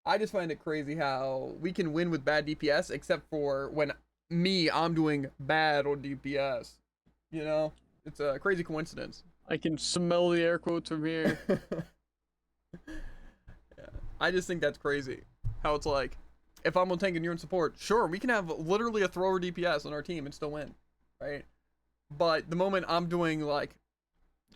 I just find it crazy how we can win with bad DPS, except for when I'm doing bad on DPS. You know, it's a crazy coincidence. I can smell the air quotes from here. Yeah. I just think that's crazy. How it's like, if I'm on tank and you're in support, sure, we can have literally a thrower DPS on our team and still win, right? But the moment I'm doing like,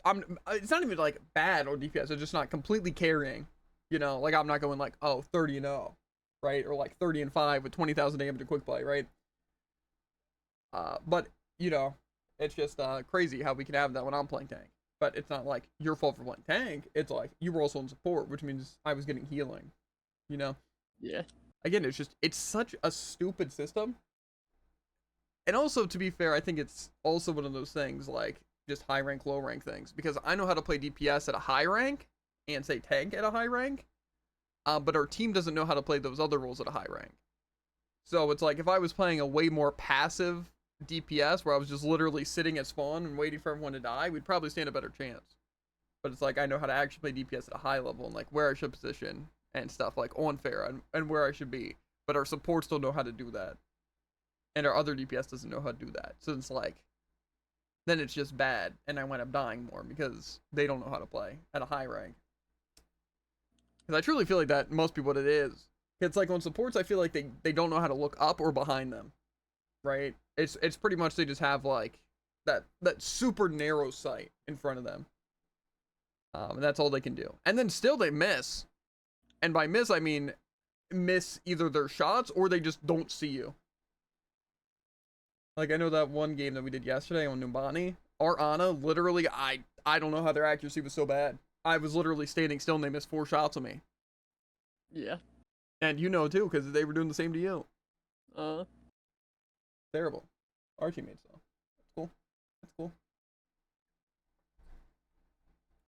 it's not even like bad on DPS, it's just not completely carrying, you know, like I'm not going like, oh, 30-0, right? Or like 30-5 with 20,000 damage to quick play, right? But, you know, it's just crazy how we can have that when I'm playing tank. But it's not like your fault for playing tank, it's like you were also in support, which means I was getting healing, you know? Yeah. Again, it's such a stupid system. And also, to be fair, I think it's also one of those things like just high rank, low rank things, because I know how to play DPS at a high rank and say tank at a high rank, but our team doesn't know how to play those other roles at a high rank. So it's like if I was playing a way more passive DPS where I was just literally sitting at spawn and waiting for everyone to die, we'd probably stand a better chance. But it's like I know how to actually play DPS at a high level and like where I should position and stuff like on fair and where I should be. But our supports don't know how to do that. And our other DPS doesn't know how to do that. So it's like, then it's just bad. And I wind up dying more because they don't know how to play at a high rank. Because I truly feel like that must be what it is. It's like on supports, I feel like they don't know how to look up or behind them. Right? It's pretty much they just have like that super narrow sight in front of them. And that's all they can do. And then still they miss. And by miss, I mean miss either their shots or they just don't see you. Like, I know that one game that we did yesterday on Numbani, our Ana, literally, I don't know how their accuracy was so bad. I was literally standing still and they missed 4 shots on me. Yeah. And you know too, because they were doing the same to you. Terrible. Our teammates though. That's cool. That's cool.